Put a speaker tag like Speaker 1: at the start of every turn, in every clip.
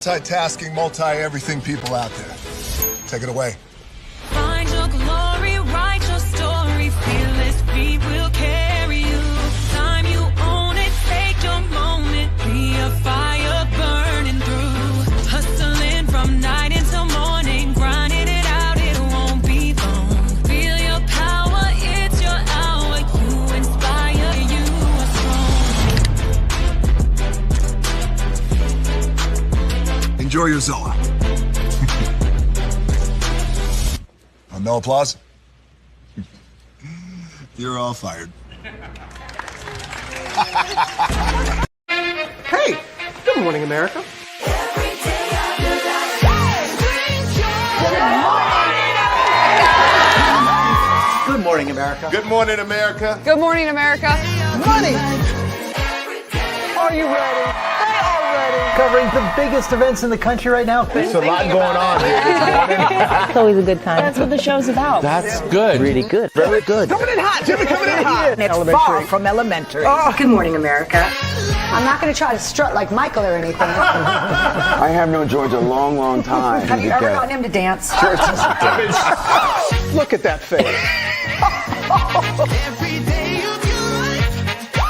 Speaker 1: Multitasking, multi-everything people out there. Take it away.
Speaker 2: Find your glory, write your story, fearless feet will carry you. Time you own it, take your moment, be a fire burning through. Hustling from night until morning, grinding it out, it won't be long. Feel your power, it's your hour, you inspire, you are strong.
Speaker 1: Enjoy your Zoa. No applause? You're all fired.
Speaker 3: Hey, good morning, America. Good morning, America.
Speaker 4: Good morning, America.
Speaker 5: Good morning, America.
Speaker 3: Money. Are you ready? They are ready. Covering the biggest events in the country right now.
Speaker 4: There's a lot going on here.
Speaker 6: It's always a good time. That's what the show's about.
Speaker 4: That's good.
Speaker 3: Really good. Very good. Coming in hot. Jimmy coming in hot.
Speaker 6: It's far from elementary.
Speaker 3: Oh.
Speaker 6: Good morning, America.
Speaker 5: I'm not going to try to strut like Michael or anything.
Speaker 7: I have known George a long, long time.
Speaker 5: Have you ever gotten him to dance?
Speaker 3: Look at that face.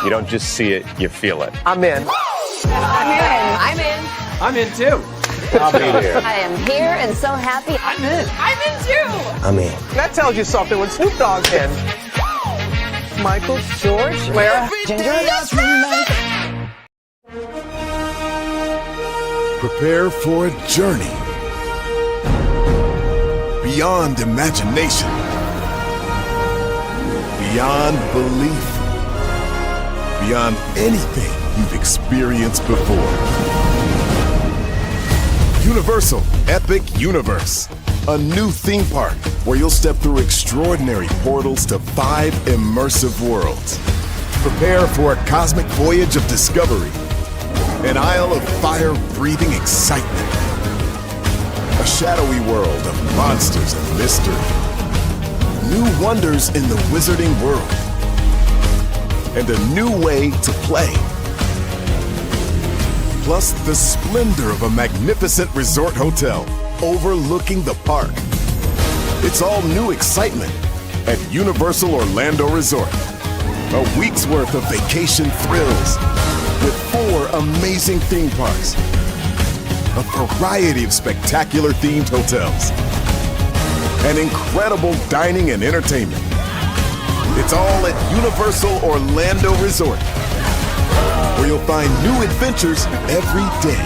Speaker 8: You don't just see it, you feel it.
Speaker 3: I'm in.
Speaker 5: I'm in.
Speaker 3: I'm in too.
Speaker 8: I'll be there.
Speaker 5: I am here and so happy.
Speaker 3: I'm in.
Speaker 5: I'm in too.
Speaker 7: I'm in.
Speaker 3: That tells you something when Snoop Dogg's in. Michael, George, Lara, Ginger.
Speaker 1: Prepare for a journey beyond imagination, beyond belief, beyond anything you've experienced before. Universal Epic Universe, a new theme park where you'll step through extraordinary portals to 5 immersive worlds. Prepare for a cosmic voyage of discovery, an isle of fire-breathing excitement, a shadowy world of monsters and mystery, new wonders in the wizarding world, and a new way to play. Plus the splendor of a magnificent resort hotel overlooking the park. It's all new excitement at Universal Orlando Resort. A week's worth of vacation thrills with 4 amazing theme parks, a variety of spectacular themed hotels, and incredible dining and entertainment. It's all at Universal Orlando Resort, where you'll find new adventures every day.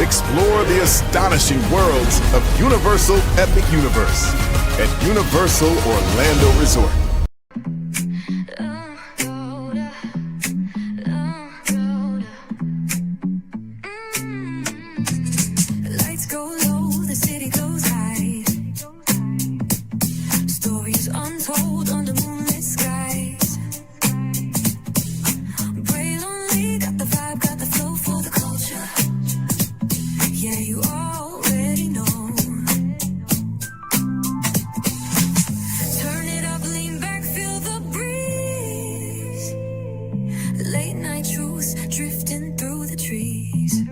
Speaker 1: Explore the astonishing worlds of Universal Epic Universe at Universal Orlando Resort.
Speaker 2: Lights go low, the city goes high. Stories untold under moonlit skies. Pray lonely, got the vibe, got the flow for the culture. Yeah, you already know. Turn it up, lean back, feel the breeze. Late night truths drifting through the trees.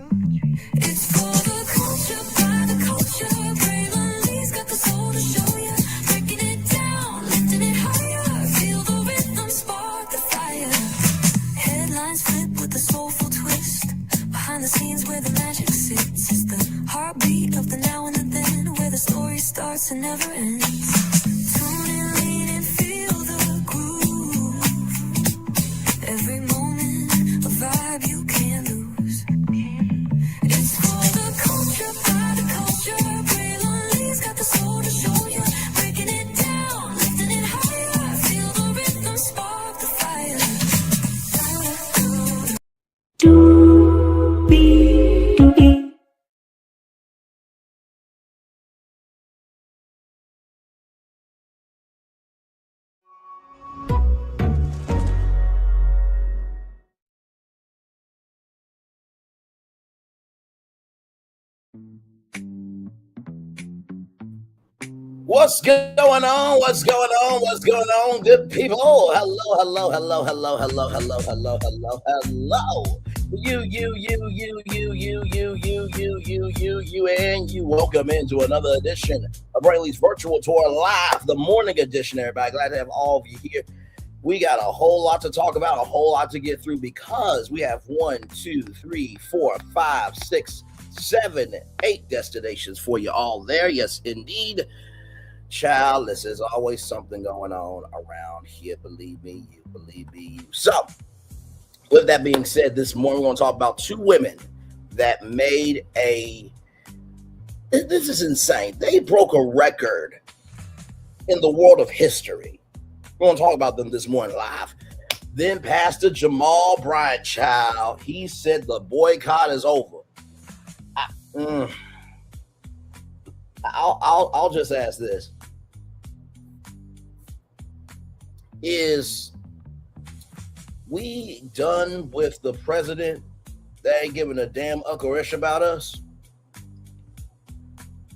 Speaker 2: It's for the culture, by the culture. Pray lonely's got the soul to show ya. Breaking it down, lifting it higher. Feel the rhythm, spark the fire. Headlines flip with a soulful twist. Behind the scenes where the magic sits. It's the heartbeat of the now and the then, where the story starts and never ends. Tune in, lean in, feel the groove. Every moment, a vibe you can't lose. It's for the culture, by the culture. Pray lonely's got the soul to show you. Breaking it down, lifting it higher. Feel the rhythm, spark the fire.
Speaker 4: What's going on? What's going on? What's going on, good people? Hello, hello, hello, hello, hello, hello, hello, hello, hello, hello. You. Welcome into another edition of Brainley's Virtual Tour Live, the morning edition, everybody. Glad to have all of you here. We got a whole lot to talk about, a whole lot to get through because we have 1, 2, 3, 4, 5, 6, 7, 8 destinations for you all there. Yes, indeed. Child, this is always something going on around here. Believe me, you. So, with that being said, this morning we're going to talk about two women that made this is insane. They broke a record in the world of history. We're going to talk about them this morning live. Then Pastor Jamal Bryant, child, he said the boycott is over. I'll just ask this. Is we done with the president that ain't giving a damn uckerish about us?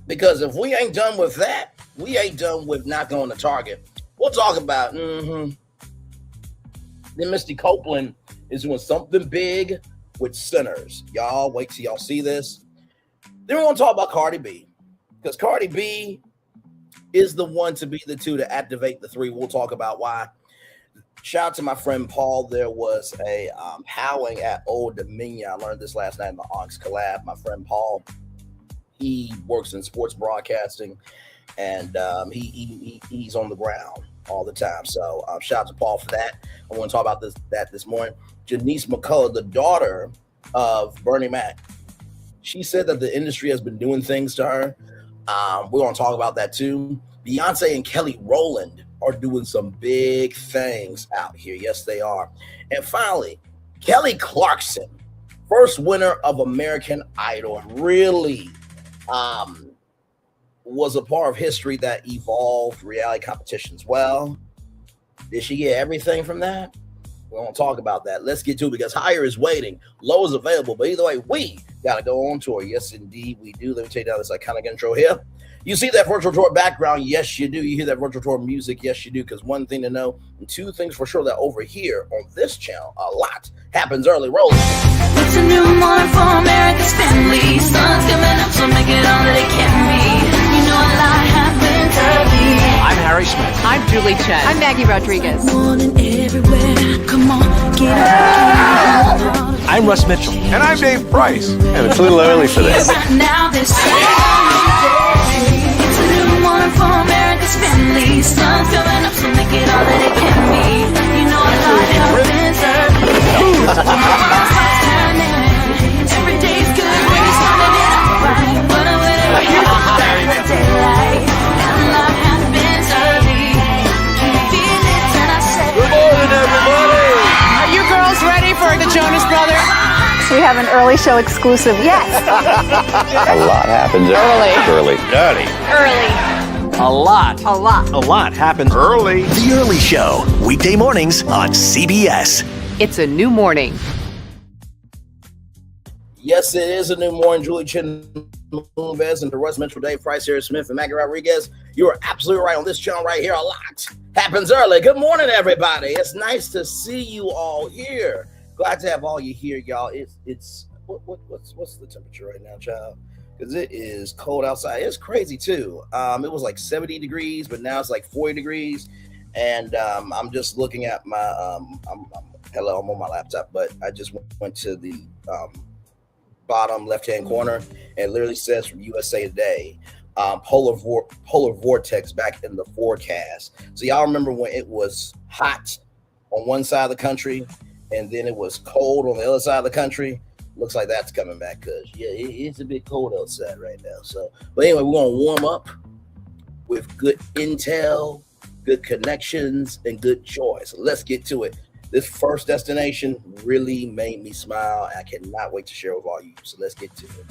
Speaker 4: Because if we ain't done with that, we ain't done with not going to Target. We'll talk about, Then Misty Copeland is doing something big with sinners. Y'all wait till y'all see this. Then we're going to talk about Cardi B. Because Cardi B is the one to be the two to activate the three. We'll talk about why. Shout out to my friend Paul. There was a howling at Old Dominion. I learned this last night in the Onyx collab. My friend Paul, he works in sports broadcasting, and he's on the ground all the time. So shout out to Paul for that. I want to talk about this morning. JeNiece McCullough, the daughter of Bernie Mac, she said that the industry has been doing things to her. We're going to talk about that too. Beyonce and Kelly Rowland are doing some big things out here. Yes, they are. And finally, Kelly Clarkson, first winner of American Idol, really was a part of history that evolved reality competitions. Well, did she get everything from that? We won't talk about that. Let's get to it because higher is waiting. Low is available. But either way, we got to go on tour. Yes, indeed, we do. Let me take down this iconic intro here. You see that virtual tour background? Yes, you do. You hear that virtual tour music? Yes, you do. Because one thing to know, and two things for sure, that over here on this channel, a lot happens early. Roll.
Speaker 2: It's a new morning for America's family. Sun's coming up, so make it all that it can be. You know a lot happens early.
Speaker 3: I'm Harry Smith.
Speaker 6: I'm Julie Chen.
Speaker 5: I'm Maggie Rodriguez.
Speaker 2: Morning everywhere. Come on, get up.
Speaker 3: I'm Russ Mitchell.
Speaker 8: And I'm Dave Price. And it's a little early for this.
Speaker 2: Right now, this it's a new morning for America's family. Sun's coming up, so make it all that it can be. You know a lot happens early. Every day's good when you're starting it out right. But whenever you're in the daylight, and a lot happens early. Can you feel it when I say?
Speaker 3: Good morning, everybody.
Speaker 6: Are you girls ready for the Jonas Brothers?
Speaker 5: We have an early show exclusive. Yes.
Speaker 8: A lot happens early.
Speaker 3: A lot happens
Speaker 8: Early.
Speaker 9: The Early Show, weekday mornings on CBS.
Speaker 6: It's a new morning.
Speaker 4: Yes, it is a new morning. Julie Chen, Moonves, and the Russ Mitchell, Dave Price, Harry Smith, and Maggie Rodriguez. You are absolutely right on this channel right here. A lot happens early. Good morning, everybody. It's nice to see you all here. Glad to have all you here, y'all. What's the temperature right now, child? Because it is cold outside. It's crazy too. It was like 70 degrees, but now it's like 40 degrees. And I'm just looking at my I'm on my laptop, but I just went to the bottom left-hand corner, and it literally says from USA Today, polar vortex back in the forecast. So y'all remember when it was hot on one side of the country, and then it was cold on the other side of the country? Looks like that's coming back because, yeah, it's a bit cold outside right now. So, but anyway, we're going to warm up with good intel, good connections, and good choice. So let's get to it. This first destination really made me smile. I cannot wait to share with all you. So let's get to it.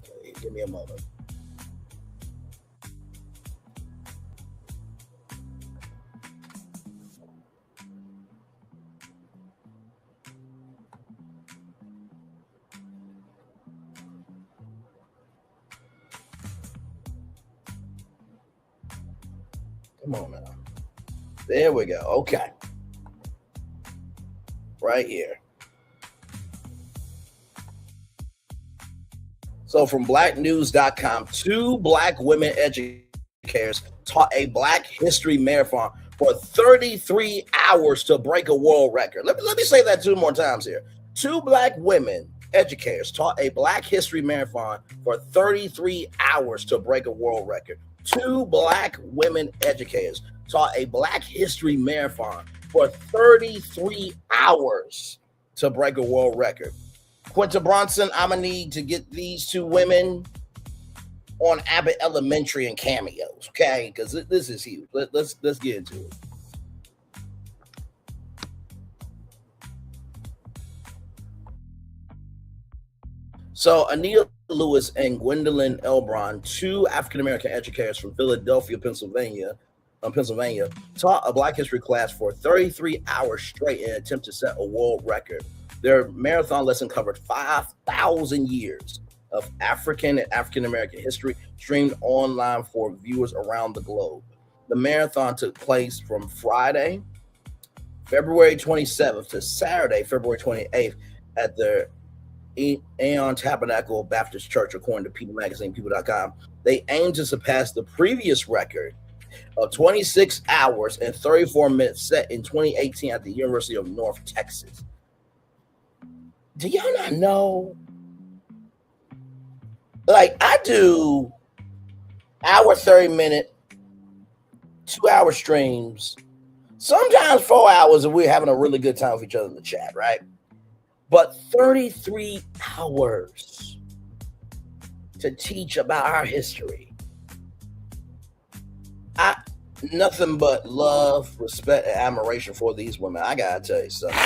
Speaker 4: Okay, give me a moment. Come on now. There we go. Okay. right here. So from blacknews.com, 2 black women educators taught a Black History Marathon for 33 hours to break a world record. Let me say that 2 more times here. 2 black women educators taught a Black History Marathon for 33 hours to break a world record. 2 black women educators taught a Black History Marathon for 33 hours to break a world record. Quinta Bronson, I'm going to need to get these 2 women on Abbott Elementary and cameos, okay? Because this is huge. Let's get into it. So Anita Lewis and Gwendolyn Elbron, 2 African-American educators from Philadelphia, Pennsylvania, taught a Black History class for 33 hours straight in an attempt to set a world record. Their marathon lesson covered 5,000 years of African and African-American history, streamed online for viewers around the globe. The marathon took place from Friday, February 27th to Saturday, February 28th at the Aeon Tabernacle Baptist Church, according to People Magazine, people.com. They aim to surpass the previous record of 26 hours and 34 minutes set in 2018 at the University of North Texas. Do y'all not know? Like, I do hour, 30-minute, 2-hour streams, sometimes 4 hours if we're having a really good time with each other in the chat, right? But 33 hours to teach about our history. Nothing but love, respect, and admiration for these women. I gotta tell you something.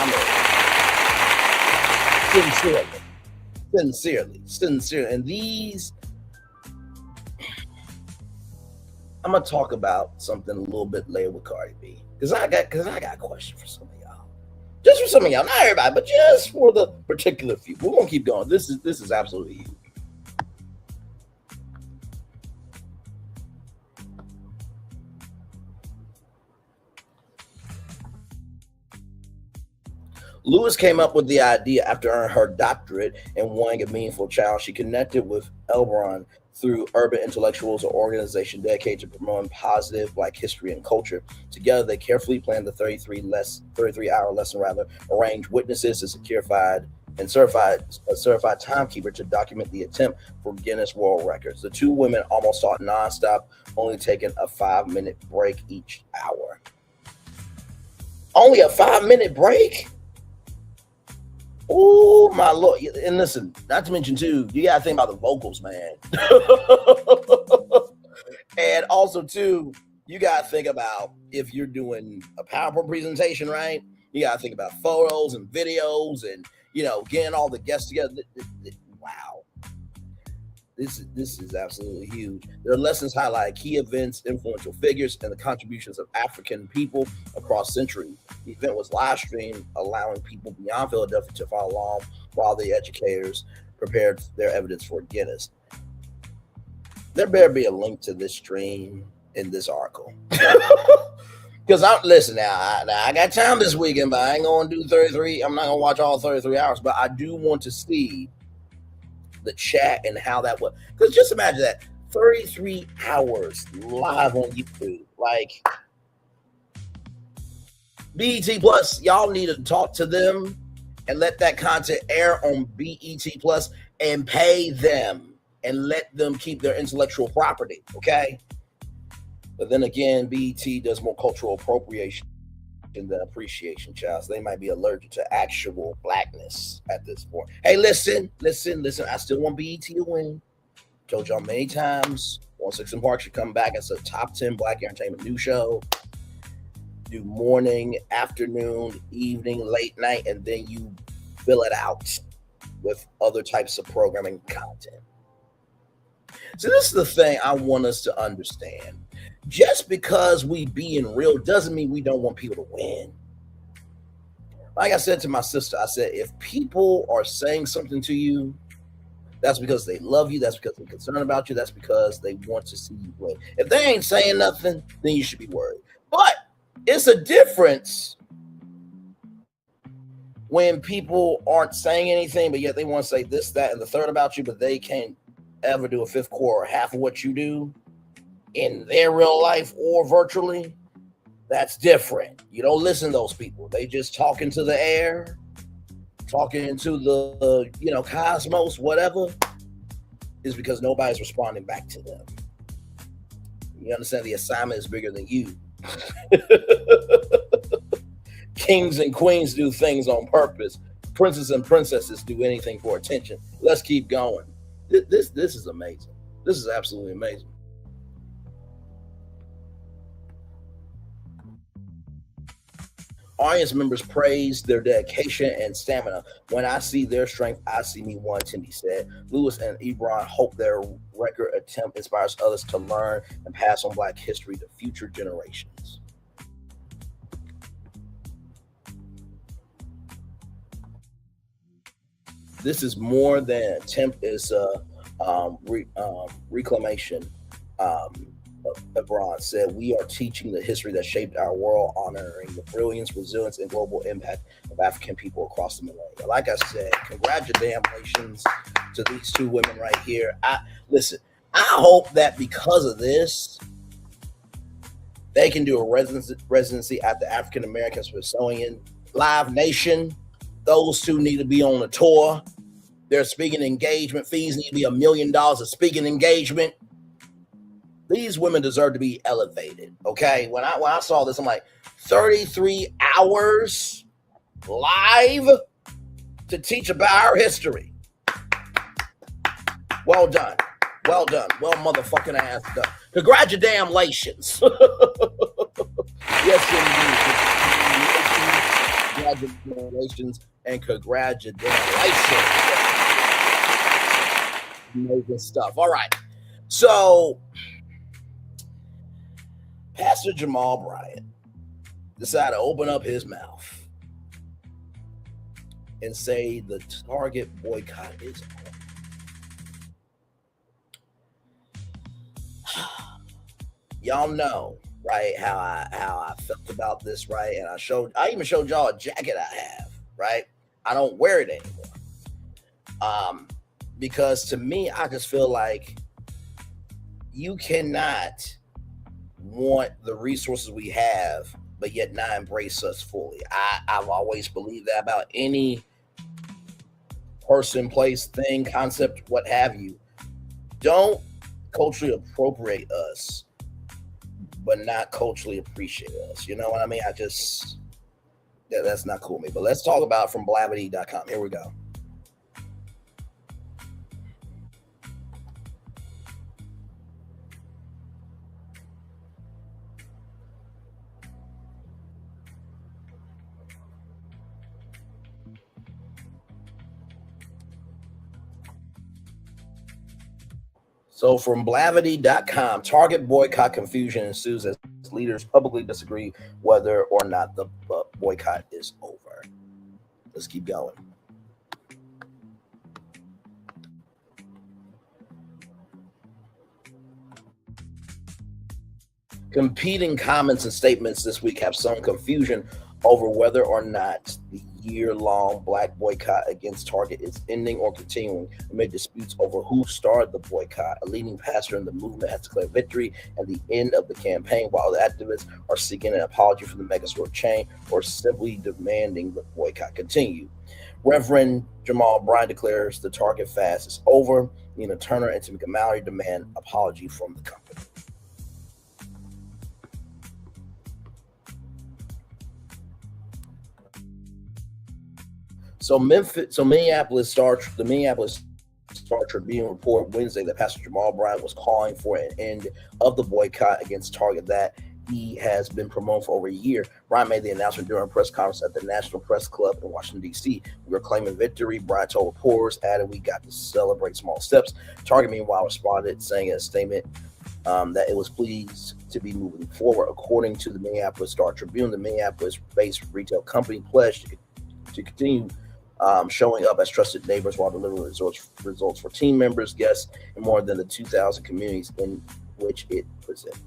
Speaker 4: Sincerely. And these, I'm gonna talk about something a little bit later with Cardi B, because I got a question for some of y'all. Just for some of y'all, not everybody, but just for the particular few. We're gonna keep going. This is absolutely huge. Lewis came up with the idea after earning her doctorate and wanting a meaningful challenge. She connected with Elbron through Urban Intellectuals, an organization dedicated to promoting positive Black history and culture. Together, they carefully planned the 33-hour lesson, arranged witnesses, a certified timekeeper to document the attempt for Guinness World Records. The 2 women almost taught nonstop, only taking a 5-minute break each hour. Only a 5-minute break? Oh, my Lord. And listen, not to mention, too, you got to think about the vocals, man. And also, too, you got to think about if you're doing a PowerPoint presentation, right? You got to think about photos and videos and, getting all the guests together. Wow. This is absolutely huge. Their lessons highlight key events, influential figures, and the contributions of African people across centuries. The event was live streamed, allowing people beyond Philadelphia to follow along while the educators prepared their evidence for Guinness. There better be a link to this stream in this article. Because I got time this weekend, but I ain't going to do 33. I'm not going to watch all 33 hours, but I do want to see the chat and how that was. Because just imagine that 33 hours live on YouTube. Like, BET Plus, y'all need to talk to them and let that content air on BET Plus and pay them and let them keep their intellectual property, okay? But then again, BET does more cultural appropriation than appreciation, child. So they might be allergic to actual Blackness at this point. Hey, listen. I still want BET to win. Told y'all many times, 106 & Park should come back as a top 10 Black entertainment news show. Do morning, afternoon, evening, late night, and then you fill it out with other types of programming content. So this is the thing I want us to understand. Just because we being real doesn't mean we don't want people to win. Like I said to my sister, I said, if people are saying something to you, that's because they love you. That's because they're concerned about you. That's because they want to see you win. If they ain't saying nothing, then you should be worried. But it's a difference when people aren't saying anything, but yet they want to say this, that, and the third about you, but they can't ever do a fifth core or half of what you do in their real life or virtually, that's different. You don't listen to those people. They just talking to the air, talking into the cosmos, whatever, is because nobody's responding back to them. You understand the assignment is bigger than you. Kings and queens do things on purpose. Princes and princesses do anything for attention. Let's keep going. This is amazing. This is absolutely amazing. Audience members praised their dedication and stamina. When I see their strength, I see me one, Timmy said. Lewis and Ebron hope their record attempt inspires others to learn and pass on Black history to future generations. This is more than an attempt, is reclamation. Ebron said, we are teaching the history that shaped our world, honoring the brilliance, resilience, and global impact of African people across the millennia. Like I said, congratulations to these two women right here. I hope that because of this, they can do a residency at the African American Smithsonian Live Nation. Those two need to be on a tour. Their speaking engagement fees need to be $1 million a speaking engagement. These women deserve to be elevated, okay? When I saw this, I'm like, 33 hours live to teach about our history. Well done. Well done. Well motherfucking ass done. Congratulations. Yes, indeed. Congratulations and congratulations. Amazing stuff. All right. So, Pastor Jamal Bryant decided to open up his mouth and say the Target boycott is on. Y'all know, right, how I felt about this, right? And I even showed y'all a jacket I have, right? I don't wear it anymore. Because to me, I just feel like you cannot want the resources we have, but yet not embrace us fully. I've always believed that about any person, place, thing, concept, what have you. Don't culturally appropriate us, but not culturally appreciate us. You know what I mean? That's not cool with me. But let's talk about it from blavity.com. Here we go. So from blavity.com, Target boycott confusion ensues as leaders publicly disagree whether or not the boycott is over. Let's keep going. Competing comments and statements this week have some confusion over whether or not the year-long Black boycott against Target is ending or continuing amid disputes over who started the boycott. A leading pastor in the movement has declared victory at the end of the campaign, while the activists are seeking an apology from the megastore chain or simply demanding the boycott continue. Reverend Jamal Bryant declares the Target fast is over. Nina Turner and Tamika Mallory demand apology from the company. So the Minneapolis Star Tribune reported Wednesday that Pastor Jamal Bryant was calling for an end of the boycott against Target that he has been promoting for over a year. Bryant made the announcement during a press conference at the National Press Club in Washington, D.C. We are claiming victory, Bryant told reporters, added, we got to celebrate small steps. Target, meanwhile, responded, saying in a statement that it was pleased to be moving forward. According to the Minneapolis Star Tribune, the Minneapolis-based retail company pledged to continue showing up as trusted neighbors while delivering results for team members, guests, and more than the 2,000 communities in which it represents.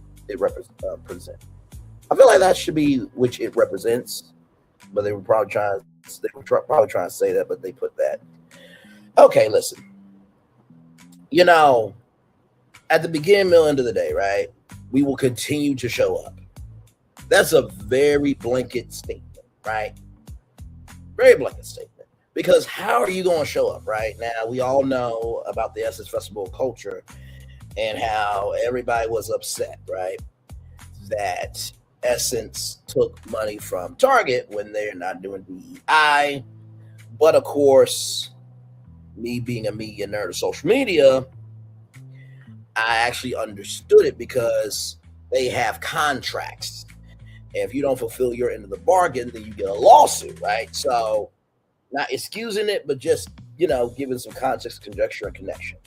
Speaker 4: I feel like that should be which it represents, but they were probably trying to They were probably trying to say that, but they put that. Okay, listen. You know, at the beginning, middle, end of the day, right? We will continue to show up. That's a very blanket statement, right? Very blanket statement. Because how are you going to show up, right? Now, we all know about the Essence Festival of Culture and how everybody was upset, right? That Essence took money from Target when they're not doing DEI. But of course, me being a media nerd of social media, I actually understood it because they have contracts. And if you don't fulfill your end of the bargain, then you get a lawsuit, right? So, not excusing it, but just, giving some context, conjecture, and connection.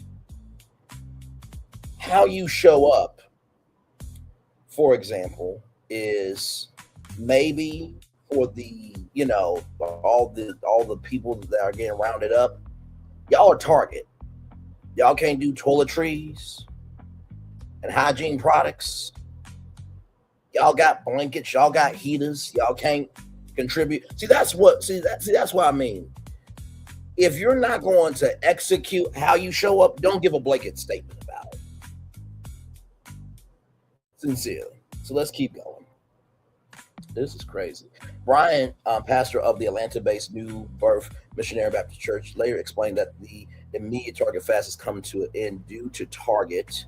Speaker 4: How you show up, for example, is maybe for the, all the people that are getting rounded up, y'all are Target. Y'all can't do toiletries and hygiene products. Y'all got blankets, y'all got heaters, y'all can't contribute. That's what I mean. If you're not going to execute how you show up, don't give a blanket statement about it. Sincerely. So let's keep going. This is crazy. Brian, pastor of the Atlanta-based New Birth Missionary Baptist Church, later explained that the immediate Target fast is coming to an end due to Target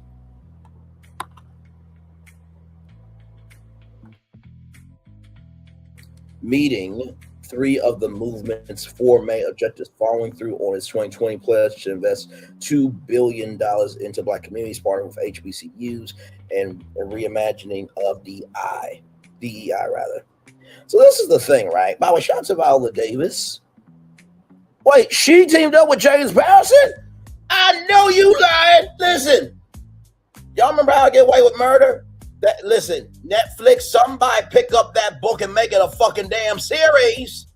Speaker 4: meeting 3 of the movement's 4 main objectives, following through on its 2020 pledge to invest $2 billion into Black communities, partnering with HBCUs and reimagining of DEI. So this is the thing, right? By the way, shout out to Viola Davis. Wait, she teamed up with James Patterson? I know you lying. Listen, y'all remember How to Get Away with Murder? Listen, Netflix, somebody pick up that book and make it a fucking damn series.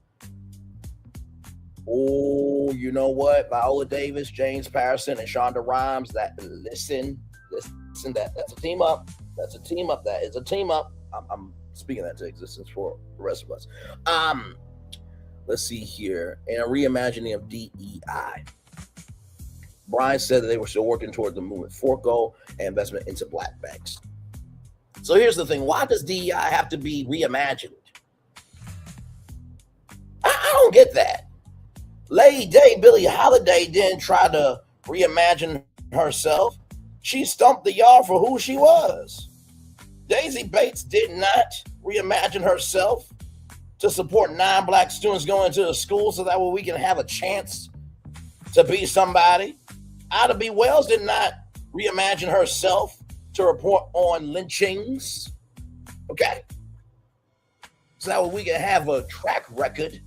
Speaker 4: Oh, you know what? Viola Davis, James Patterson, and Shonda Rhimes. That's a team up. That's a team up. That is a team up. I'm speaking that to existence for the rest of us. Let's see here. In a reimagining of DEI, Brian said that they were still working toward the movement for goal and investment into Black banks. So here's the thing. Why does DEI have to be reimagined? I don't get that. Lady Day, Billie Holiday didn't try to reimagine herself. She stumped the yard for who she was. Daisy Bates did not reimagine herself to support non-Black students going to the school so that way we can have a chance to be somebody. Ida B. Wells did not reimagine herself to report on lynchings. Okay? So that way we can have a track record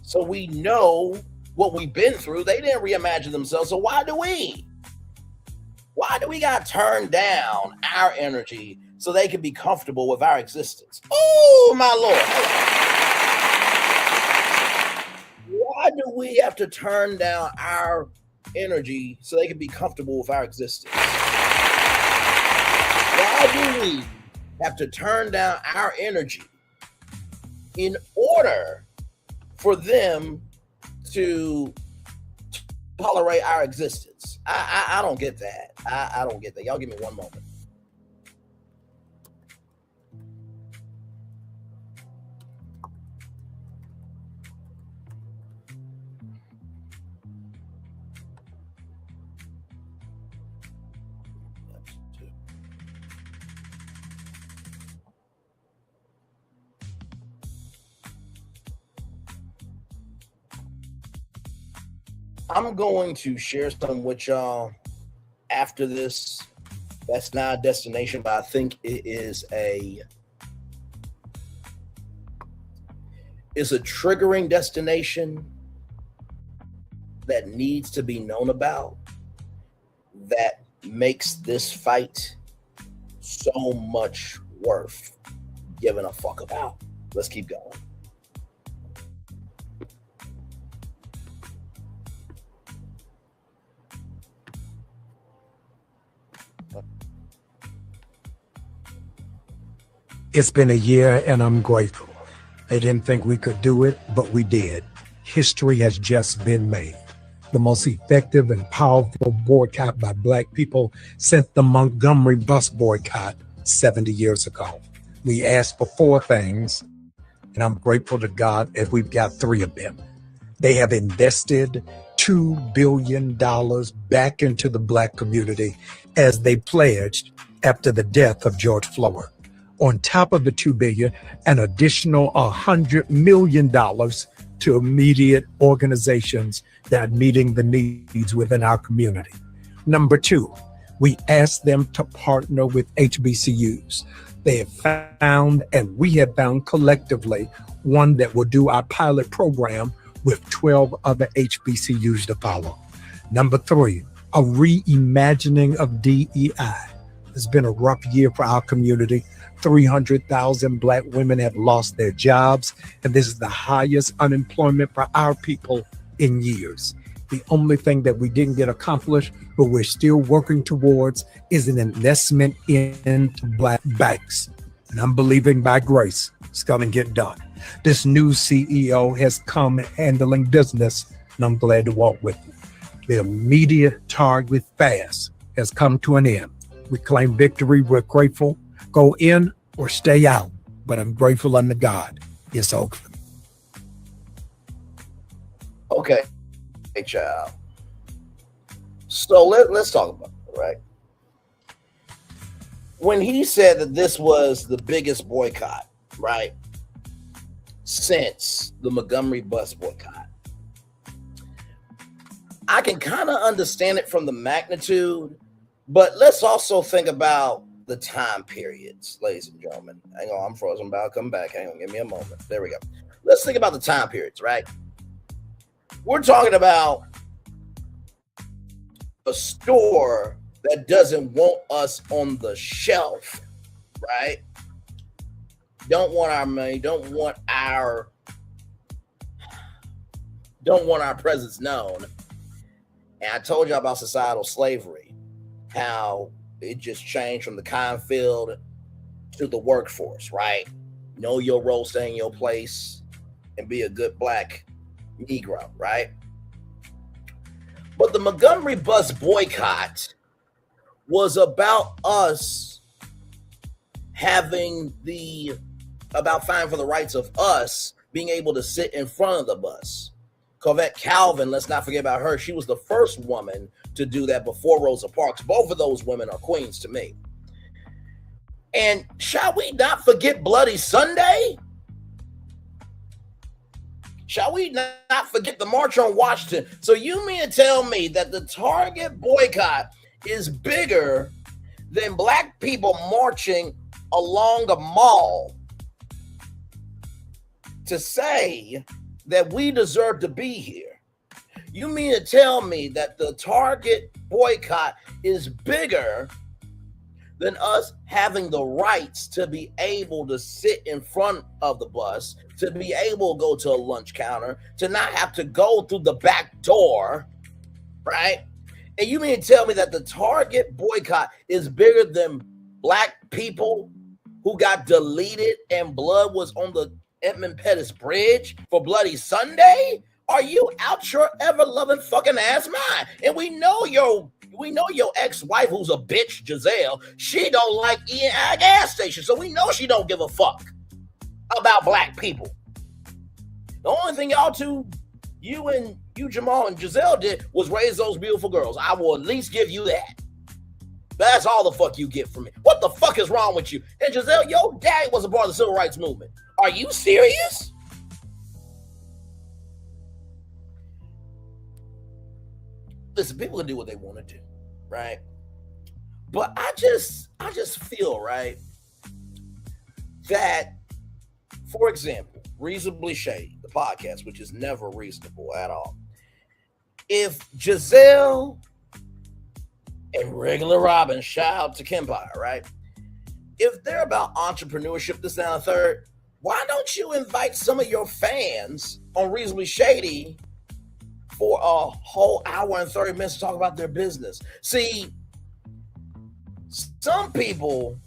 Speaker 4: so we know what we've been through. They didn't reimagine themselves, so why do we? Why do we got to turn down our energy so they can be comfortable with our existence? Oh, my Lord. Why do we have to turn down our energy so they can be comfortable with our existence? Why do we have to turn down our energy in order for them to tolerate our existence? I don't get that. I don't get that. Y'all give me one moment. I'm going to share some with y'all after this. That's not a destination, but I think it's a triggering destination that needs to be known about, that makes this fight so much worth giving a fuck about. Let's keep going.
Speaker 10: It's been a year and I'm grateful. They didn't think we could do it, but we did. History has just been made. The most effective and powerful boycott by Black people since the Montgomery bus boycott 70 years ago. We asked for 4 things, and I'm grateful to God that we've got 3 of them. They have invested $2 billion back into the Black community as they pledged after the death of George Floyd. On top of the $2 billion, an additional $100 million to immediate organizations that are meeting the needs within our community. Number 2, we asked them to partner with HBCUs. They have found, and we have found collectively, one that will do our pilot program with 12 other HBCUs to follow. Number 3, a reimagining of DEI. It's been a rough year for our community. 300,000 Black women have lost their jobs, and this is the highest unemployment for our people in years. The only thing that we didn't get accomplished, but we're still working towards, is an investment into Black banks. And I'm believing by grace, it's going to get done. This new CEO has come handling business, and I'm glad to walk with you. The immediate target fast has come to an end. We claim victory. We're grateful. Go in or stay out, but I'm grateful unto God. It's over.
Speaker 4: Okay, hey, child. So let's talk about it, right? When he said that this was the biggest boycott, right, since the Montgomery bus boycott, I can kind of understand it from the magnitude, but let's also think about the time periods, ladies and gentlemen. Hang on, I'm frozen. I'm about to come back. Hang on, give me a moment. There we go. Let's think about the time periods, right? We're talking about a store that doesn't want us on the shelf, right? Don't want our money, don't want our presence known. And I told you about societal slavery, how it just changed from the cotton field to the workforce, right? Know your role, stay in your place, and be a good Black Negro, right? But the Montgomery bus boycott was about us about fighting for the rights of us being able to sit in front of the bus. Corvette Calvin, let's not forget about her. She was the first woman to do that before Rosa Parks. Both of those women are queens to me. And shall we not forget Bloody Sunday? Shall we not forget the March on Washington? So you mean to tell me that the Target boycott is bigger than Black people marching along a mall to say that we deserve to be here? You mean to tell me that the Target boycott is bigger than us having the rights to be able to sit in front of the bus, to be able to go to a lunch counter, to not have to go through the back door, right? And you mean to tell me that the Target boycott is bigger than Black people who got deleted and blood was on the Edmund Pettus Bridge for Bloody Sunday? Are you out your ever-loving fucking ass mind? And we know your ex-wife, who's a bitch, Giselle, she don't like eating at a gas station, so we know she don't give a fuck about Black people. The only thing y'all two, you, Jamal, and Giselle did was raise those beautiful girls. I will at least give you that. That's all the fuck you get from me. What the fuck is wrong with you? And Giselle, your daddy was a part of the civil rights movement. Are you serious? Listen, people can do what they want to do, right? But I just feel, right, that, for example, Reasonably Shady, the podcast, which is never reasonable at all. If Giselle and Regular Robin, shout out to Kempire, right? If they're about entrepreneurship, this, that, and the third, why don't you invite some of your fans on Reasonably Shady for a whole hour and 30 minutes to talk about their business? See, some people,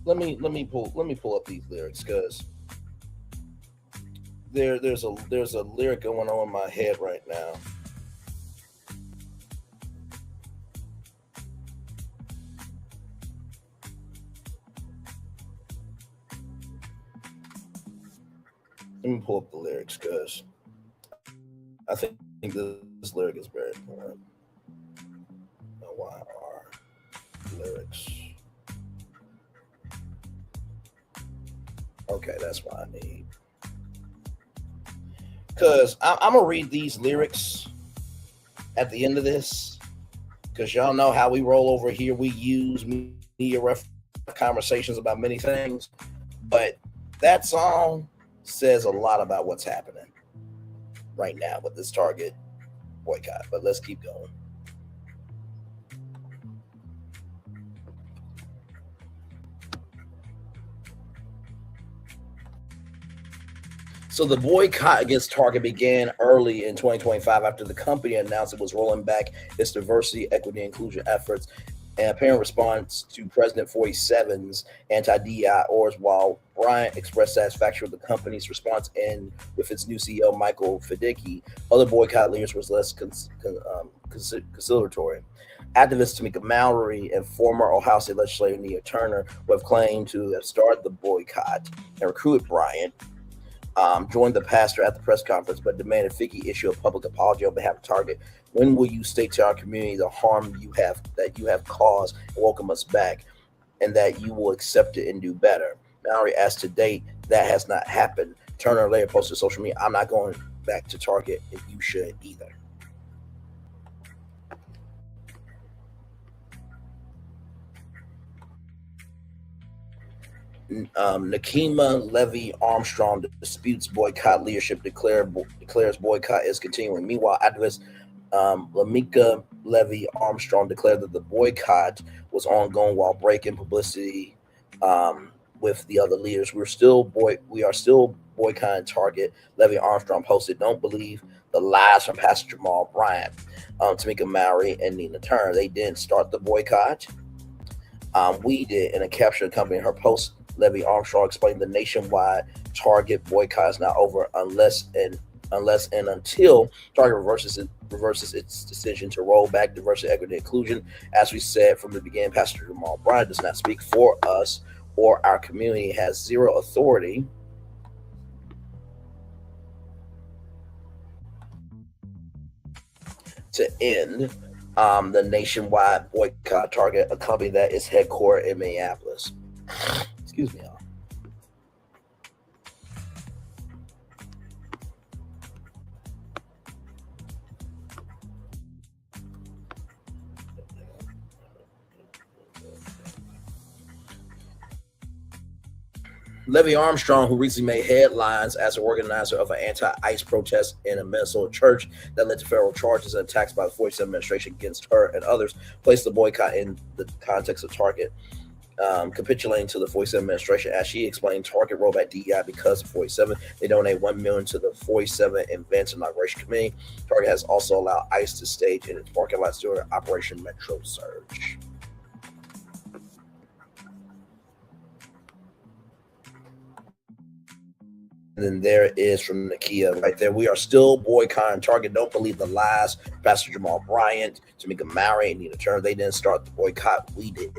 Speaker 4: let me pull up these lyrics, because there's a lyric going on in my head right now. Let me pull up the lyrics because I think this lyric is very important. YR lyrics. Okay, that's what I need. Because I'm going to read these lyrics at the end of this. Because y'all know how we roll over here. We use media conversations about many things. But that song says a lot about what's happening right now with this Target boycott. But let's keep going. So the boycott against Target began early in 2025 after the company announced it was rolling back its diversity, equity, and inclusion efforts in apparent response to President 47's anti-DEI orders, while Bryant expressed satisfaction with the company's response and with its new CEO, Michael Fiddicky. Other boycott leaders was less conciliatory. Activist Tamika Mallory and former Ohio State legislator Nia Turner, who have claimed to have started the boycott and recruited Bryant, joined the pastor at the press conference, but demanded Fiddicky issue a public apology on behalf of Target. When will you state to our community the harm you have caused and welcome us back, and that you will accept it and do better? Mallory asked to date that has not happened. Turner later posted to social media, "I'm not going back to Target, and you should either." Nakima Levy Armstrong disputes boycott leadership, declares boycott is continuing. Meanwhile, activist Lamika Levy Armstrong declared that the boycott was ongoing while breaking publicity with the other leaders. We are still boycotting Target. Levy Armstrong posted, "Don't believe the lies from Pastor Jamal Bryant, Tamika Mallory, and Nina Turner. They didn't start the boycott. We did." In a caption accompanying her post, Levy Armstrong explained the nationwide Target boycott is not over unless and until Target reverses its decision to roll back diversity, equity, and inclusion. As we said from the beginning, Pastor Jamal Bryant does not speak for us or our community, has zero authority to end the nationwide boycott Target, a company that is headquartered in Minneapolis. Excuse me, y'all. Levy Armstrong, who recently made headlines as an organizer of an anti-ICE protest in a Minnesota church that led to federal charges and attacks by the 47 administration against her and others, placed the boycott in the context of Target capitulating to the 47 administration. As she explained, Target rolled back DEI because of 47. They donate $1 million to the 47 Events Inauguration Committee. Target has also allowed ICE to stage in its parking lots during Operation Metro Surge. And then there is from Nakia right there. We are still boycotting Target. Don't believe the lies. Pastor Jamal Bryant, Tamika Mallory, and Nina Turner. They didn't start the boycott. We did.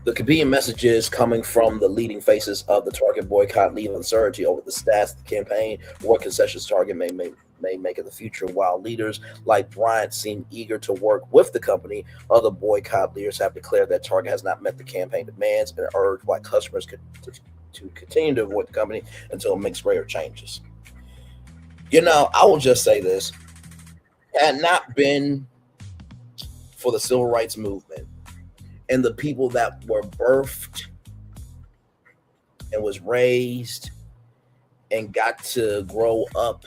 Speaker 4: The competing messages coming from the leading faces of the Target boycott leave uncertainty over the stats of the campaign, what concessions Target may make in the future. While leaders like Bryant seem eager to work with the company, other boycott leaders have declared that Target has not met the campaign demands and urged white customers to continue to avoid the company until it makes greater changes. You know, I will just say this. Had not been for the civil rights movement and the people that were birthed and was raised and got to grow up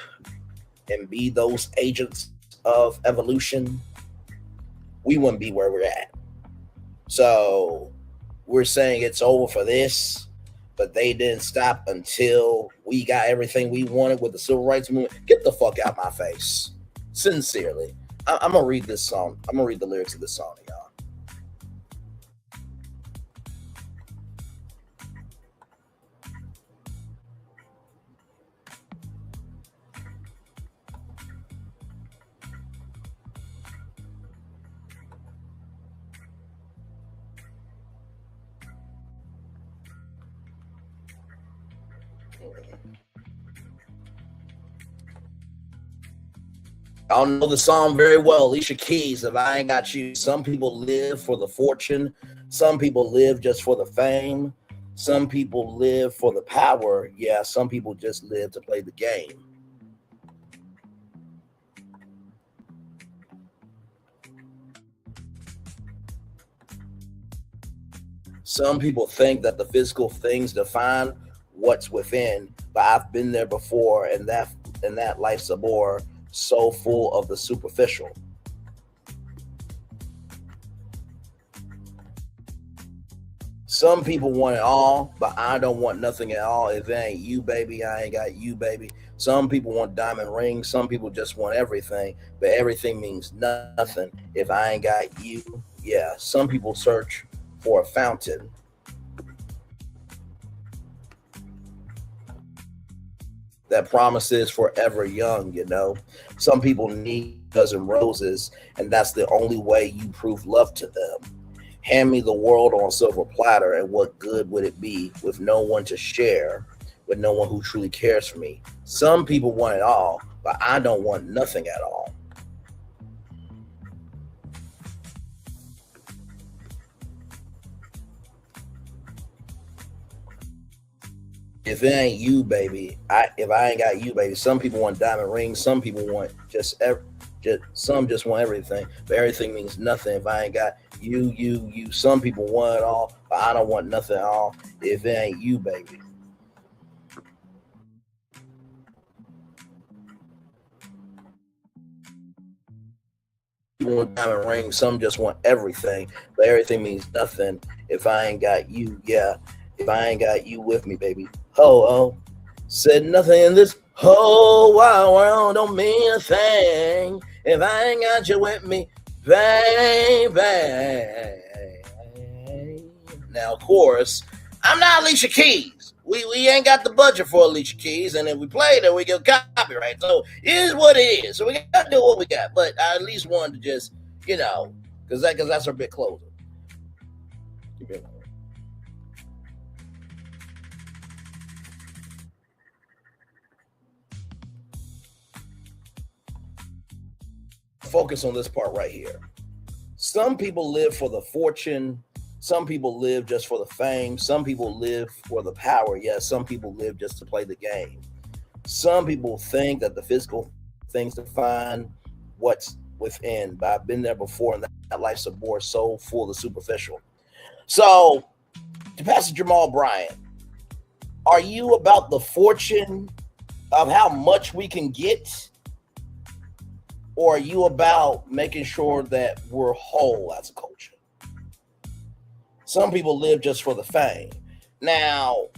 Speaker 4: and be those agents of evolution, we wouldn't be where we're at. So we're saying it's over for this, but they didn't stop until we got everything we wanted with the civil rights movement. Get the fuck out my face. Sincerely. I'm going to read this song. I'm going to read the lyrics of this song, y'all. I'll know the song very well. Alicia Keys, If I Ain't Got You. Some people live for the fortune. Some people live just for the fame. Some people live for the power. Yeah, some people just live to play the game. Some people think that the physical things define what's within, but I've been there before, and that life's a bore, so full of the superficial. Some people want it all, but I don't want nothing at all. If it ain't you, baby, I ain't got you, baby. Some people want diamond rings. Some people just want everything, but everything means nothing if I ain't got you. Yeah, some people search for a fountain. That promises forever young, you know. Some people need dozen roses, and that's the only way you prove love to them. Hand me the world on a silver platter, and what good would it be with no one to share, with no one who truly cares for me? Some people want it all, but I don't want nothing at all. If it ain't you, baby, if I ain't got you, baby. Some people want diamond rings. Some people want some just want everything, but everything means nothing if I ain't got you. Some people want it all, but I don't want nothing at all if it ain't you, baby. People want diamond rings. Some just want everything, but everything means nothing if I ain't got you. Yeah, if I ain't got you with me, baby. Oh, said nothing in this whole wide world don't mean a thing if I ain't got you with me, baby. Now, of course, I'm not Alicia Keys. We ain't got the budget for Alicia Keys, and if we play it, we get copyright. So it is what it is. So we got to do what we got. But I at least wanted to just, you know, because that's our bit closer. Focus on this part right here. Some people live for the fortune. Some people live just for the fame. Some people live for the power. Yes, some people live just to play the game. Some people think that the physical things define what's within, but I've been there before, and that life's a bore, so full of the superficial. So, to Pastor Jamal Bryant, are you about the fortune of how much we can get? Or are you about making sure that we're whole as a culture? Some people live just for the fame. Now,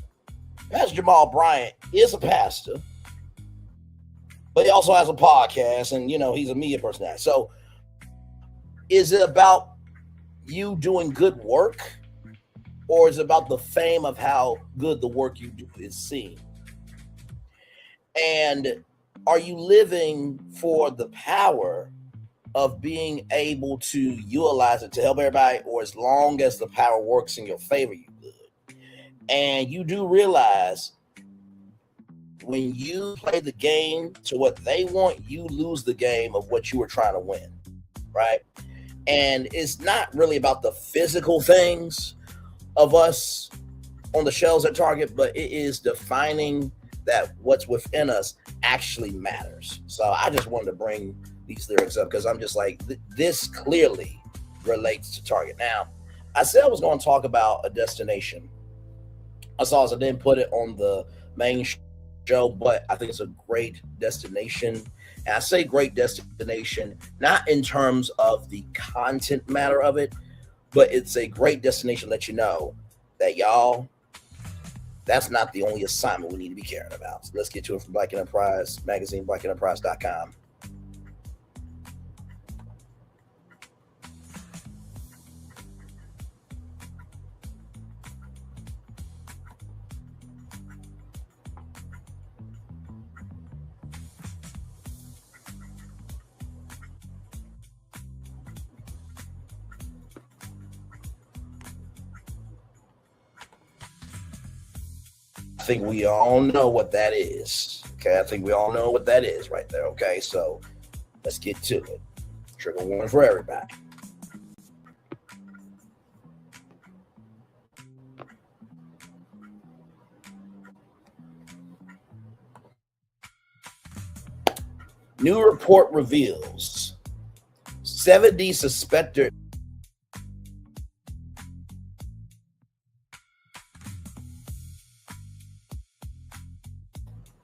Speaker 4: Pastor Jamal Bryant is a pastor, but he also has a podcast, and, you know, he's a media personality. So is it about you doing good work, or is it about the fame of how good the work you do is seen? And are you living for the power of being able to utilize it to help everybody, or as long as the power works in your favor, you good? And you do realize when you play the game to what they want, you lose the game of what you were trying to win, right? And it's not really about the physical things of us on the shelves at Target, but it is defining that what's within us actually matters. So I just wanted to bring these lyrics up because I'm just like, this clearly relates to Target. Now, I said I was going to talk about a destination. I didn't put it on the main show, but I think it's a great destination. And I say great destination, not in terms of the content matter of it, but it's a great destination to let you know that, y'all, that's not the only assignment we need to be caring about. So let's get to it from Black Enterprise Magazine, blackenterprise.com. I think we all know what that is. Okay, I think we all know what that is right there. Okay, so let's get to it. Trigger warning for everybody. New report reveals 70 suspected.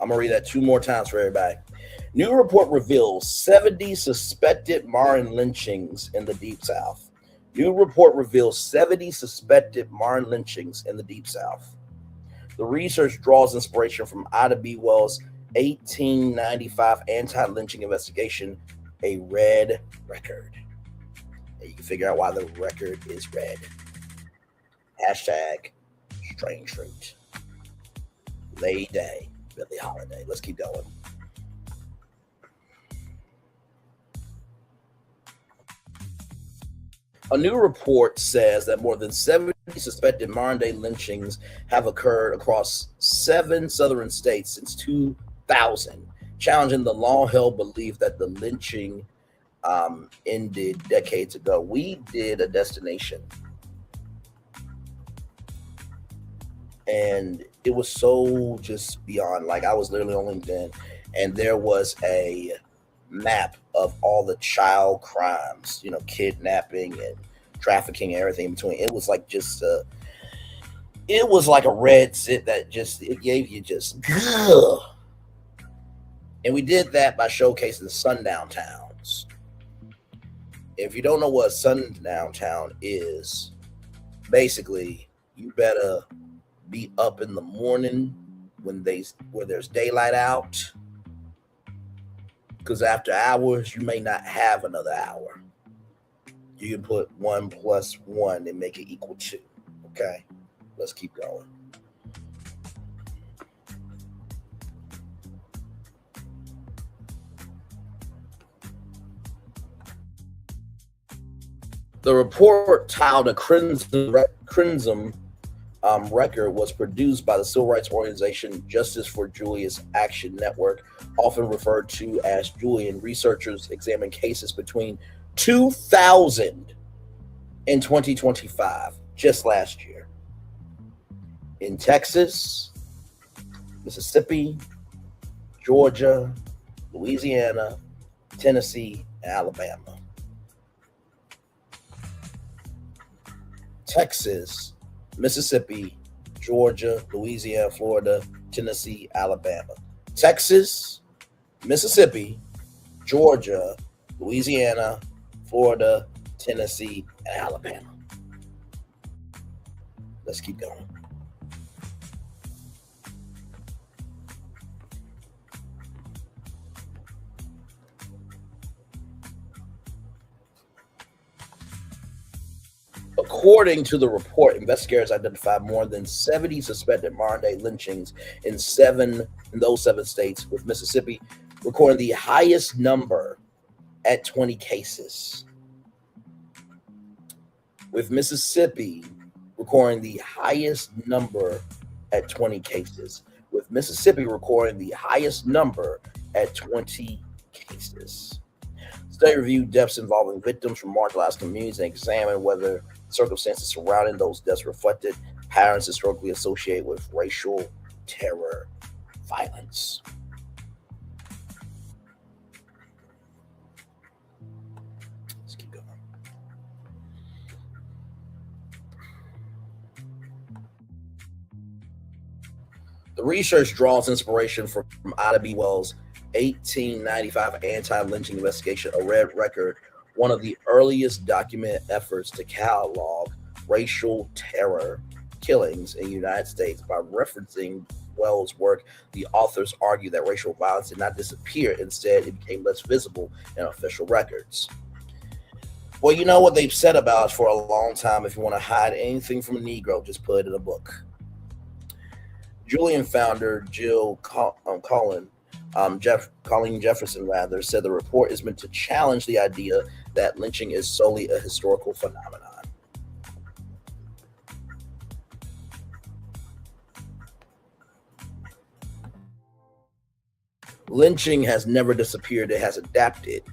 Speaker 4: I'm going to read that 2 more times for everybody. New report reveals 70 suspected Martin lynchings in the Deep South. New report reveals 70 suspected Martin lynchings in the Deep South. The research draws inspiration from Ida B. Wells' 1895 anti-lynching investigation, A Red Record. And you can figure out why the record is red. Hashtag strange fruit. Lay Day. Billie Holiday. Let's keep going. A new report says that more than 70 suspected modern-day lynchings have occurred across 7 southern states since 2000, challenging the long-held belief that the lynching ended decades ago. We did a destination, and it was so just beyond, like, I was literally on LinkedIn, and there was a map of all the child crimes, you know, kidnapping and trafficking and everything in between. It was like just it was like a red zit that just, it gave you just ugh. And we did that by showcasing the sundown towns. If you don't know what a sundown town is, basically you better be up in the morning when there's daylight out, because after hours you may not have another hour. You can put 1 + 1 and make it equal 2. Okay, let's keep going. The report titled "A Crimson Record" was produced by the civil rights organization Justice for Julius Action Network, often referred to as Julian. Researchers examined cases between 2000 and 2025, just last year, in Texas, Mississippi, Georgia, Louisiana, Tennessee, and Alabama. Texas, Mississippi, Georgia, Louisiana, Florida, Tennessee, Alabama. Texas, Mississippi, Georgia, Louisiana, Florida, Tennessee, and Alabama. Let's keep going. According to the report, investigators identified more than 70 suspected modern-day lynchings in those 7 states, with Mississippi recording the highest number at 20 cases. With Mississippi recording the highest number at 20 cases. With Mississippi recording the highest number at 20 cases. Study reviewed deaths involving victims from marginalized communities and examined whether circumstances surrounding those deaths reflected patterns historically associated with racial terror violence. Let's keep going. The research draws inspiration from Ida B. Wells' 1895 anti-lynching investigation, A Red Record, one of the earliest documented efforts to catalog racial terror killings in the United States. By referencing Wells' work, the authors argue that racial violence did not disappear. Instead, it became less visible in official records. Well, you know what they've said about us for a long time. If you want to hide anything from a Negro, just put it in a book. Julian founder Colleen Jefferson said the report is meant to challenge the idea that lynching is solely a historical phenomenon. Lynching has never disappeared. It has adapted,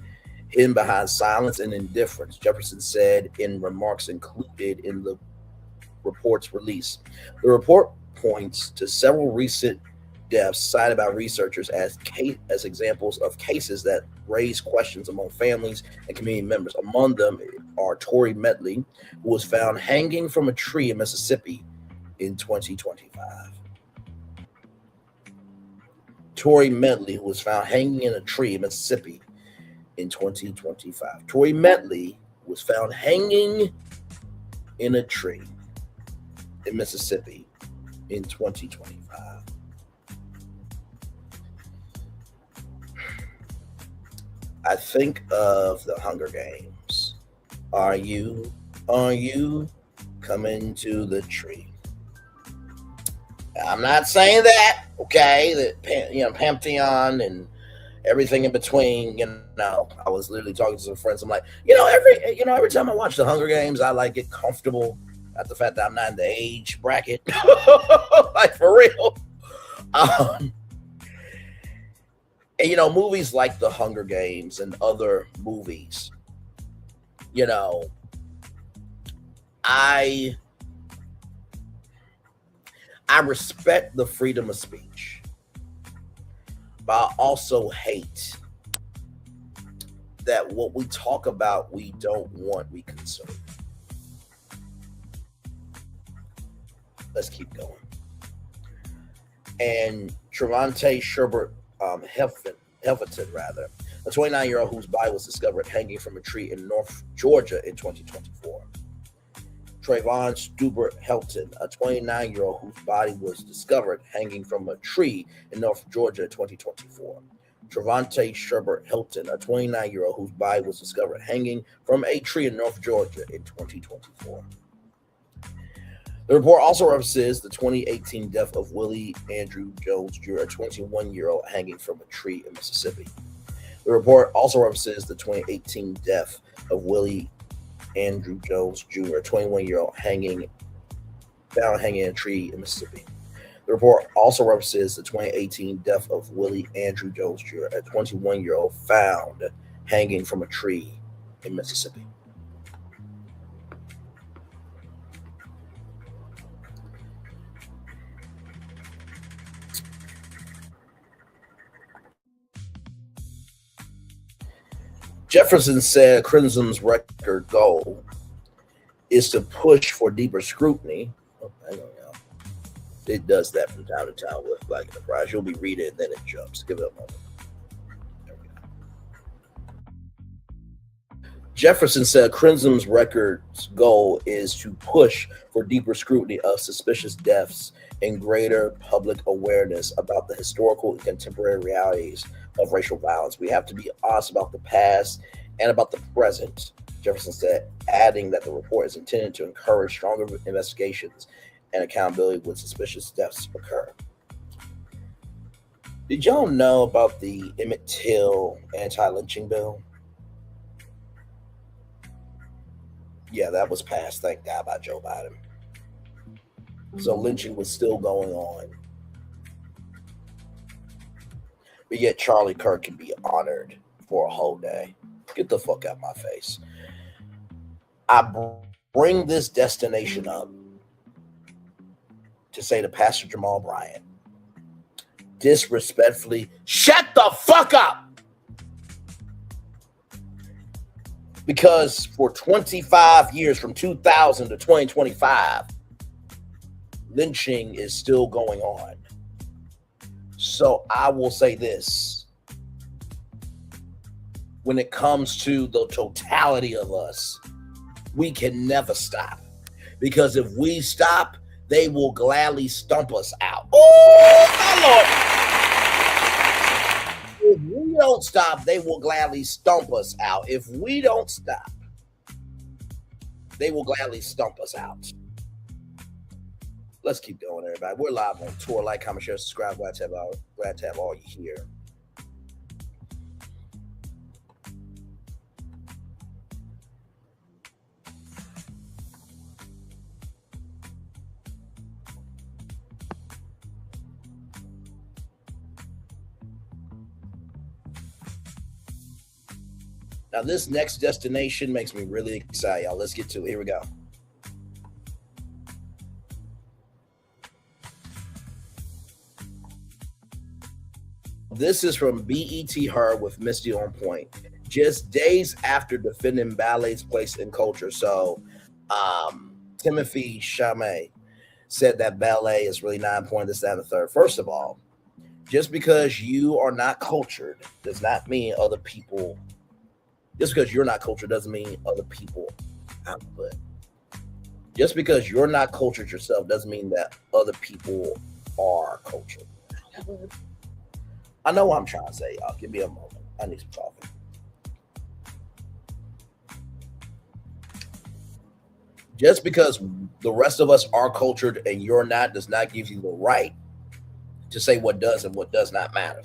Speaker 4: hidden behind silence and indifference, Jefferson said in remarks included in the report's release. The report points to several recent deaths cited by researchers as examples of cases that raise questions among families and community members. Among them are Tory Medley, who was found hanging from a tree in Mississippi in 2025. Tory Medley, who was found hanging in a tree in Mississippi in 2025. Tory Medley was found hanging in a tree in Mississippi in 2025. I think of the Hunger Games. Are you coming to the tree? I'm not saying that, okay, that Pantheon and everything in between, I was literally talking to some friends. I'm like, every time I watch the Hunger Games, I like get comfortable at the fact that I'm not in the age bracket. Like, for real. And movies like the Hunger Games and other movies, I respect the freedom of speech, but I also hate that what we talk about, we don't want, we consume. Let's keep going. And Trevante Sherbert Helverton, a 29-year-old whose body was discovered hanging from a tree in North Georgia in 2024. Trayvon Stubert Helton, a 29-year-old whose body was discovered hanging from a tree in North Georgia in 2024. Trevante Sherbert Helton, a 29-year-old whose body was discovered hanging from a tree in North Georgia in 2024. The report also references the 2018 death of Willie Andrew Jones Jr., a 21-year-old hanging from a tree in Mississippi. The report also references the 2018 death of Willie Andrew Jones Jr., a 21-year-old found hanging in a tree in Mississippi. The report also references the 2018 death of Willie Andrew Jones Jr., a 21-year-old found hanging from a tree in Mississippi. Jefferson said Crimson's record goal is to push for deeper scrutiny. Oh, hang on, y'all. It does that from time to time with Black Enterprise. You'll be reading and then it jumps. Give it a moment. There we go. Jefferson said Crimson's record's goal is to push for deeper scrutiny of suspicious deaths and greater public awareness about the historical and contemporary realities of racial violence. We have to be honest about the past and about the present, Jefferson said, adding that the report is intended to encourage stronger investigations and accountability when suspicious deaths occur. Did y'all know about the Emmett Till anti-lynching bill? Yeah, that was passed, thank God, by Joe Biden. So lynching was still going on. But yet Charlie Kirk can be honored for a whole day. Get the fuck out of my face. I bring this destination up to say to Pastor Jamal Bryant, disrespectfully, shut the fuck up! Because for 25 years, from 2000 to 2025, lynching is still going on. So I will say this. When it comes to the totality of us, we can never stop. Because if we stop, they will gladly stump us out. Oh, my Lord. If we don't stop, they will gladly stump us out. If we don't stop, they will gladly stump us out. Let's keep going, everybody. We're live on tour. Like, comment, share, subscribe. Glad to have all you here. Now, this next destination makes me really excited, y'all. Let's get to it. Here we go. This is from BET Her with Misty on Point. Just days after defending ballet's place in culture. So, Timothy Chalamet said that ballet is really not important, this, that, and the third. First of all, just because you are not cultured does not mean other people. Just because you're not cultured doesn't mean other people output. Just because you're not cultured yourself doesn't mean that other people are cultured. I know what I'm trying to say, y'all. Give me a moment. I need some coffee. Just because the rest of us are cultured and you're not does not give you the right to say what does and what does not matter.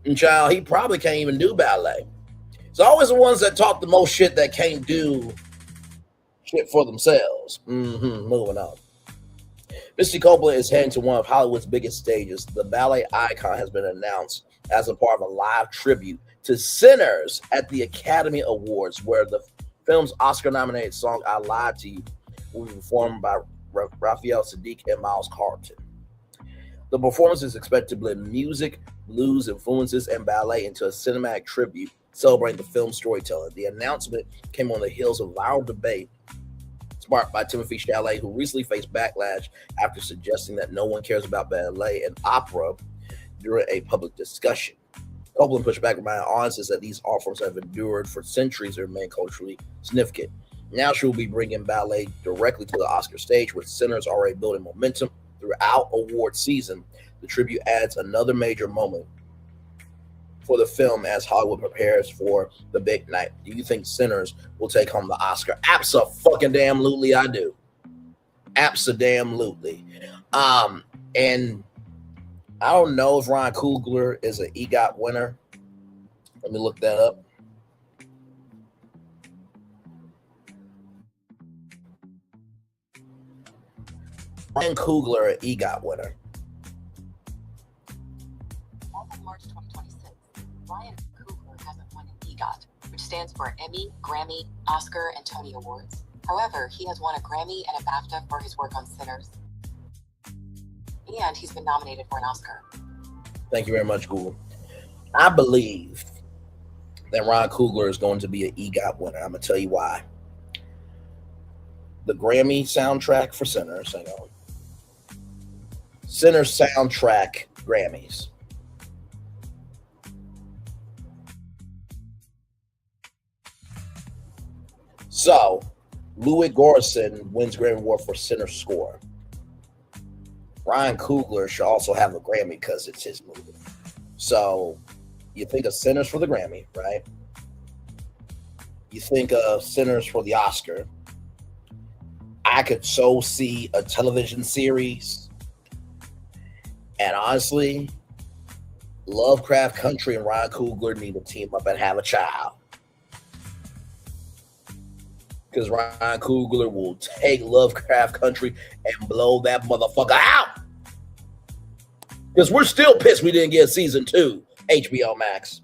Speaker 4: And child, he probably can't even do ballet. It's always the ones that talk the most shit that can't do shit for themselves. Moving on. Misty Copeland is heading to one of Hollywood's biggest stages. The ballet icon has been announced as a part of a live tribute to Sinners at the Academy Awards, where the film's Oscar-nominated song "I Lied to You" will be performed by Raphael Saadiq and Miles Carlton. The performance is expected to blend music, blues influences, and ballet into a cinematic tribute celebrating the film's storytelling. The announcement came on the heels of viral debate sparked by Timothy Chalamet, who recently faced backlash after suggesting that no one cares about ballet and opera during a public discussion. Copeland pushed back, reminding audiences that these art forms have endured for centuries and remain culturally significant. Now she will be bringing ballet directly to the Oscar stage, with Sinners already building momentum throughout award season. The tribute adds another major moment for the film as Hollywood prepares for the big night. Do you think Sinners will take home the Oscar? Abso-fucking-damn-lutely, I do. Abso-damn-lutely. And I don't know if Ryan Coogler is an EGOT winner. Let me look that up. Ryan Coogler, an EGOT winner.
Speaker 11: As of March 2026, Ryan Coogler hasn't won an EGOT, which stands for Emmy, Grammy, Oscar, and Tony Awards. However, he has won a Grammy and a BAFTA for his work on Sinners. And he's been nominated for an Oscar.
Speaker 4: Thank you very much, Google. I believe that Ryan Coogler is going to be an EGOT winner. I'm going to tell you why. The Grammy soundtrack for Sinners, hang on. Sinners soundtrack Grammys. So, Louis Gorson wins Grammy Award for Sinners score. Ryan Coogler should also have a Grammy because it's his movie. So, you think of Sinners for the Grammy, right? You think of Sinners for the Oscar. I could so see a television series. And honestly, Lovecraft Country and Ryan Coogler need to team up and have a child. Because Ryan Coogler will take Lovecraft Country and blow that motherfucker out. Because we're still pissed we didn't get season 2, HBO Max.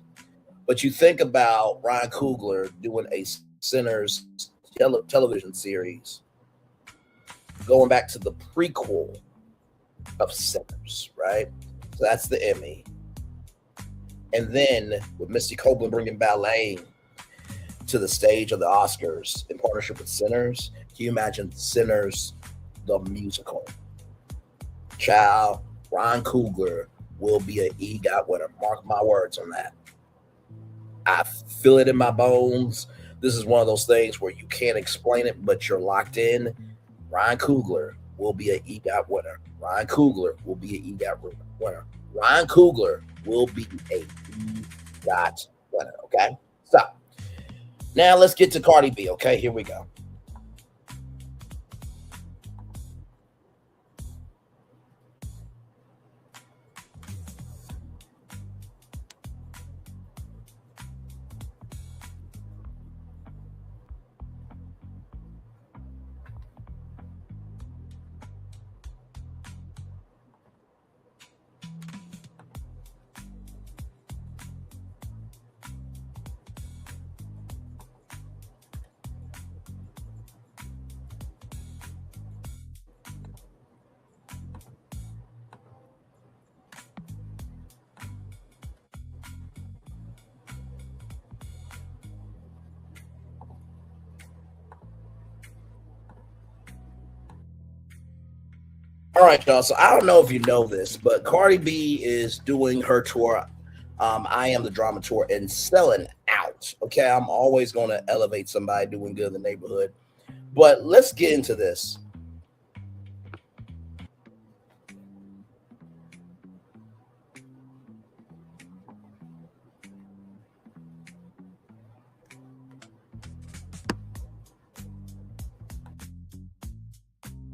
Speaker 4: But you think about Ryan Coogler doing a Sinners television series, going back to the prequel of Sinners, right? So that's the Emmy. And then with Misty Copeland bringing ballet to the stage of the Oscars in partnership with Sinners, can you imagine Sinners, the musical? Child, Ryan Coogler will be an EGOT winner. Mark my words on that. I feel it in my bones. This is one of those things where you can't explain it, but you're locked in. Ryan Coogler will be an EGOT winner. Ryan Coogler will be an EGOT winner. Ryan Coogler will be a EGOT winner, okay? Stop. Now let's get to Cardi B, okay? Here we go. All right, y'all. So I don't know if you know this, but Cardi B is doing her tour. I Am the Drama Tour and selling out. Okay, I'm always going to elevate somebody doing good in the neighborhood. But let's get into this.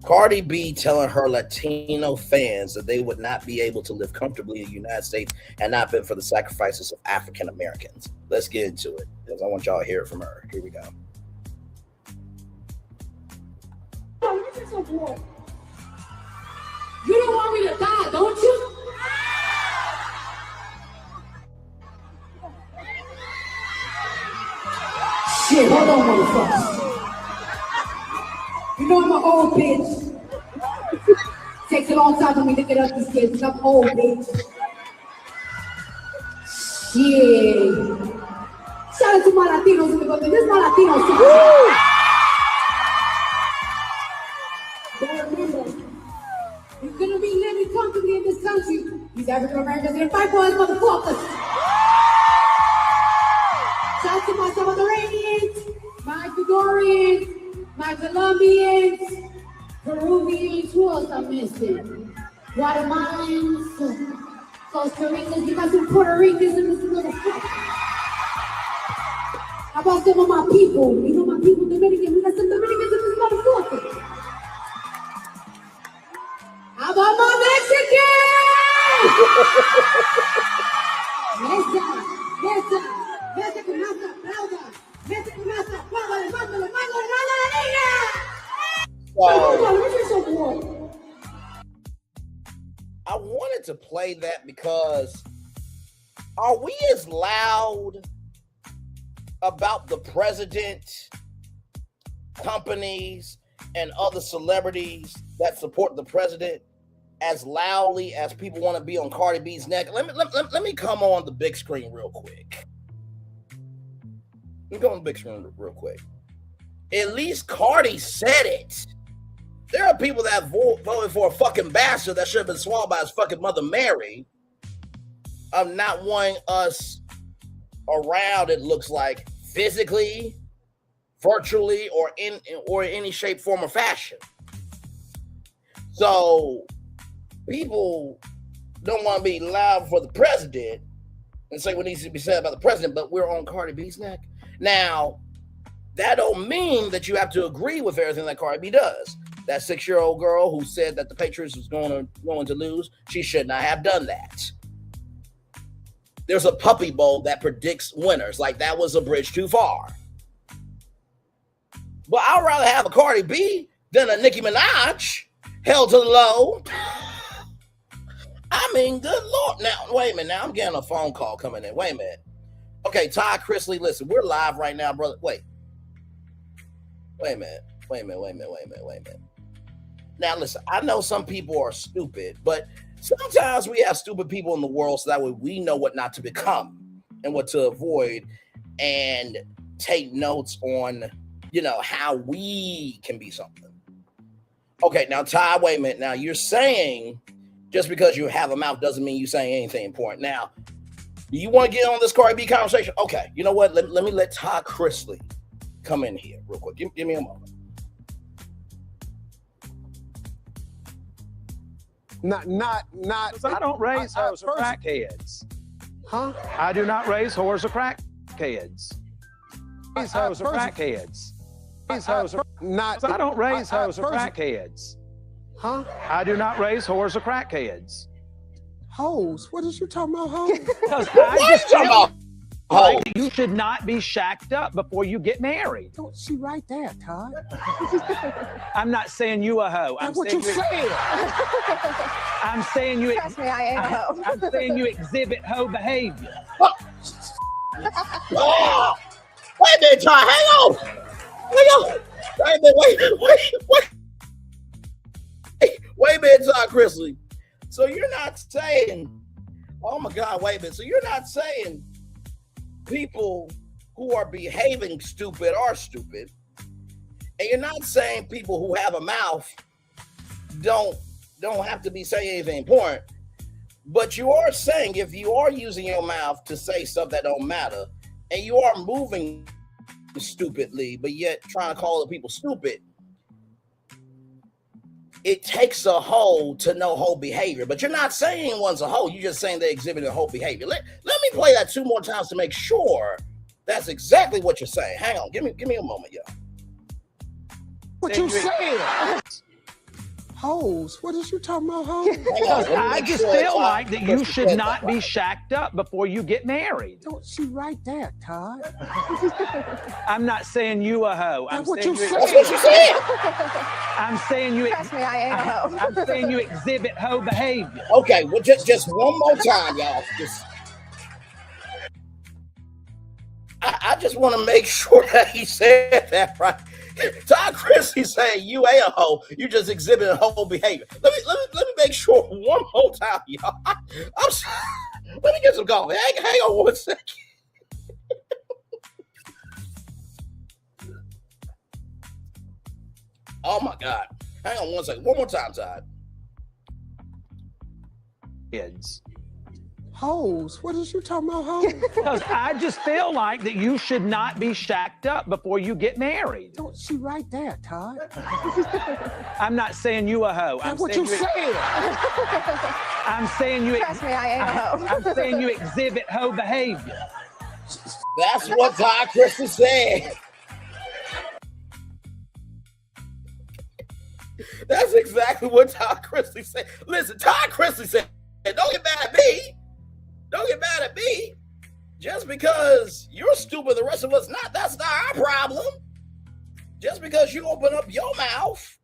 Speaker 4: Cardi B telling her Latino fans that they would not be able to live comfortably in the United States had not been for the sacrifices of African Americans. Let's get into it because I want y'all to hear it from her. Here we go.
Speaker 12: You don't want me to die, don't you? Shit, hold on, motherfuckers. You know I'm an old bitch. Takes a long time for me to get up these kids because I'm old, bitch. Shit. Shout out to my Latinos in the building. This is my Latinos too. But remember, you couldn't be living comfortably in this country. These African Americans are gonna fight for us, motherfuckers. Shout out to my Salvadorians, my Ecuadorians, my Colombians, Peruvians, who else I'm missing? Guatemalans, Costa Ricans, you got some Puerto Ricans in this motherfucker. How about some of my people? You know my people, Dominican, we got some Dominicans in this motherfucker. How about my Mexicans? Mesa, con masa, aplauda. Mesa con masa, apláudale, mándale,
Speaker 4: I wanted to play that because are we as loud about the president, companies, and other celebrities that support the president as loudly as people want to be on Cardi B's neck? Let me come on the big screen real quick. Let me go on the big screen real quick. At least Cardi said it. There are people that voted for a fucking bastard that should have been swallowed by his fucking mother Mary of not wanting us around, it looks like, physically, virtually, or in any shape, form, or fashion. So people don't want to be loud for the president and say what needs to be said about the president, but we're on Cardi B's neck. Now, that don't mean that you have to agree with everything that Cardi B does. That 6-year-old girl who said that the Patriots was going to lose, she should not have done that. There's a puppy bowl that predicts winners. Like, that was a bridge too far. But I'd rather have a Cardi B than a Nicki Minaj held to the low. I mean, good Lord. Now, wait a minute. Now I'm getting a phone call coming in. Wait a minute. Okay, Ty Chrisley, listen, we're live right now, brother. Wait a minute. Now, listen, I know some people are stupid, but sometimes we have stupid people in the world so that way we know what not to become and what to avoid and take notes on, how we can be something. Okay, now, Ty, wait a minute. Now, you're saying just because you have a mouth doesn't mean you're saying anything important. Now, do you want to get on this Cardi B conversation? Okay, you know what? Let me let Ty Chrisley come in here real quick. Give me a moment.
Speaker 13: Not.
Speaker 14: I don't raise whores or crackheads.
Speaker 13: Huh?
Speaker 14: I do not raise whores or crackheads. Raise whores or crackheads. Raise whores or I don't raise whores or crackheads.
Speaker 13: Huh?
Speaker 14: I do not raise whores or crackheads.
Speaker 13: Hoes? What is you talking about, hoes?
Speaker 14: Because I just talking about hoes. You should not be shacked up before you get married.
Speaker 13: She right there, Todd.
Speaker 14: I'm not saying you a hoe.
Speaker 13: That's what you said.
Speaker 14: I'm saying you.
Speaker 5: Trust me, I am a hoe.
Speaker 14: I'm saying you exhibit hoe behavior.
Speaker 4: Oh, wait a minute, Ty. Hang on. Wait a minute, Ty Chrisley. So you're not saying, oh my God, wait a minute. So you're not saying people who are behaving stupid are stupid. And you're not saying people who have a mouth don't don't have to be saying anything important. But you are saying if you are using your mouth to say stuff that don't matter, and you are moving stupidly, but yet trying to call the people stupid, it takes a hoe to know hoe behavior. But you're not saying one's a hoe. You're just saying they exhibit a hoe behavior. Let me play that 2 more times to make sure that's exactly what you're saying. Hang on. Give me a moment, yo.
Speaker 13: What you saying? Hoes? What is you talking about, hoes?
Speaker 14: I just feel like that you should not be shacked up before you get married.
Speaker 13: Don't she right there, Todd?
Speaker 14: I'm not saying you a hoe.
Speaker 13: That's what you said.
Speaker 4: That's what you said.
Speaker 14: I'm saying you.
Speaker 5: Trust me, I ain't a hoe.
Speaker 14: I'm saying you exhibit hoe behavior.
Speaker 4: Okay, well, just one more time, y'all. I just want to make sure that he said that right. Todd Chrisley saying you ain't a hoe, you just exhibiting hoe behavior. Let me make sure one more time, y'all. Let me get some coffee. Hang on 1 second. Oh my God. Hang on 1 second. One more time, Todd.
Speaker 14: Kids.
Speaker 13: Hoes? What is you talking about, hoes?
Speaker 14: Because I just feel like that you should not be shacked up before you get married.
Speaker 13: Don't she right there, Todd?
Speaker 14: I'm not saying you a hoe.
Speaker 13: That's what you said.
Speaker 14: I'm saying you.
Speaker 5: Trust me, I ain't a hoe.
Speaker 14: I'm saying you exhibit hoe behavior.
Speaker 4: That's what Todd Chrisley said. That's exactly what Todd Chrisley said. Listen, Todd Chrisley said, don't get mad at me. Don't get mad at me. Just because you're stupid, the rest of us not. That's not our problem. Just because you open up your mouth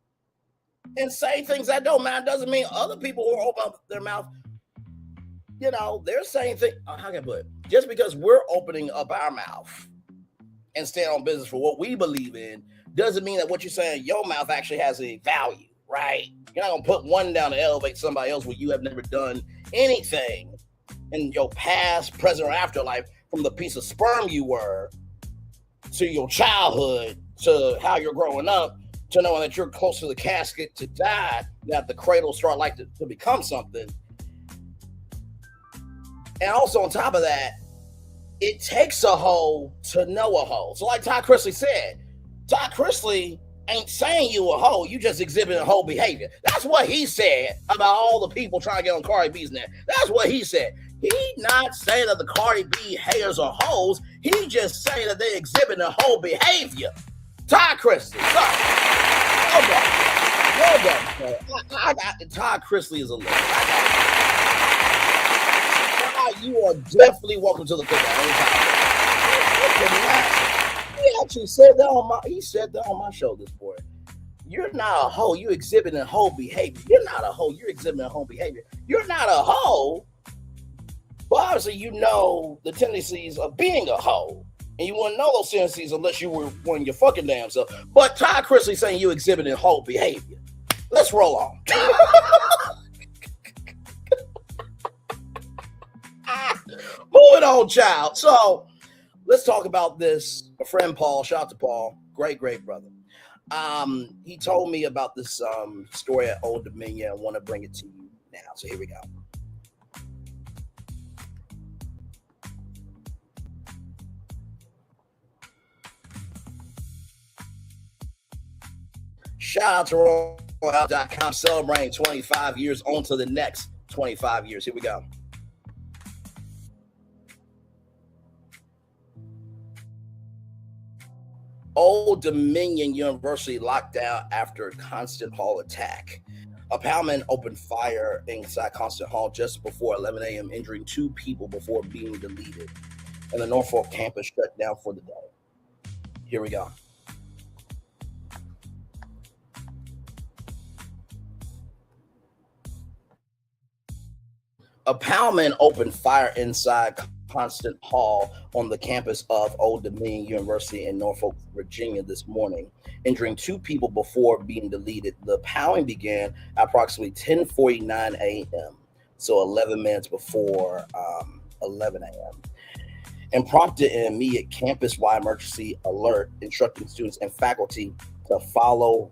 Speaker 4: and say things that don't matter doesn't mean other people who open up their mouth, you know, they're saying things. How can I put it? Just because we're opening up our mouth and stand on business for what we believe in doesn't mean that what you're saying in your mouth actually has a value, right? You're not going to put one down to elevate somebody else when you have never done anything in your past, present, or afterlife, from the piece of sperm you were to your childhood to how you're growing up to knowing that you're close to the casket to die, that the cradle start like to become something. And also on top of that, it takes a hoe to know a hoe. So like Todd Chrisley said, Todd Chrisley ain't saying you a hoe, you just exhibiting hoe behavior. That's what he said about all the people trying to get on Cardi B's neck. That's what he said. He not saying that the Cardi B haters are hoes. He just saying that they exhibit a hoe behavior. Todd Chrisley, sorry. Well done. Todd Chrisley is a legend. You are definitely welcome to the cookout. He actually said that on my show this morning. You're not a hoe, you exhibiting hoe behavior. You're not a hoe, you're exhibiting hoe behavior. You're not a hoe, but obviously you know the tendencies of being a hoe. And you wouldn't know those tendencies unless you were one your fucking damn self. But Todd Chrisley saying you exhibiting hoe behavior. Let's roll on. Moving on, child. So let's talk about this. My friend Paul, shout out to Paul, great brother. He told me about this story at Old Dominion. I want to bring it to you now. So here we go. Shout out to RollOut.com celebrating 25 years on to the next 25 years. Here we go. Old Dominion University locked down after Constant Hall attack. A powman opened fire inside Constant Hall just before 11 a.m., injuring 2 people before being deleted. And the Norfolk campus shut down for the day. Here we go. A powman opened fire inside Constant Hall on the campus of Old Dominion University in Norfolk, Virginia this morning, injuring 2 people before being deleted. The powing began at approximately 10:49 a.m., so 11 minutes before 11 a.m., and prompted an immediate campus-wide emergency alert, instructing students and faculty to follow,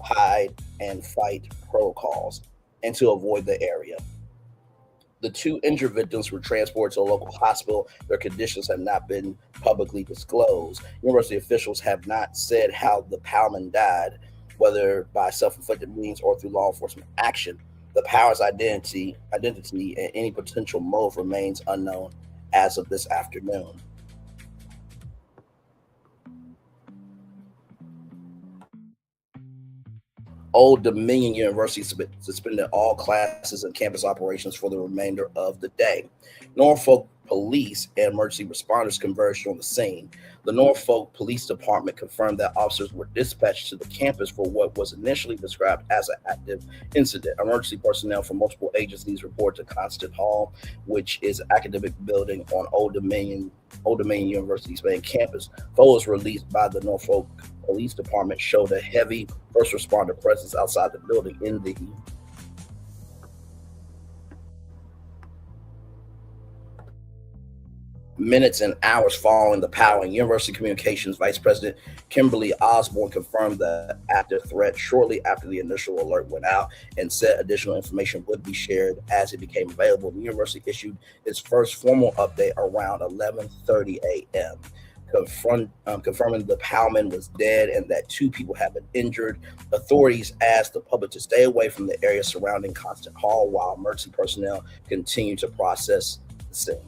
Speaker 4: hide, and fight protocols. and to avoid the area. The two injured victims were transported to a local hospital. Their conditions have not been publicly disclosed. University officials have not said how the Powman died, whether by self-inflicted means or through law enforcement action. The Powers' identity and any potential motive remains unknown as of this afternoon. Old Dominion University suspended all classes and campus operations for the remainder of the day. Norfolk police and emergency responders converged on the scene. The Norfolk Police Department confirmed that officers were dispatched to the campus for what was initially described as an active incident. Emergency personnel from multiple agencies reported to Constant Hall, which is an academic building on Old Dominion University's main campus. Photos released by the Norfolk Police Department showed a heavy first responder presence outside the building in the minutes and hours following the powering. University Communications Vice President Kimberly Osborne confirmed the active threat shortly after the initial alert went out and said additional information would be shared as it became available. The university issued its first formal update around 11:30 a.m. Confirming the Powman was dead and that 2 people have been injured. Authorities asked the public to stay away from the area surrounding Constant Hall while emergency personnel continue to process the scene.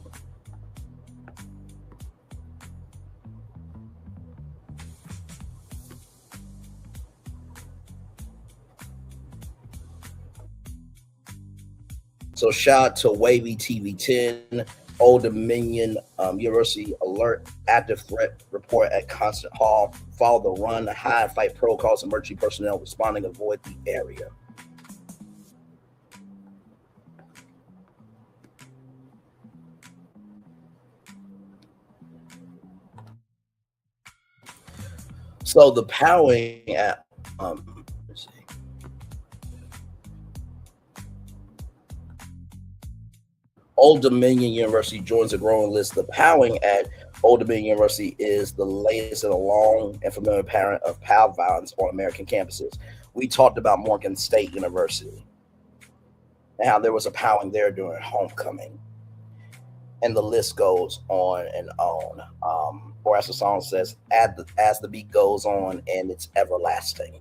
Speaker 4: So shout out to Wavy TV10, Old Dominion University alert, active threat report at Constant Hall. Follow the run, hide, fight protocols, emergency personnel responding, avoid the area. So the powering at let's see. Old Dominion University joins a growing list. The powering at Old Dominion University is the latest in a long and familiar pattern of POW violence on American campuses. We talked about Morgan State University and how there was a powering there during homecoming. And the list goes on and on. Or as the song says, as the beat goes on and it's everlasting.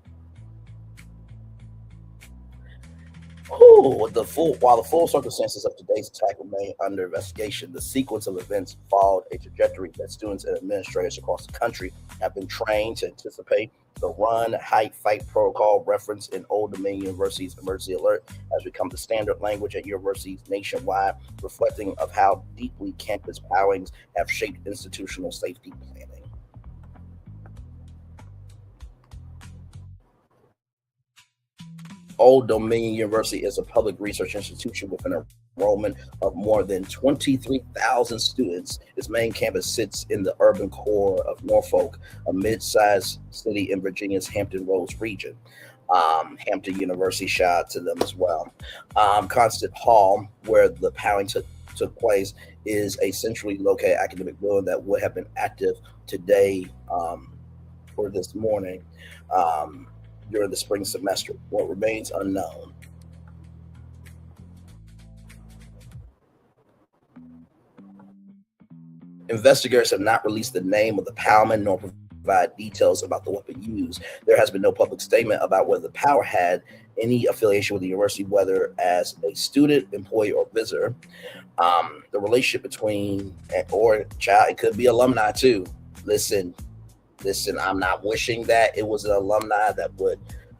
Speaker 4: While the full circumstances of today's attack remain under investigation, the sequence of events followed a trajectory that students and administrators across the country have been trained to anticipate. The run, hide, fight protocol referenced in Old Dominion University's emergency alert has become the standard language at universities nationwide, reflecting of how deeply campus powings have shaped institutional safety planning. Old Dominion University is a public research institution with an enrollment of more than 23,000 students. Its main campus sits in the urban core of Norfolk, a mid-sized city in Virginia's Hampton Roads region. Hampton University, shout out to them as well. Constant Hall, where the powering took place, is a centrally located academic building that would have been active today or this morning. During the spring semester. What remains unknown. Investigators have not released the name of the powman nor provide details about the weapon used. There has been no public statement about whether the power had any affiliation with the university, whether as a student, employee, or visitor. The relationship between or child, it could be alumni too. Listen, I'm not wishing that it was an alumni that would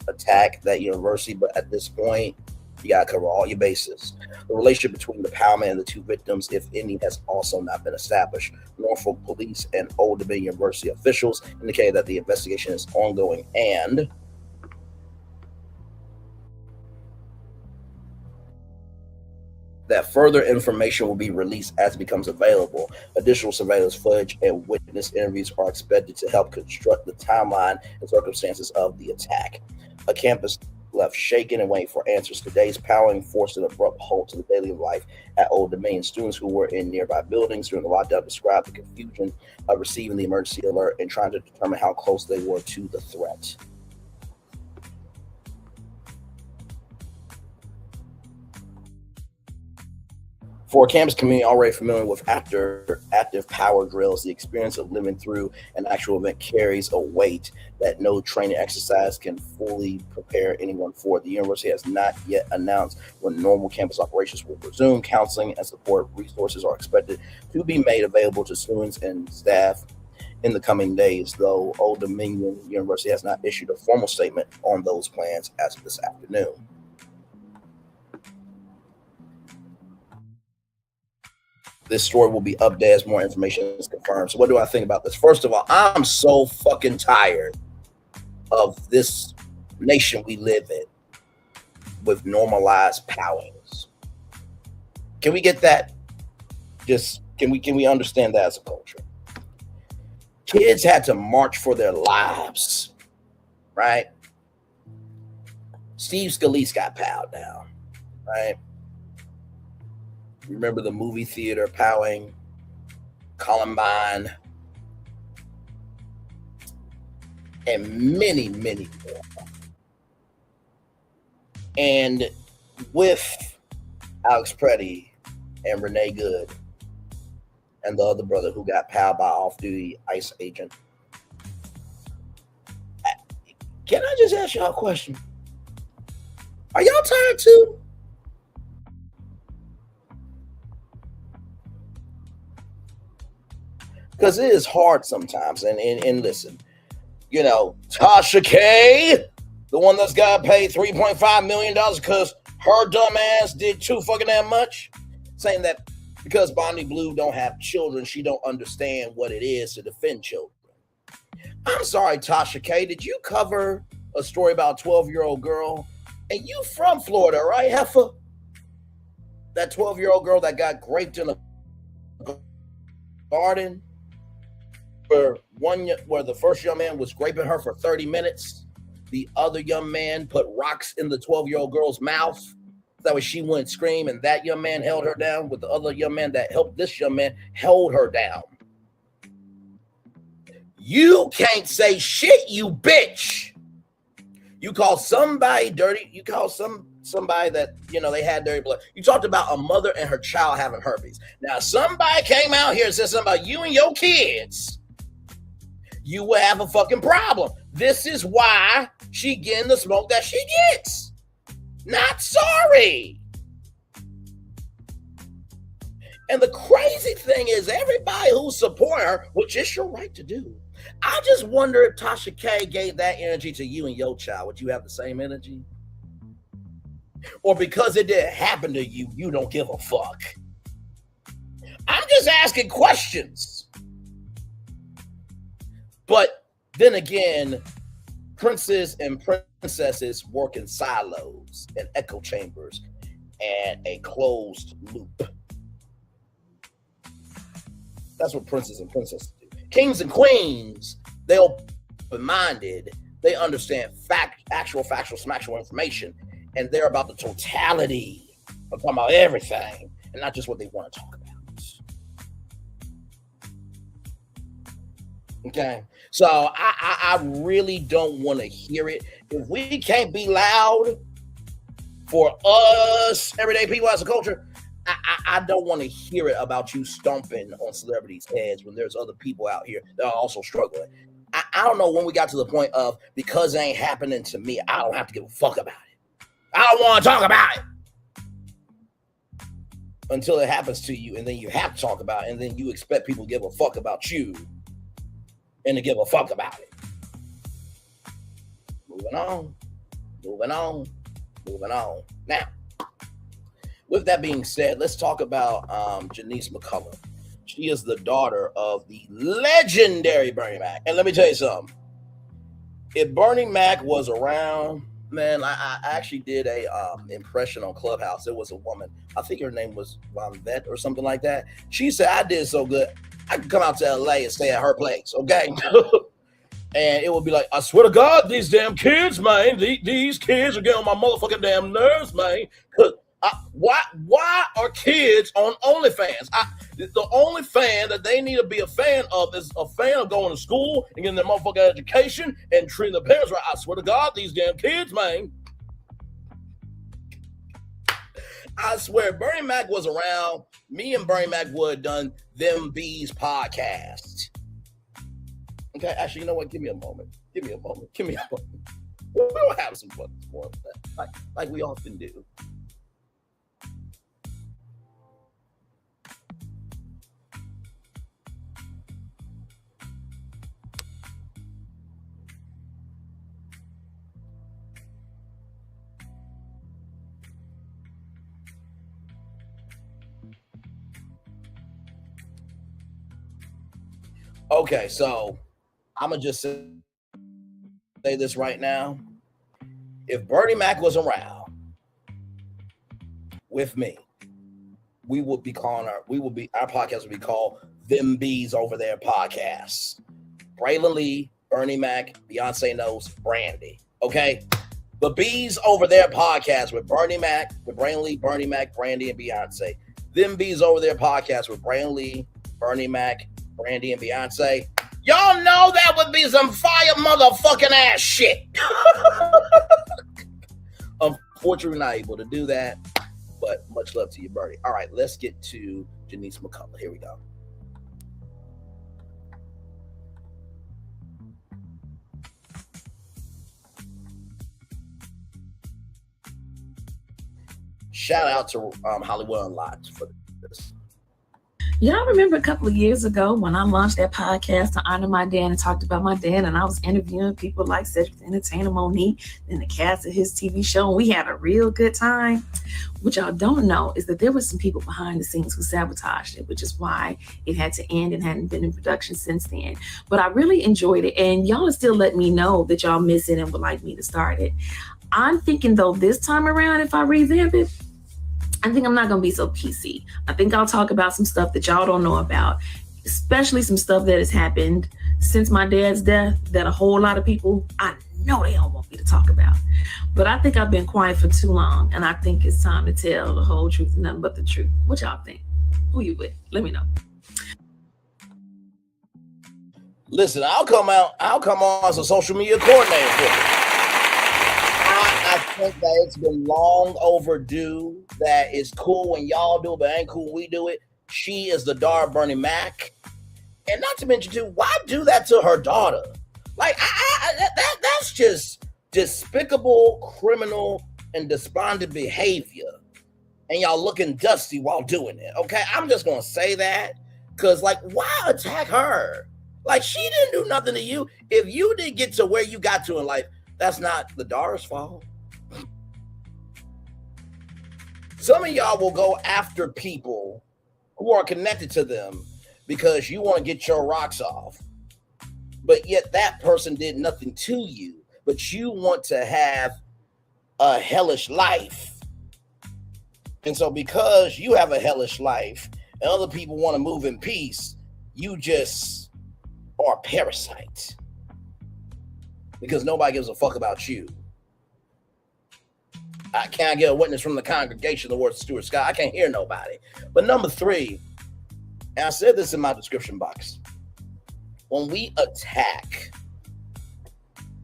Speaker 4: attack that university, but at this point, you gotta cover all your bases. The relationship between the powman and the 2 victims, if any, has also not been established. Norfolk Police and Old Dominion University officials indicated that the investigation is ongoing and that further information will be released as it becomes available. Additional surveillance footage and witness interviews are expected to help construct the timeline and circumstances of the attack. A campus left shaken and waiting for answers. Today's powering forced an abrupt halt to the daily life at Old Dominion. Students who were in nearby buildings during the lockdown described the confusion of receiving the emergency alert and trying to determine how close they were to the threat. For a campus community already familiar with active power drills, the experience of living through an actual event carries a weight that no training exercise can fully prepare anyone for. The university has not yet announced when normal campus operations will resume. Counseling and support resources are expected to be made available to students and staff in the coming days, though Old Dominion University has not issued a formal statement on those plans as of this afternoon. This story will be updated as more information is confirmed. So what do I think about this? First of all, I'm so fucking tired of this nation we live in with normalized powings. Can we get that? Just can we understand that as a culture? Kids had to march for their lives, right? Steve Scalise got powed down, right? Remember the movie theater powing, Columbine, and many, many more. And with Alex Preddy and Renee Good and the other brother who got powed by off-duty ICE agent. Can I just ask y'all a question? Are y'all tired too? Because it is hard sometimes. And listen, you know, Tasha K, the one that's got paid $3.5 million because her dumb ass did too fucking damn much, saying that because Bonnie Blue don't have children, she don't understand what it is to defend children. I'm sorry, Tasha K, did you cover a story about a 12-year-old girl? And you from Florida, right, Heifer? That 12-year-old girl that got raped in a garden? Where the first young man was raping her for 30 minutes. The other young man put rocks in the 12-year-old girl's mouth. That way she wouldn't scream, and that young man held her down with the other young man that helped this young man held her down. You can't say shit, you bitch. You call somebody dirty. You call somebody that, you know, they had dirty blood. You talked about a mother and her child having herpes. Now, somebody came out here and said something about you and your kids. You will have a fucking problem. This is why she getting the smoke that she gets. Not sorry. And the crazy thing is everybody who support her, which is your right to do. I just wonder if Tasha K gave that energy to you and your child. Would you have the same energy? Or because it didn't happen to you, you don't give a fuck? I'm just asking questions. But then again, princes and princesses work in silos and echo chambers and a closed loop. That's what princes and princesses do. Kings and queens, they're open-minded. They understand actual factual information, and they're about the totality. I'm talking about everything and not just what they want to talk about. Okay, so I really don't want to hear it. If we can't be loud for us, everyday people as a culture, I don't want to hear it about you stomping on celebrities' heads when there's other people out here that are also struggling. I don't know when we got to the point of, because it ain't happening to me, I don't have to give a fuck about it. I don't want to talk about it. Until it happens to you, and then you have to talk about it, and then you expect people to give a fuck about you and to give a fuck about it. Moving on. Now, with that being said, let's talk about JeNiece McCullough. She is the daughter of the legendary Bernie Mac. And let me tell you something. If Bernie Mac was around, man, I actually did a impression on Clubhouse. It was a woman. I think her name was Von Vet or something like that. She said, I did so good, I could come out to LA and stay at her place, okay? And it would be like, I swear to God, these damn kids, man, these kids are getting on my motherfucking damn nerves, man. Cause why are kids on OnlyFans? The only fan that they need to be a fan of is a fan of going to school and getting their motherfucking education and treating their parents right. I swear to God, these damn kids, man. I swear, Bernie Mac was around. Me and Bernie Mac would have done Them Bees podcast. Okay, actually, you know what? Give me a moment. We'll have some fun this morning, like we often do. Okay, so I'm gonna just say this right now. If Bernie Mac was around with me, our podcast would be called Them Bees Over There Podcast. Braylon Lee, Bernie Mac, Beyonce knows, Brandy. Okay? The Bees Over There Podcast with Bernie Mac, with Braylon Lee, Bernie Mac, Brandy, and Beyonce. Them Bees Over There Podcast with Braylon Lee, Bernie Mac, Brandy, and Beyonce. Y'all know that would be some fire motherfucking ass shit. Unfortunately, we're not able to do that, but much love to you, Bernie. All right, let's get to JeNiece McCullough. Here we go. Shout out to Hollywood Unlocked for this.
Speaker 15: Y'all remember a couple of years ago when I launched that podcast to honor my dad and talked about my dad, and I was interviewing people like Cedric the Entertainer, Monique, and the cast of his TV show, and we had a real good time. What y'all don't know is that there were some people behind the scenes who sabotaged it, which is why it had to end and hadn't been in production since then. But I really enjoyed it, and y'all are still letting me know that y'all miss it and would like me to start it. I'm thinking, though, this time around, if I revamp it, I think I'm not going to be so PC. I think I'll talk about some stuff that y'all don't know about, especially some stuff that has happened since my dad's death that a whole lot of people, I know they don't want me to talk about. But I think I've been quiet for too long, and I think it's time to tell the whole truth and nothing but the truth. What y'all think? Who you with? Let me know.
Speaker 4: Listen, I'll come on as a social media coordinator for you. I think that it's been long overdue. That it's cool when y'all do it, but ain't cool when we do it. She is the daughter of Bernie Mac. And not to mention, too, why do that to her daughter? Like, that's just despicable, criminal, and despondent behavior. And y'all looking dusty while doing it, okay? I'm just going to say that. Because, like, why attack her? Like, she didn't do nothing to you. If you didn't get to where you got to in life, that's not the daughter's fault. Some of y'all will go after people who are connected to them because you want to get your rocks off. But yet that person did nothing to you, but you want to have a hellish life. And so because you have a hellish life and other people want to move in peace, you just are a parasite because nobody gives a fuck about you. I can't get a witness from the congregation, the words of Stuart Scott. I can't hear nobody. But number 3, and I said this in my description box, when we attack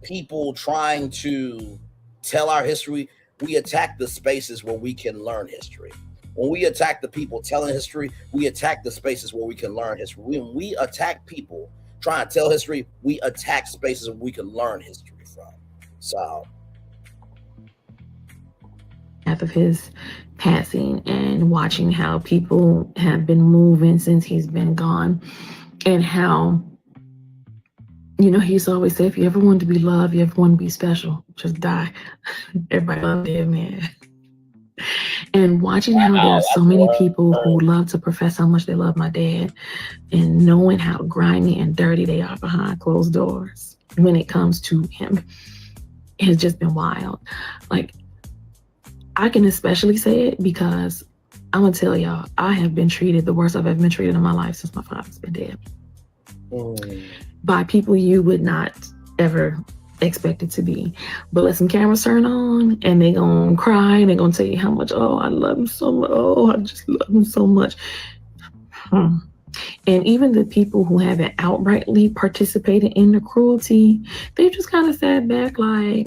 Speaker 4: people trying to tell our history, we attack the spaces where we can learn history. When we attack the people telling history, we attack the spaces where we can learn history. When we attack people trying to tell history, we attack spaces where we can learn history from. So,
Speaker 15: of his passing and watching how people have been moving since he's been gone, and how, you know, he used to always say, if you ever want to be loved, you ever want to be special, just die. Everybody loved him, man. And watching how there are so many people who love to profess how much they love my dad, and knowing how grimy and dirty they are behind closed doors when it comes to him, has just been wild. Like, I can especially say it because I'm gonna tell y'all, I have been treated the worst I've ever been treated in my life since my father's been dead. By people you would not ever expect it to be. But let some cameras turn on and they gonna cry and they're gonna tell you how much, oh, I love him so much. Oh, I just love him so much. And even the people who haven't outrightly participated in the cruelty, they've just kind of sat back like,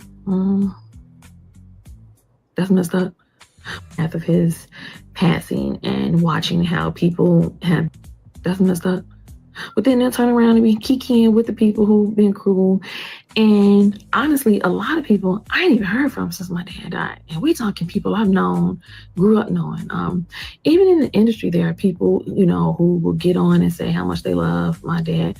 Speaker 15: that's messed up. After his passing and watching how people have, that's messed up. But then they'll turn around and be kikiing with the people who've been cruel. And honestly, a lot of people I ain't even heard from since my dad died. And we talking people I've known, grew up knowing. Even in the industry, there are people, you know, who will get on and say how much they love my dad.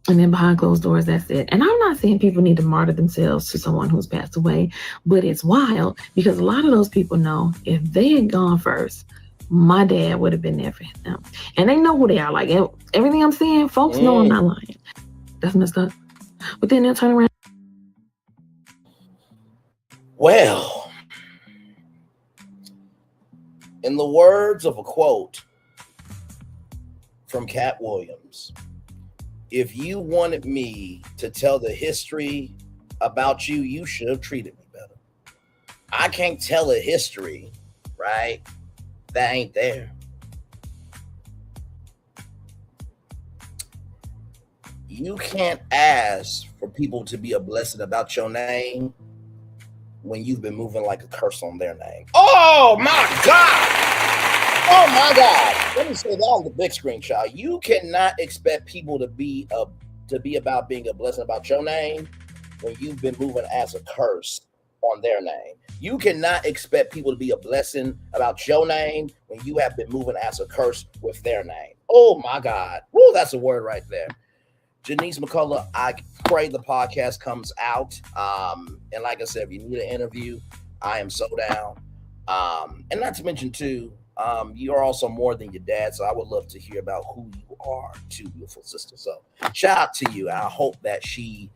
Speaker 15: And then behind closed doors, that's it. And I'm not saying people need to martyr themselves to someone who's passed away, but it's wild because a lot of those people know if they had gone first, my dad would have been there for them. And they know who they are. Like everything I'm saying, folks know I'm not lying. That's messed up. But then they'll turn around.
Speaker 4: Well, in the words of a quote from Cat Williams, if you wanted me to tell the history about you, you should have treated me better. I can't tell a history, right, that ain't there. You can't ask for people to be a blessing about your name when you've been moving like a curse on their name. Oh my God! Oh my God! Let me say that on the big screen, child. You cannot expect people to be about being a blessing about your name when you've been moving as a curse on their name. You cannot expect people to be a blessing about your name when you have been moving as a curse with their name. Oh my God! Woo, that's a word right there. JeNiece McCullough, I pray the podcast comes out. And like I said, if you need an interview, I am so down. And not to mention too, you are also more than your dad, so I would love to hear about who you are too, beautiful sister. So shout out to you. I hope that she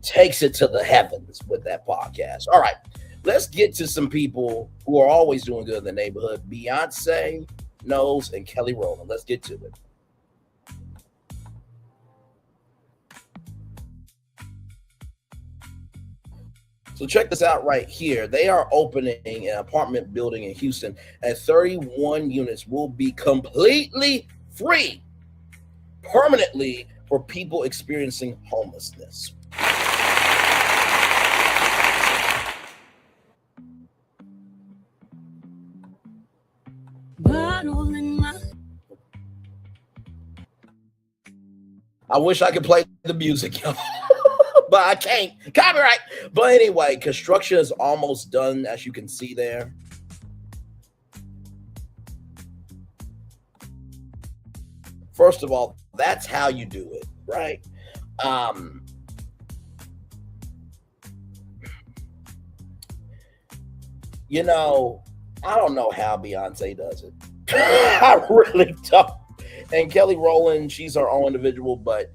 Speaker 4: takes it to the heavens with that podcast. All right, let's get to some people who are always doing good in the neighborhood. Beyonce, Knowles, and Kelly Rowland. Let's get to it. So check this out right here. They are opening an apartment building in Houston, and 31 units will be completely free permanently for people experiencing homelessness. I wish I could play the music, y'all. But I can't. Copyright. But anyway, construction is almost done, as you can see there. First of all, that's how you do it, right? You know, I don't know how Beyonce does it. I really don't. And Kelly Rowland, she's her own individual, but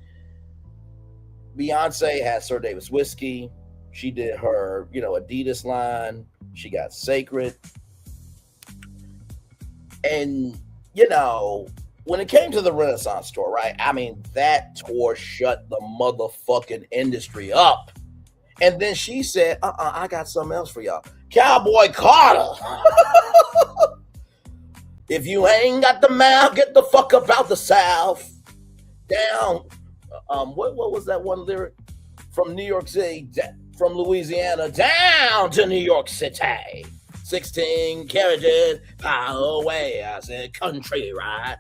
Speaker 4: Beyonce has Sir Davis whiskey. She did her, Adidas line. She got Sacred. And, when it came to the Renaissance tour, right? I mean, that tour shut the motherfucking industry up. And then she said, I got something else for y'all. Cowboy Carter. If you ain't got the mouth, get the fuck up out the South. Down. What was that one lyric from New York City, from Louisiana down to New York City? 16 carriages, power away. I said, country, right?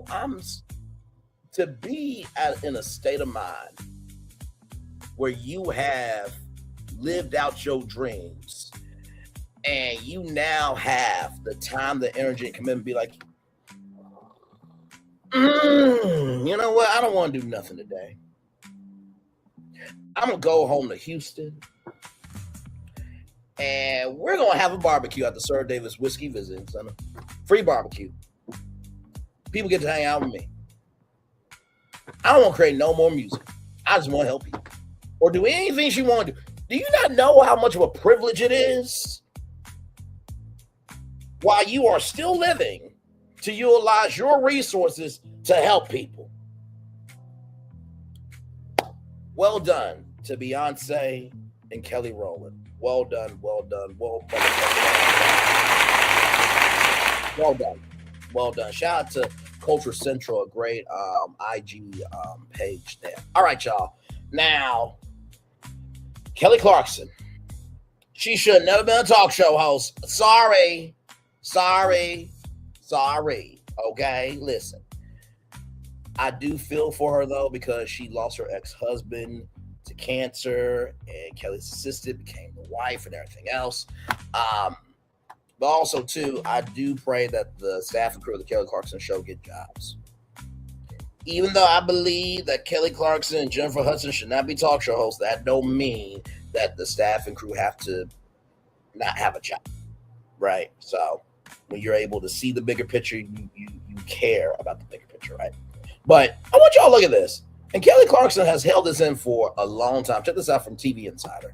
Speaker 4: I'm to be in a state of mind where you have lived out your dreams and you now have the time, the energy, and commitment to be like, you know what? I don't want to do nothing today. I'm going to go home to Houston and we're going to have a barbecue at the Sir Davis Whiskey Visiting Center. Free barbecue. People get to hang out with me. I don't want to create no more music. I just want to help you. Or do anything she want to do. Do you not know how much of a privilege it is while you are still living to utilize your resources to help people? Well done to Beyonce and Kelly Rowland. Well done, well done, well done. Well done. Well done. Shout out to Culture Central, a great IG page there. All right, y'all. Now, Kelly Clarkson She should never been a talk show host. Sorry. Okay, listen. I do feel for her though, because she lost her ex-husband to cancer, and Kelly's assistant became the wife and everything else. But also too, I do pray that the staff and crew of the Kelly Clarkson Show get jobs. Even though I believe that Kelly Clarkson and Jennifer Hudson should not be talk show hosts, that don't mean that the staff and crew have to not have a job, right? So when you're able to see the bigger picture, you care about the bigger picture, right? But I want y'all to look at this. And Kelly Clarkson has held this in for a long time. Check this out from TV Insider.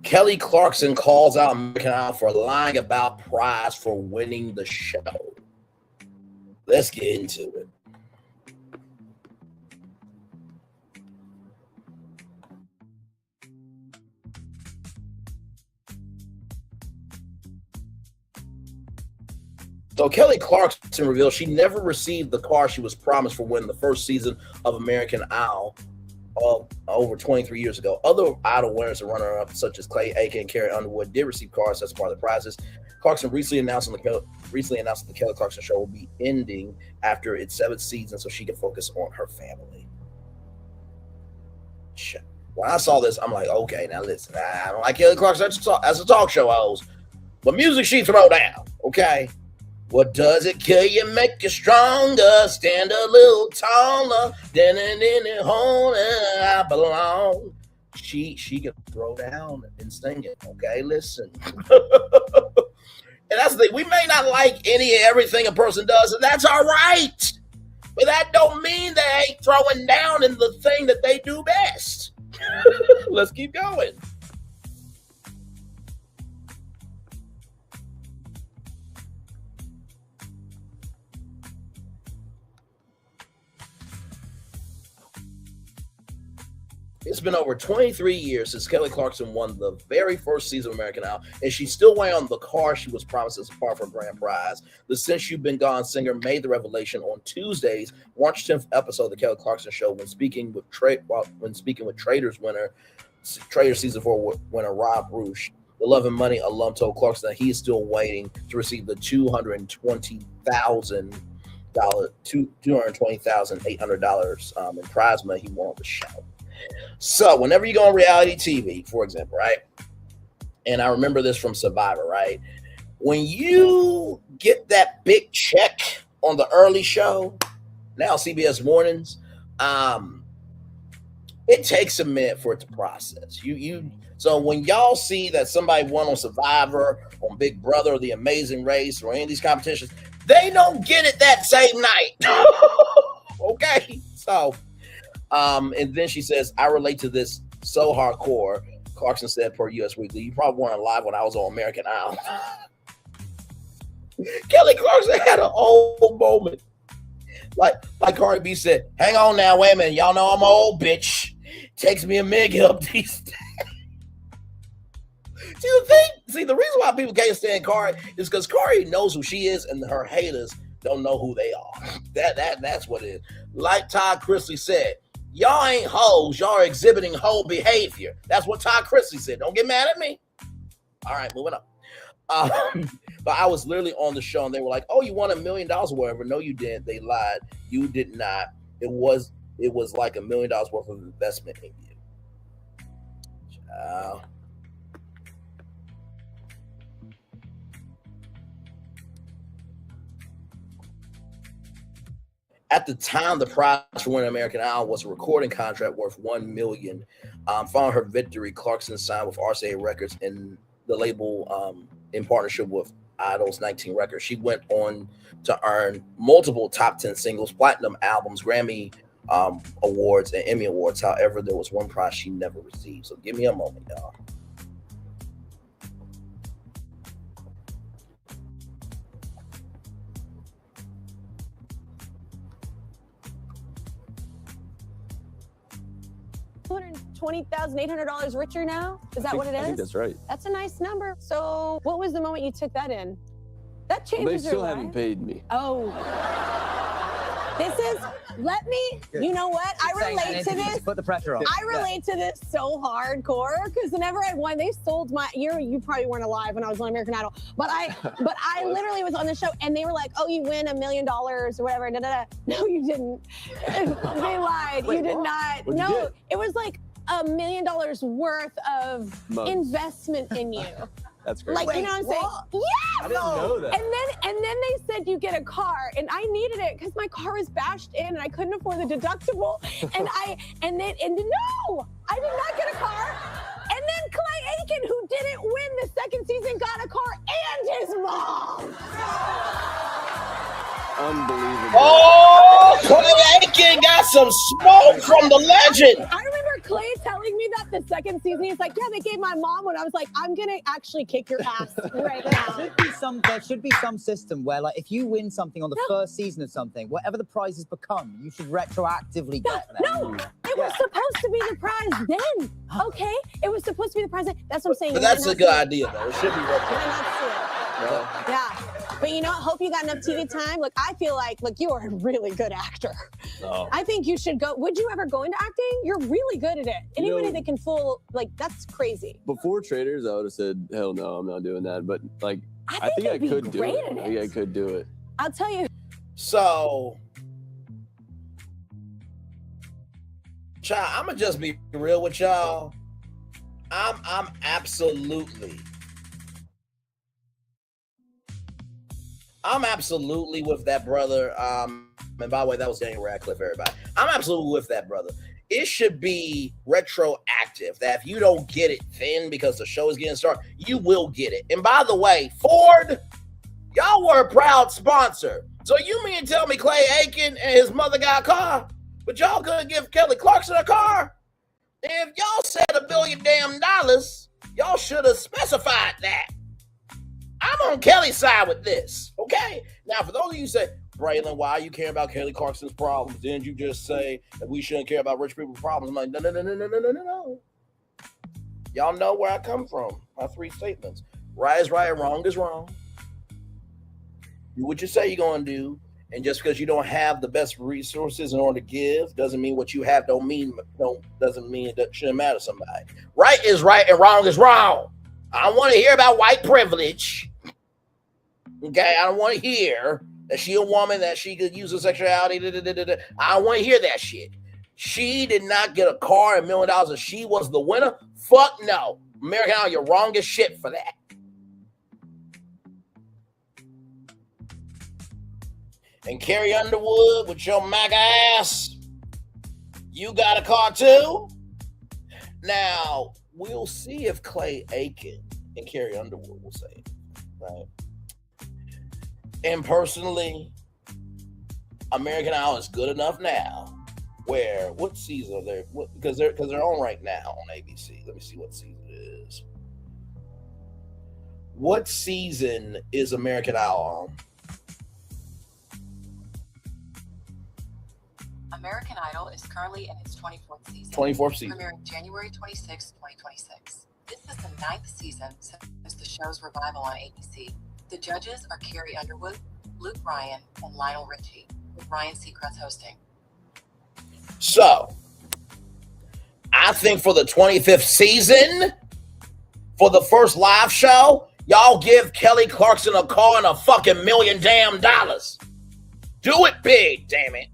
Speaker 4: Kelly Clarkson calls out American Idol for lying about prize for winning the show. Let's get into it. So Kelly Clarkson revealed she never received the car she was promised for winning the first season of American Idol over 23 years ago. Other Idol winners and runner-up such as Clay Aiken and Carrie Underwood did receive cars as part of the prizes. Clarkson recently announced that the Kelly Clarkson Show will be ending after its 7th season so she can focus on her family. When I saw this, I'm like, okay, now listen, I don't like Kelly Clarkson as a talk show host, but music she throw down, okay? What does it kill you, make you stronger, stand a little taller, than in any home I belong. She can throw down and sing it, okay? Listen. And that's the thing. We may not like any and everything a person does, and that's all right. But that don't mean they ain't throwing down in the thing that they do best. Let's keep going. It's been over 23 years since Kelly Clarkson won the very first season of American Idol, and she's still waiting on the car she was promised as part of her grand prize. The Since You've Been Gone singer made the revelation on Tuesday's March 10th episode of the Kelly Clarkson Show when speaking with Traders Season 4 winner Rob Roush. The Love and Money alum told Clarkson that he is still waiting to receive the $220,800 in prize money he won on the show. So whenever you go on reality TV, for example, right? And I remember this from Survivor, right? When you get that big check on the early show, now CBS Mornings, it takes a minute for it to process. So when y'all see that somebody won on Survivor, on Big Brother, or The Amazing Race, or any of these competitions, they don't get it that same night. Okay, so. And then she says, I relate to this so hardcore. Clarkson said per US Weekly, you probably weren't alive when I was on American Idol. Kelly Clarkson had an old moment. Like Cardi B said, hang on now, wait a minute. Y'all know I'm an old bitch. Takes me a minute to get up these days. See, the reason why people can't stand Cardi is because Cardi knows who she is and her haters don't know who they are. That's what it is. Like Todd Chrisley said, y'all ain't hoes. Y'all are exhibiting hoe behavior. That's what Todd Chrisley said. Don't get mad at me. All right, moving on. But I was literally on the show, and they were like, oh, you won $1 million or whatever. No, you didn't. They lied. You did not. It was like $1 million worth of investment in you. At the time, the prize for winning American Idol was a recording contract worth $1 million. Following her victory, Clarkson signed with RCA Records and the label in partnership with Idol's 19 Records. She went on to earn multiple top 10 singles, platinum albums, Grammy awards, and Emmy awards. However, there was one prize she never received. So give me a moment, y'all.
Speaker 16: $220,800 richer now? Is that what it is?
Speaker 17: I think that's right.
Speaker 16: That's a nice number. So what was the moment you took that in? That That changes
Speaker 17: They still
Speaker 16: your
Speaker 17: haven't
Speaker 16: life.
Speaker 17: paid me.
Speaker 16: Oh. This is, let me, you know what? I relate to this.
Speaker 18: Put the pressure on.
Speaker 16: I relate to this so hardcore because whenever I won, they sold my, you probably weren't alive when I was on American Idol, but I literally was on the show and they were like, oh, you win $1 million or whatever. Da, da, da. No, you didn't. They lied.
Speaker 17: Wait,
Speaker 16: you did
Speaker 17: what?
Speaker 16: not.
Speaker 17: What'd you
Speaker 16: No,
Speaker 17: get?
Speaker 16: it was like $1 million worth of
Speaker 17: Mugs.
Speaker 16: investment in you.
Speaker 17: That's great.
Speaker 16: Like, you know what I'm saying? Yes!
Speaker 17: I didn't know that.
Speaker 16: And then they said you get a car, and I needed it because my car was bashed in and I couldn't afford the deductible. And no, I did not get a car. And then Clay Aiken, who didn't win the second season, got a car and his mom.
Speaker 17: Unbelievable.
Speaker 4: Oh, Clay Aiken got some smoke from the legend.
Speaker 16: I remember Clay telling me that the second season, he's like, yeah, they gave my mom one. I was like, I'm going to actually kick your ass right now.
Speaker 18: There should be some system where, like, if you win something on the first season of something, whatever the prizes become, you should retroactively get them.
Speaker 16: No, it was supposed to be the prize then. Okay, it was supposed to be the prize then. That's what I'm saying.
Speaker 4: But that's a good idea, though. It should be right.
Speaker 16: No. Yeah. But you know what? Hope you got enough TV time. Look, I feel like, look, you are a really good actor.
Speaker 17: No.
Speaker 16: I think you should go. Would you ever go into acting? You're really good at it. Anybody that can fool, like, that's crazy.
Speaker 17: Before Traders, I would have said, hell no, I'm not doing that. But, like, I think I could do it. I think I could do it.
Speaker 16: I'll tell you.
Speaker 4: So, child, I'm gonna just be real with y'all. I'm absolutely with that brother. And by the way, that was Daniel Radcliffe, everybody. I'm absolutely with that brother. It should be retroactive that if you don't get it then because the show is getting started, you will get it. And by the way, Ford, y'all were a proud sponsor. So you mean to tell me Clay Aiken and his mother got a car, but y'all couldn't give Kelly Clarkson a car? If y'all said $1 billion, y'all should have specified that. I'm on Kelly's side with this, okay? Now, for those of you who say, Braylon, why are you caring about Kelly Clarkson's problems? Didn't you just say that we shouldn't care about rich people's problems? I'm like, no. Y'all know where I come from. My 3 statements. Right is right, wrong is wrong. Do what you say you're going to do. And just because you don't have the best resources in order to give doesn't mean what you have doesn't mean it shouldn't matter to somebody. Right is right and wrong is wrong. I don't want to hear about white privilege. Okay, I don't want to hear that she a woman, that she could use her sexuality. I don't want to hear that shit. She did not get a car and $1 million and she was the winner. Fuck no. American Idol, you're wrong as shit for that. And Carrie Underwood with your MAGA ass, you got a car too? Now, we'll see if Clay Aiken and Carrie Underwood will say it, right? And personally, American Idol is good enough now where, what season are they? Because they're on right now on ABC. Let me see what season it is. What season is American Idol on?
Speaker 11: American Idol is currently in its 24th season.
Speaker 4: 24th season.
Speaker 11: Premiering January 26, 2026. This is the 9th season since the show's revival on ABC. The judges are Carrie Underwood, Luke Bryan, and Lionel Richie, with Ryan Seacrest hosting.
Speaker 4: So, I think for the 25th season, for the first live show, y'all give Kelly Clarkson a car and a fucking $1 million. Do it big, damn it.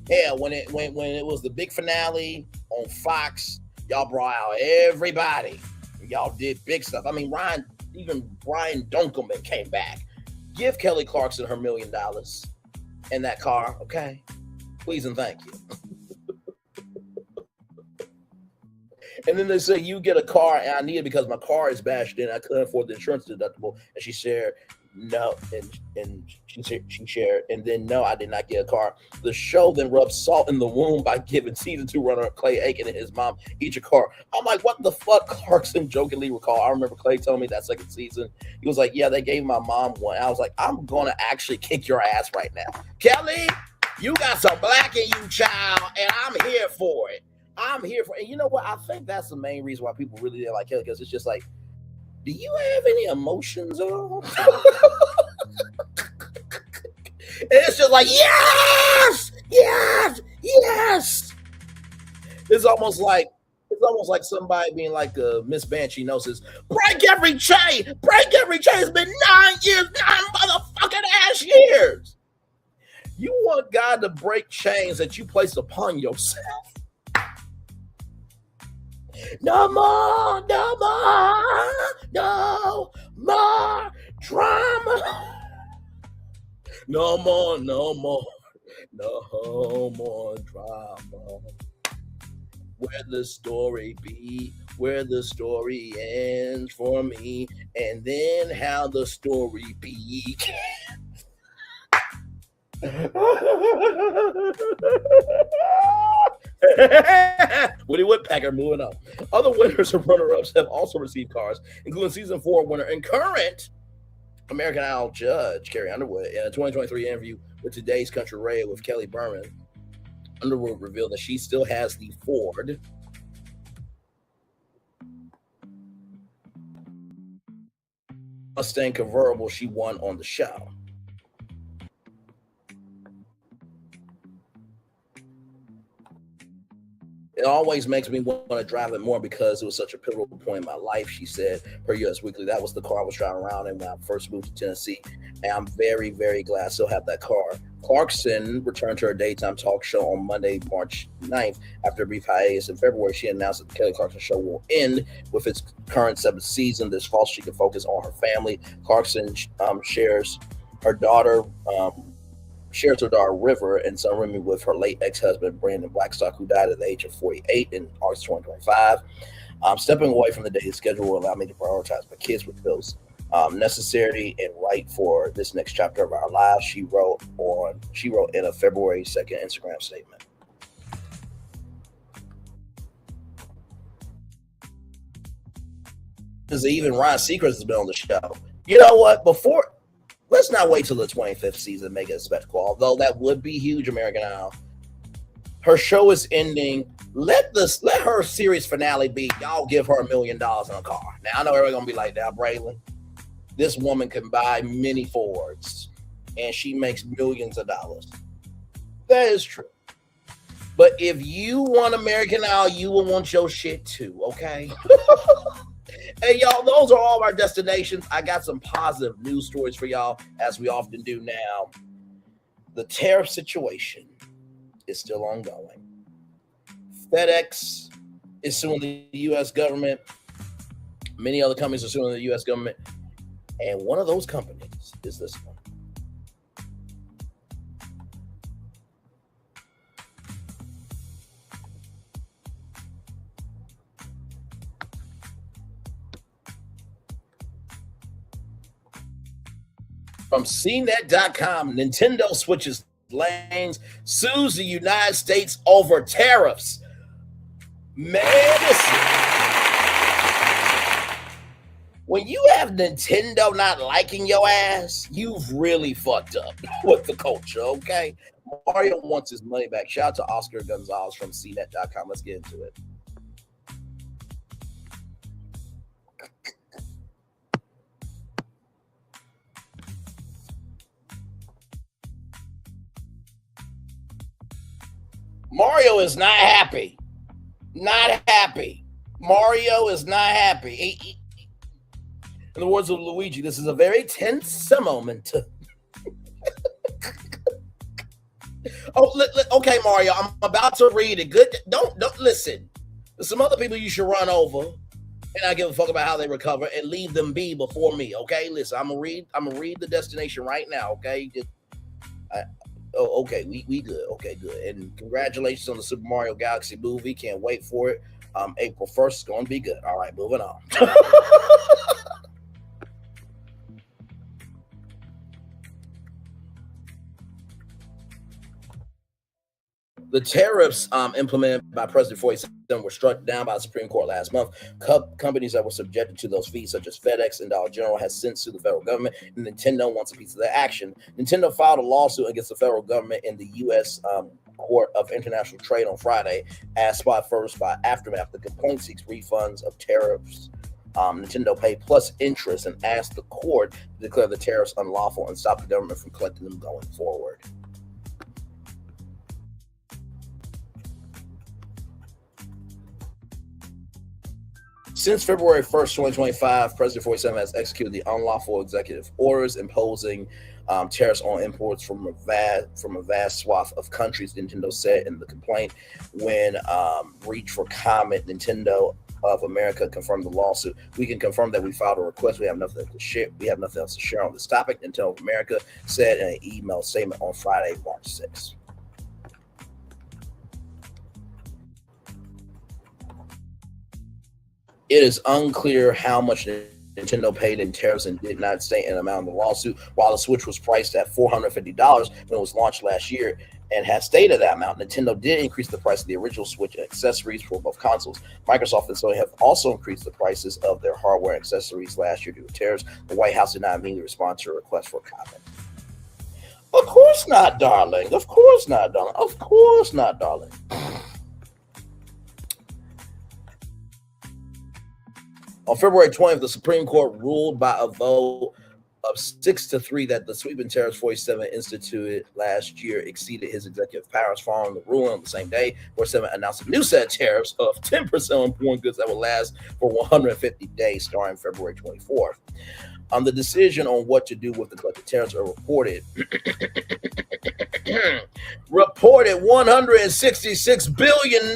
Speaker 4: Yeah, when it was the big finale on Fox, y'all brought out everybody. Y'all did big stuff. I mean, even Brian Dunkelman came back. Give Kelly Clarkson her $1 million and that car, okay? Please and thank you. And then they say, you get a car and I need it because my car is bashed in. I couldn't afford the insurance deductible. And she shared, no, and she shared, and then no, I did not get a car. The show then rubbed salt in the wound by giving season 2 runner Clay Aiken and his mom each a car. I'm like, what the fuck? Clarkson jokingly recalled. I remember Clay telling me that second season. He was like, yeah, they gave my mom one. I was like, I'm gonna actually kick your ass right now, Kelly. You got some black in you, child, and I'm here for it. I'm here for it. And you know what? I think that's the main reason why people really didn't like Kelly, because it's just like, do you have any emotions at all? it's just like, yes, yes, yes. It's almost like somebody being like Miss Banshee Gnosis. Break every chain. Break every chain. It's been 9 years, 9 motherfucking ass years. You want God to break chains that you placed upon yourself. No more, no more, no more drama. No more, no more, no more drama. Where the story be, where the story ends for me, and then how the story began. Woody Woodpecker moving up. Other winners and runner-ups have also received cars, including season 4 winner and current American Idol judge Carrie Underwood. In a 2023 interview with Today's Country Radio with Kelly Berman, Underwood revealed that she still has the Ford Mustang convertible she won on the show. It always makes me want to drive it more because it was such a pivotal point in my life, she said, per US Weekly. That was the car I was driving around in when I first moved to Tennessee, and I'm very, very glad I still have that car. Clarkson returned to her daytime talk show on Monday, March 9th. After a brief hiatus in February, she announced that the Kelly Clarkson show will end with its current 7th season. This fall, she can focus on her family. Clarkson shares her daughter River and son Remy with her late ex-husband Brandon Blackstock, who died at the age of 48 in August 2025. Stepping away from the daily schedule will allow me to prioritize my kids, which feels necessary and right for this next chapter of our lives. She wrote in a February 2nd Instagram statement. Because even Ryan Seacrest has been on the show. You know what? Let's not wait till the 25th season to make it a spectacle, although that would be huge, American Idol. Her show is ending. Let her series finale be, y'all give her $1 million in a car. Now, I know everybody's going to be like, now, Braylon, this woman can buy many Fords, and she makes millions of dollars. That is true. But if you want American Idol, you will want your shit too, okay? Hey, y'all, those are all our destinations. I got some positive news stories for y'all, as we often do now. The tariff situation is still ongoing. FedEx is suing the U.S. government. Many other companies are suing the U.S. government. And one of those companies is this one. From CNET.com, Nintendo switches lanes, sues the United States over tariffs. Man, when you have Nintendo not liking your ass, you've really fucked up with the culture, okay? Mario wants his money back. Shout out to Oscar Gonzalez from CNET.com. Let's get into it. Mario is not happy. Not happy. Mario is not happy. In the words of Luigi, this is a very tense moment. Okay, Mario, I'm about to read it. Good. Don't listen. There's some other people you should run over, and I give a fuck about how they recover, and leave them be before me. Okay, listen. I'm gonna read the destination right now. Okay. Okay, we good. Okay, good. And congratulations on the Super Mario Galaxy movie. Can't wait for it. April 1st is going to be good. All right, moving on. The tariffs implemented by President 47 were struck down by the Supreme Court last month. Companies that were subjected to those fees, such as FedEx and Dollar General, has since sued the federal government, and Nintendo wants a piece of that action. Nintendo filed a lawsuit against the federal government in the U.S. Court of International Trade on Friday, as spot first by Aftermath. The complaint seeks refunds of tariffs Nintendo paid plus interest and asked the court to declare the tariffs unlawful and stop the government from collecting them going forward. Since February 1st, 2025, President 47 has executed the unlawful executive orders imposing tariffs on imports from a vast swath of countries, Nintendo said in the complaint. When reached for comment, Nintendo of America confirmed the lawsuit. We can confirm that we filed a request. We have nothing to share. We have nothing else to share on this topic. Nintendo of America said in an email statement on Friday, March 6th. It is unclear how much Nintendo paid in tariffs and did not state an amount of the lawsuit. While the Switch was priced at $450 when it was launched last year and has stated that amount, Nintendo did increase the price of the original Switch and accessories for both consoles. Microsoft and Sony have also increased the prices of their hardware and accessories last year due to tariffs. The White House did not immediately respond to a request for comment. Of course not, darling. Of course not, darling. Of course not, darling. On February 20th, the Supreme Court ruled by a vote of 6-3 that the sweeping tariffs 47 instituted last year exceeded his executive powers. Following the ruling on the same day, 47 announced a new set of tariffs of 10% on foreign goods that will last for 150 days, starting February 24th. The decision on what to do with the collected tariffs are reported $166 billion.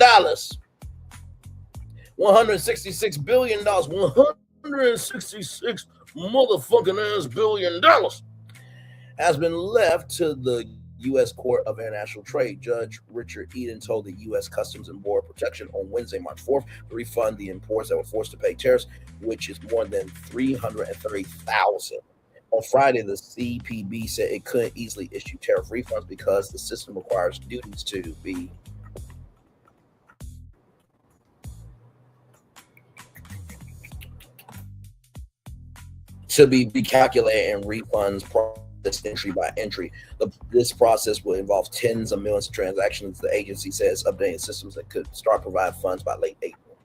Speaker 4: $166 billion, $166 motherfucking ass $billion has been left to the U.S. Court of International Trade. Judge Richard Eden told the U.S. Customs and Border Protection on Wednesday, March 4th, to refund the imports that were forced to pay tariffs, which is more than $330,000. On Friday, the CPB said it couldn't easily issue tariff refunds because the system requires duties to be recalculated and refunds processed entry by entry. This process will involve tens of millions of transactions. The agency says updating systems that could start provide funds by late April.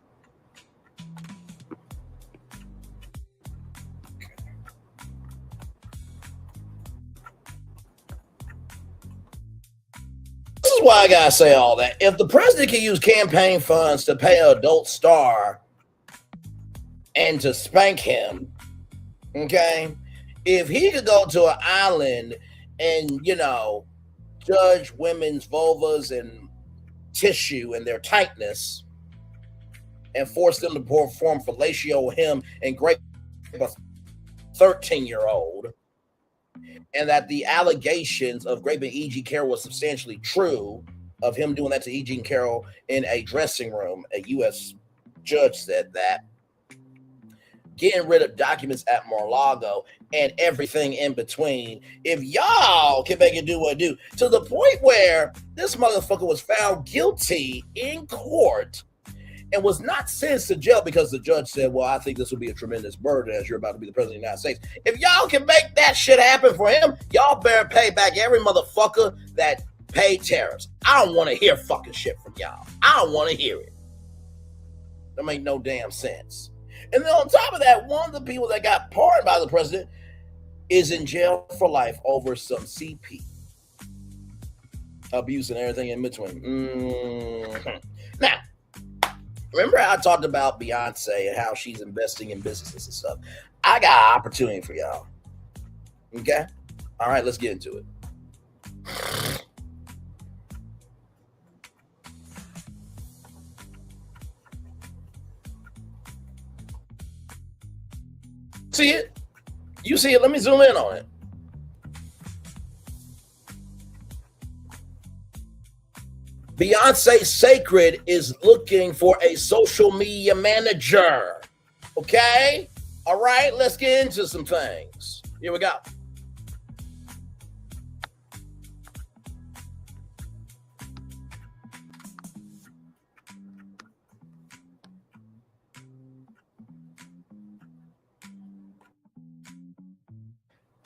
Speaker 4: This is why I gotta say all that. If the president can use campaign funds to pay an adult star and to spank him, okay, if he could go to an island and, judge women's vulvas and tissue and their tightness and force them to perform fellatio with him and grape a 13-year-old, and that the allegations of raping E.G. Carroll was substantially true, of him doing that to E.G. Carroll in a dressing room, a U.S. judge said that, getting rid of documents at Mar-a-Lago and everything in between. If y'all can make it do what it do, to the point where this motherfucker was found guilty in court and was not sentenced to jail because the judge said, well, I think this will be a tremendous burden as you're about to be the president of the United States. If y'all can make that shit happen for him, y'all better pay back every motherfucker that paid tariffs. I don't want to hear fucking shit from y'all. I don't want to hear it. That make no damn sense. And then on top of that, one of the people that got pardoned by the president is in jail for life over some CP abuse and everything in between. Now, remember how I talked about Beyonce and how she's investing in businesses and stuff? I got an opportunity for y'all. Okay? All right, let's get into it. See it? You see it? Let me zoom in on it. Beyonce Sacred is looking for a social media manager. Okay? All right, let's get into some things. Here we go.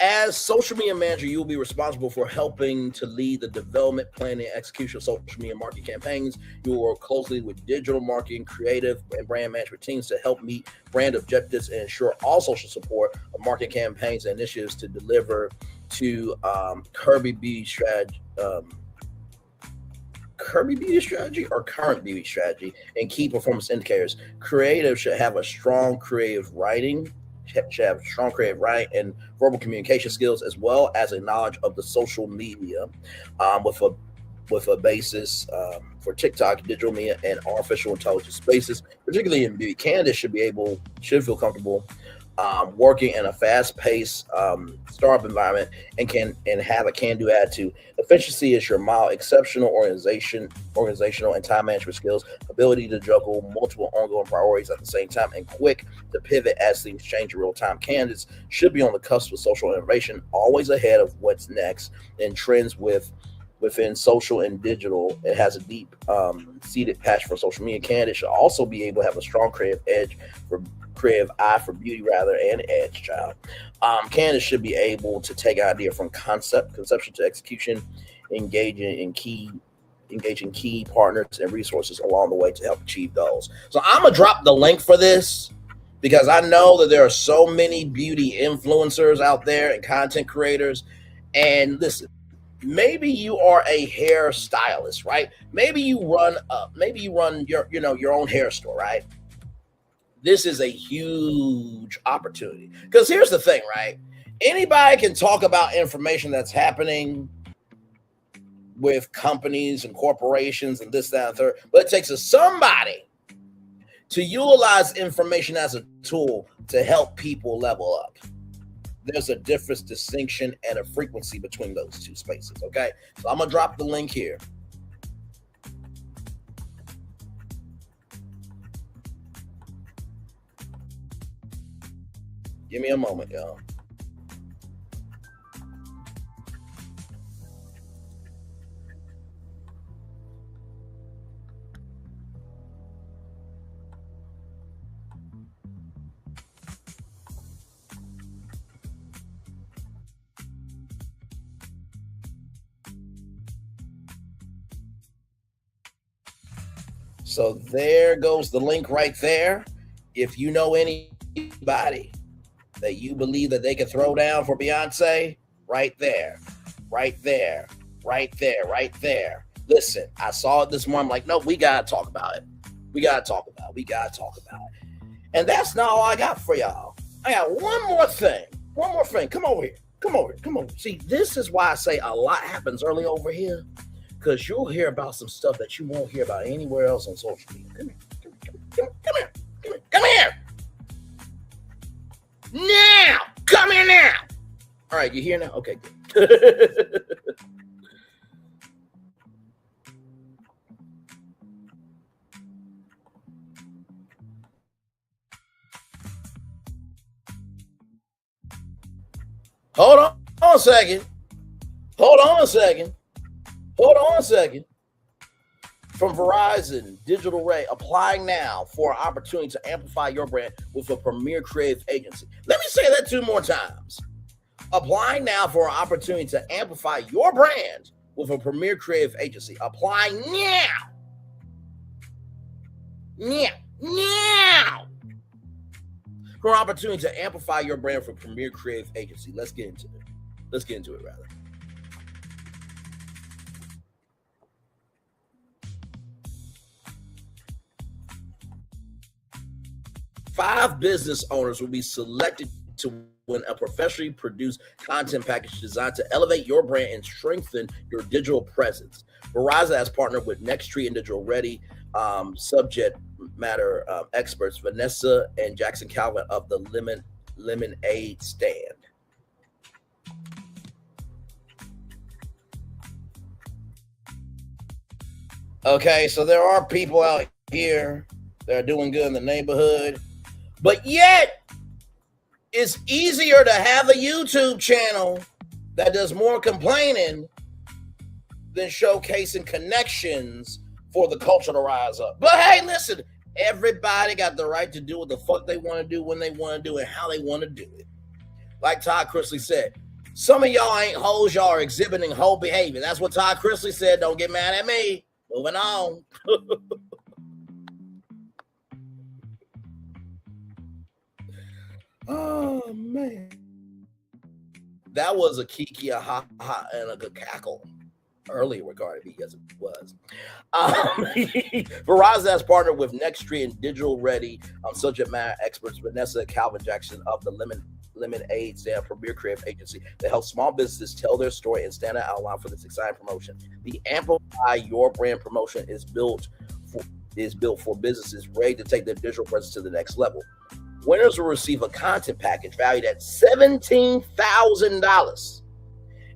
Speaker 4: As social media manager, you will be responsible for helping to lead the development, planning, and execution of social media marketing campaigns. You will work closely with digital marketing, creative, and brand management teams to help meet brand objectives and ensure all social support of marketing campaigns and initiatives to deliver to Kirby Beauty Strategy. Kirby Beauty Strategy or current beauty strategy and key performance indicators. Creative should have a strong creative writing and verbal communication skills, as well as a knowledge of the social media with a basis for TikTok, digital media, and artificial intelligence spaces, particularly in beauty. Candidates should feel comfortable working in a fast-paced startup environment and have a can-do attitude. Efficiency is your mile. Exceptional organizational and time management skills, ability to juggle multiple ongoing priorities at the same time, and quick to pivot as things change in real time. Candidates should be on the cusp of social innovation, always ahead of what's next in trends within social and digital. It has a deep seated passion for social media. Candidates should also be able to have a strong creative eye for beauty and edge, child. Candidates should be able to take an idea from conception to execution, engaging key partners and resources along the way to help achieve goals. So I'm gonna drop the link for this because I know that there are so many beauty influencers out there and content creators. And listen, maybe you are a hairstylist, right? Maybe you run your own hair store, right? This is a huge opportunity. Because here's the thing, right? Anybody can talk about information that's happening with companies and corporations and this, that, and third, but it takes somebody to utilize information as a tool to help people level up. There's a difference, distinction, and a frequency between those two spaces, okay? So I'm going to drop the link here. Give me a moment, y'all. So there goes the link right there. If you know anybody that you believe that they can throw down for Beyonce, right there. Listen, I saw it this morning. I'm like, no, we got to talk about it. We got to talk about it. And that's not all I got for y'all. I got one more thing. Come over here. See, this is why I say a lot happens early over here, because you'll hear about some stuff that you won't hear about anywhere else on social media. Come here. Now, come here now. All right, you here now? Okay, good. Hold on a second. From Verizon Digital Ray, applying now for an opportunity to amplify your brand with a premier creative agency. Let me say that 2 more times. Applying now for an opportunity to amplify your brand with a premier creative agency. Apply now. For an opportunity to amplify your brand for a premier creative agency. Let's get into it. Rather. Five business owners will be selected to win a professionally produced content package designed to elevate your brand and strengthen your digital presence. Verizon has partnered with Nexttree and Digital Ready subject matter experts Vanessa and Jackson Calvin of the Lemonade Stand. Okay, so there are people out here that are doing good in the neighborhood, but yet it's easier to have a YouTube channel that does more complaining than showcasing connections for the culture to rise up. But hey, listen, everybody got the right to do what the fuck they want to do when they want to do it, how they want to do it. Like Todd Chrisley said, Some of y'all ain't hoes. Y'all are exhibiting hoe behavior. That's what Todd Chrisley said. Don't get mad at me. Moving on. Oh, man. That was a kiki, a ha ha, and a good cackle. Earlier regarding me, yes, it was. Verizon has partnered with Nexttree and Digital Ready subject matter experts Vanessa and Calvin Jackson of the Lemonade Stand Premier Creative Agency to help small businesses tell their story and stand out outline for this exciting promotion. The Amplify Your Brand promotion is built for businesses ready to take their digital presence to the next level. Winners will receive a content package valued at $17,000,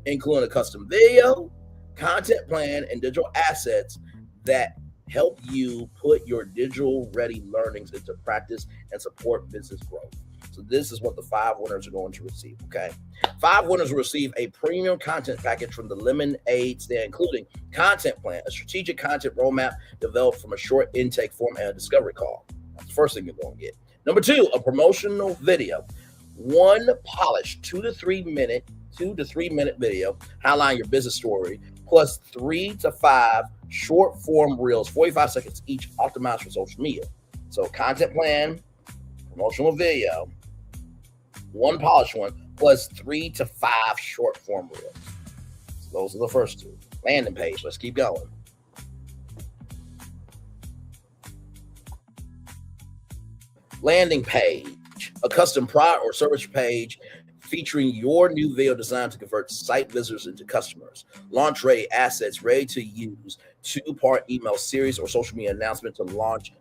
Speaker 4: including a custom video, content plan, and digital assets that help you put your digital ready learnings into practice and support business growth. So this is what the 5 winners are going to receive, okay? 5 winners will receive a premium content package from the Lemonade Stand, including content plan, a strategic content roadmap developed from a short intake form and a discovery call. That's the first thing you're going to get. Number 2, a promotional video. 1 polished 2 to 3 minute video highlighting your business story, plus 3 to 5 short form reels, 45 seconds each, optimized for social media. So content plan, promotional video, 1 polished one, plus 3 to 5 short form reels. So those are the first 2. Landing page. Let's keep going. Landing page, a custom product or service page featuring your new video designed to convert site visitors into customers. Launch ready assets ready to use, 2-part email series or social media announcement to launch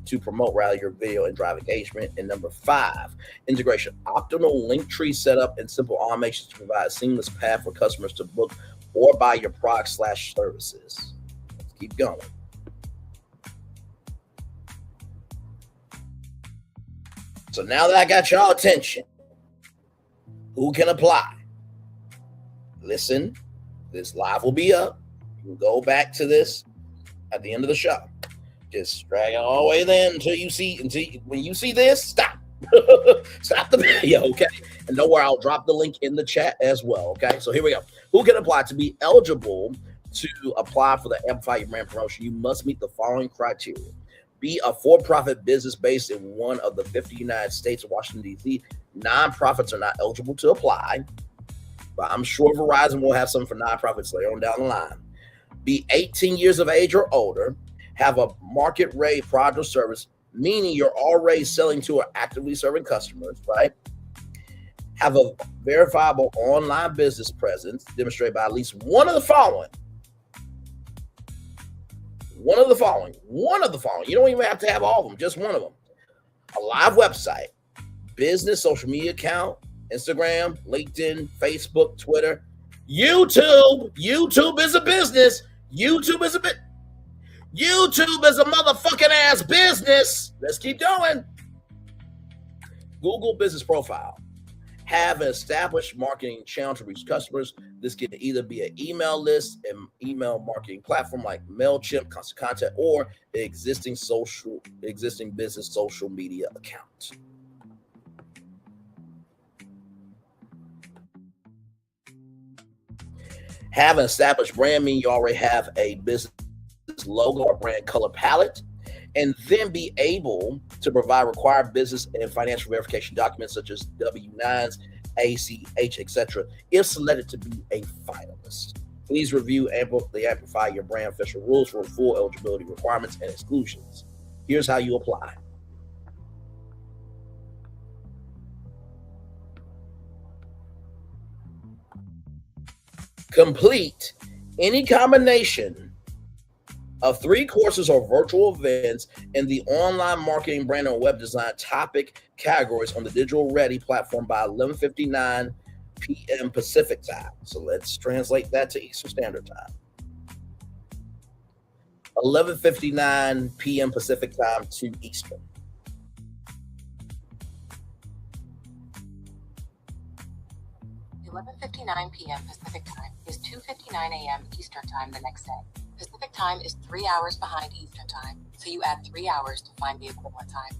Speaker 4: to promote your video and drive engagement. And number 5, integration, optimal link tree setup and simple automations to provide a seamless path for customers to book or buy your products/services. Let's keep going. So now that I got y'all attention, who can apply? Listen, this live will be up. You can go back to this at the end of the show. Just drag it all the way then until when you see this, stop. Stop the video, okay? And don't worry, I'll drop the link in the chat as well, okay? So here we go. Who can apply? To be eligible to apply for the Amplify Your Brand promotion, you must meet the following criteria. Be a for-profit business based in one of the 50 United States of Washington, D.C. Nonprofits are not eligible to apply, but I'm sure Verizon will have some for nonprofits later on down the line. Be 18 years of age or older. Have a market-ready product or service, meaning you're already selling to or actively serving customers, right? Have a verifiable online business presence demonstrated by at least one of the following. One of the following. You don't even have to have all of them, just one of them. A live website, business social media account, Instagram, LinkedIn, Facebook, Twitter, YouTube. YouTube is a business. YouTube is a motherfucking ass business. Let's keep going. Google business profile. Have an established marketing channel to reach customers. This can either be an email list, an email marketing platform like MailChimp, Constant Contact, or an existing business social media account. Have an established brand, meaning you already have a business logo or brand color palette, and then be able to provide required business and financial verification documents such as W-9s, ACH, etc. if selected to be a finalist. Please review the Amplify Your Brand official rules for full eligibility requirements and exclusions. Here's how you apply. Complete any combination of 3 courses or virtual events in the online marketing, brand, and web design topic categories on the Digital Ready platform by 11:59 p.m. Pacific time. So let's translate that to Eastern Standard Time. 11:59 p.m. Pacific time to Eastern.
Speaker 11: $11:59 p.m. Pacific time is 2:59 a.m. Eastern time the next day. Pacific time is 3 hours behind Eastern time, so you add 3 hours to find the equivalent time.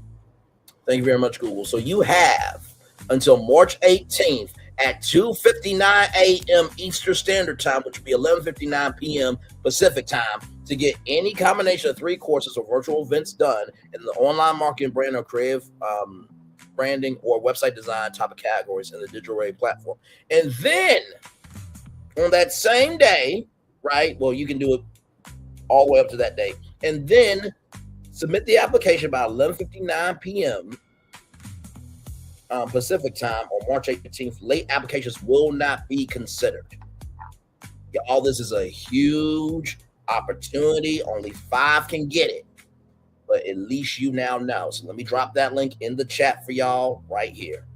Speaker 4: Thank you very much, Google. So you have until March 18th at 2:59 a.m. Eastern Standard Time, which would be 11:59 p.m. Pacific Time, to get any combination of 3 courses or virtual events done in the online marketing, brand, or creative branding or website design type of categories in the Digital Ready platform. And then on that same day, right? Well, you can do it all the way up to that day. And then submit the application by 11:59 p.m. Pacific Time on March 18th. Late applications will not be considered. All this is a huge opportunity. Only 5 can get it, but at least you now know. So let me drop that link in the chat for y'all right here.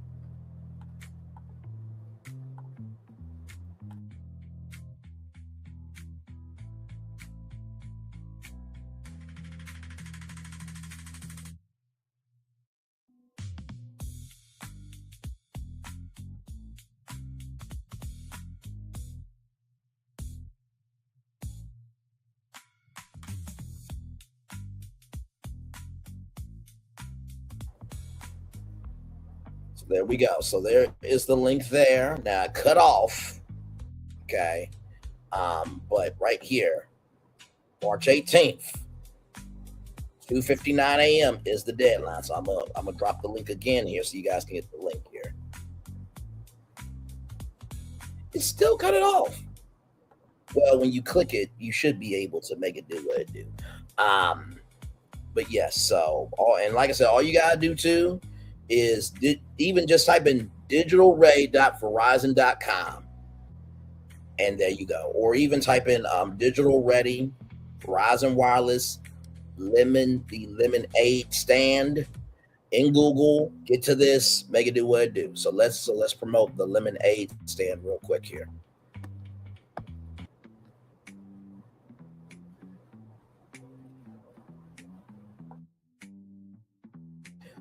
Speaker 4: So there we go. So there is the link there. Now cut off. Okay. But right here, March 18th, 2:59 a.m. is the deadline. So I'm gonna drop the link again here so you guys can get the link here. It's still cut it off. Well, when you click it, you should be able to make it do what it do. But yes, so and like I said, all you gotta do too is even just type in digitalready.verizon.com, and there you go. Or even type in Digital Ready, Verizon Wireless, the Lemonade stand in Google. Get to this, make it do what it do. So let's promote the Lemonade stand real quick here.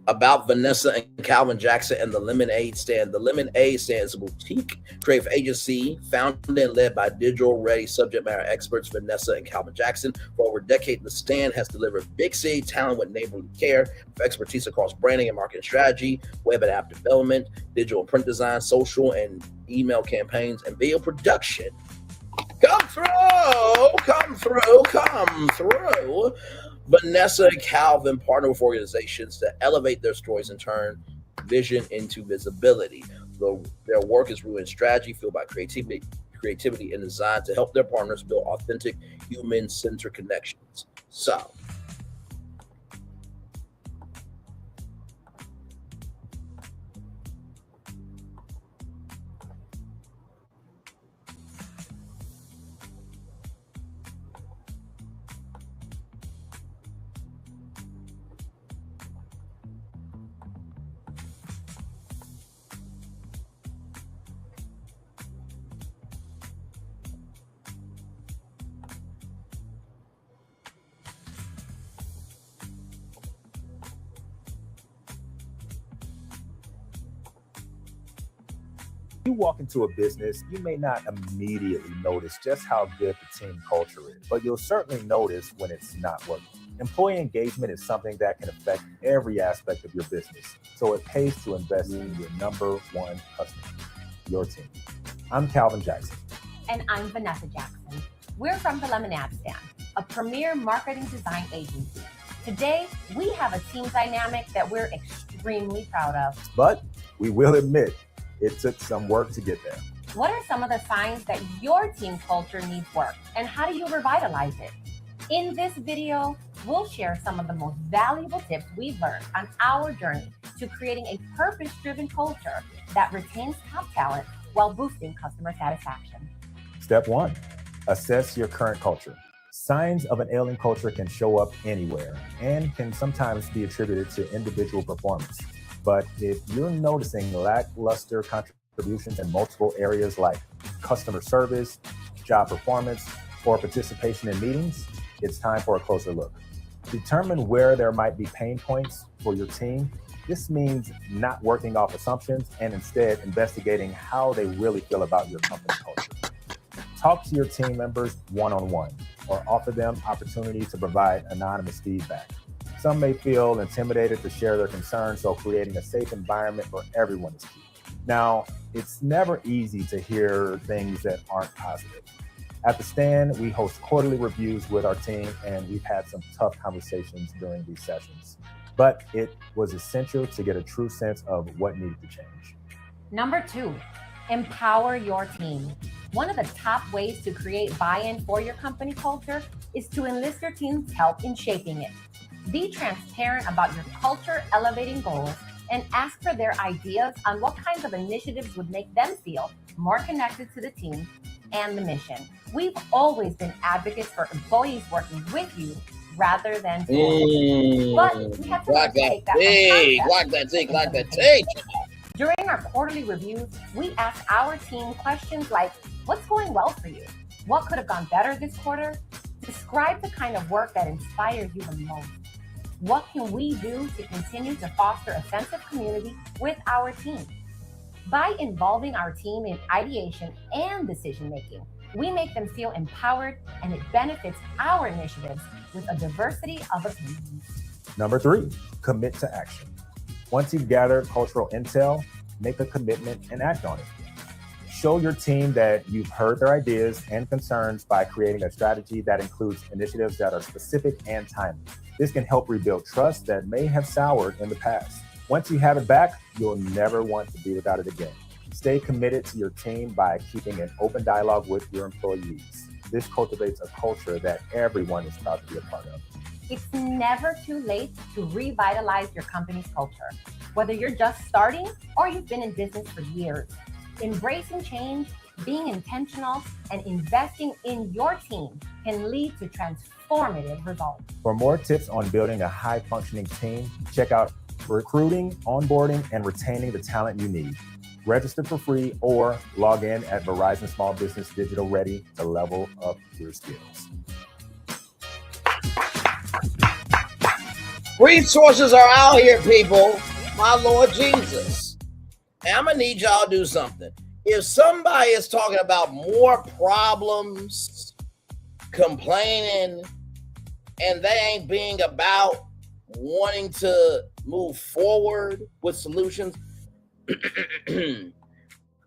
Speaker 4: About Vanessa and Calvin Jackson and the Lemonade Stand. The Lemonade Stand is a boutique creative agency founded and led by Digital Ready subject matter experts Vanessa and Calvin Jackson. For over a decade, the Stand has delivered big city talent with neighborly care, with expertise across branding and marketing strategy, web and app development, digital and print design, social and email campaigns, and video production. Come through. Vanessa and Calvin partner with organizations to elevate their stories and turn vision into visibility. Their work is rooted in strategy, fueled by creativity and design to help their partners build authentic, human-centered connections. So,
Speaker 19: you walk into a business, you may not immediately notice just how good the team culture is, but you'll certainly notice when it's not working. Employee engagement is something that can affect every aspect of your business, so it pays to invest in your number one customer, your team. I'm Calvin Jackson.
Speaker 20: And I'm Vanessa Jackson. We're from the Lemonade Stand, a premier marketing design agency. Today, we have a team dynamic that we're extremely proud of.
Speaker 19: But we will admit, it took some work to get there.
Speaker 20: What are some of the signs that your team culture needs work, and how do you revitalize it? In this video, we'll share some of the most valuable tips we've learned on our journey to creating a purpose-driven culture that retains top talent while boosting customer satisfaction.
Speaker 19: Step 1, assess your current culture. Signs of an ailing culture can show up anywhere and can sometimes be attributed to individual performance. But if you're noticing lackluster contributions in multiple areas like customer service, job performance, or participation in meetings, it's time for a closer look. Determine where there might be pain points for your team. This means not working off assumptions and instead investigating how they really feel about your company culture. Talk to your team members one-on-one or offer them opportunity to provide anonymous feedback. Some may feel intimidated to share their concerns, so creating a safe environment for everyone is key. Now, it's never easy to hear things that aren't positive. At the stand, we host quarterly reviews with our team, and we've had some tough conversations during these sessions. But it was essential to get a true sense of what needed to change.
Speaker 20: Number 2, empower your team. One of the top ways to create buy-in for your company culture is to enlist your team's help in shaping it. Be transparent about your culture elevating goals and ask for their ideas on what kinds of initiatives would make them feel more connected to the team and the mission. We've always been advocates for employees working with you rather than for you. But we have to take that
Speaker 4: take.
Speaker 20: During our quarterly reviews, we ask our team questions like, what's going well for you? What could have gone better this quarter? Describe the kind of work that inspires you the most. What can we do to continue to foster a sense of community with our team? By involving our team in ideation and decision-making, we make them feel empowered, and it benefits our initiatives with a diversity of opinions.
Speaker 19: Number 3, commit to action. Once you've gathered cultural intel, make a commitment and act on it. Show your team that you've heard their ideas and concerns by creating a strategy that includes initiatives that are specific and timely. This can help rebuild trust that may have soured in the past. Once you have it back, you'll never want to be without it again. Stay committed to your team by keeping an open dialogue with your employees. This cultivates a culture that everyone is proud to be a part of.
Speaker 20: It's never too late to revitalize your company's culture. Whether you're just starting or you've been in business for years, embracing change, being intentional, and investing in your team can lead to transformative results.
Speaker 19: For more tips on building a high-functioning team, check out recruiting, onboarding, and retaining the talent you need. Register for free or log in at Verizon Small Business Digital Ready to level up your skills.
Speaker 4: Resources are out here, people. My Lord Jesus. And I'm going to need y'all to do something. If somebody is talking about more problems, complaining, and they ain't being about wanting to move forward with solutions,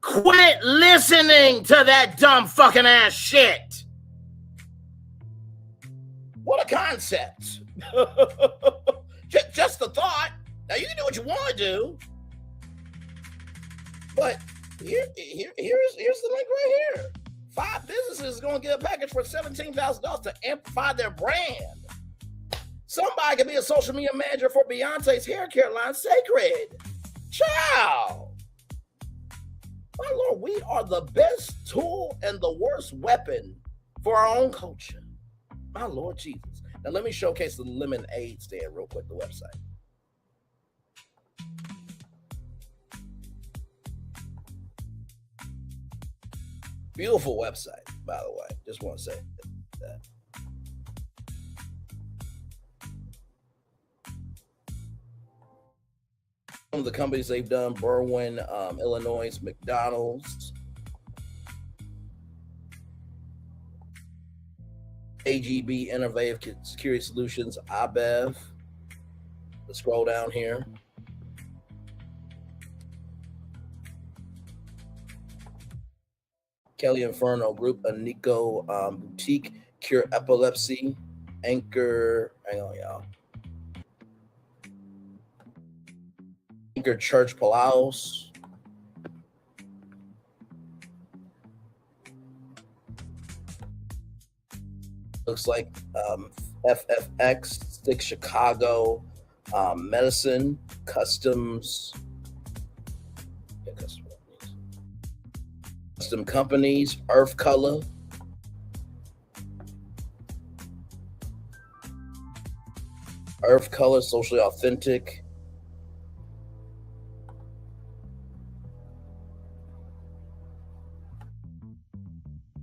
Speaker 4: quit listening to that dumb fucking ass shit. What a concept. Just a thought. Now you can do what you want to do, but here's the link right here. 5 businesses is going to get a package for $17,000 to amplify their brand. Somebody could be a social media manager for Beyonce's hair care line, Sacred. Ciao. My Lord, we are the best tool and the worst weapon for our own culture. My Lord Jesus. Now let me showcase the lemonade stand real quick, the website. Beautiful website, by the way. Just want to say that. Some of the companies they've done: Berwyn, Illinois, McDonald's, AGB, Innovative Security Solutions, IBEV. Let's scroll down here. Kelly Inferno Group, Anico Boutique, Cure Epilepsy, Anchor, hang on, y'all. Anchor Church Palaus. Looks like FFX, Stick Chicago, Medicine, Customs. Custom Companies, Earth Color, Socially Authentic,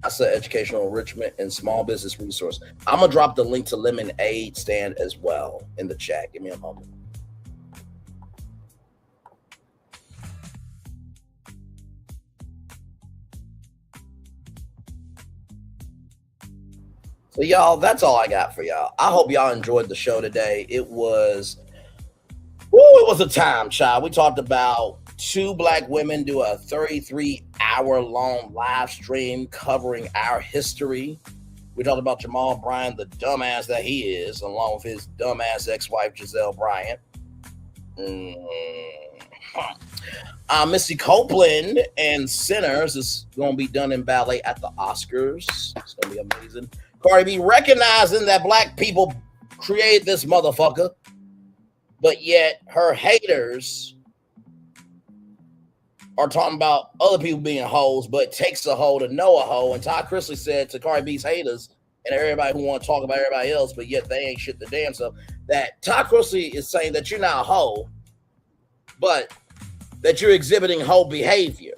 Speaker 4: NASA Educational Enrichment, and Small Business Resource. I'm gonna drop the link to Lemonade Stand as well in the chat. Give me a moment. So y'all, that's all I got for y'all. I hope y'all enjoyed the show today. It was a time, child. We talked about two black women do a 33-hour-long live stream covering our history. We talked about Jamal Bryant, the dumbass that he is, along with his dumbass ex-wife, Giselle Bryant. Misty Copeland and Sinners is going to be done in ballet at the Oscars. It's going to be amazing. Cardi B recognizing that black people created this motherfucker, but yet her haters are talking about other people being hoes, but it takes a hoe to know a hoe. And Todd Chrisley said to Cardi B's haters and everybody who want to talk about everybody else, but yet they ain't shit the damn self, that Todd Chrisley is saying that you're not a hoe, but that you're exhibiting hoe behavior.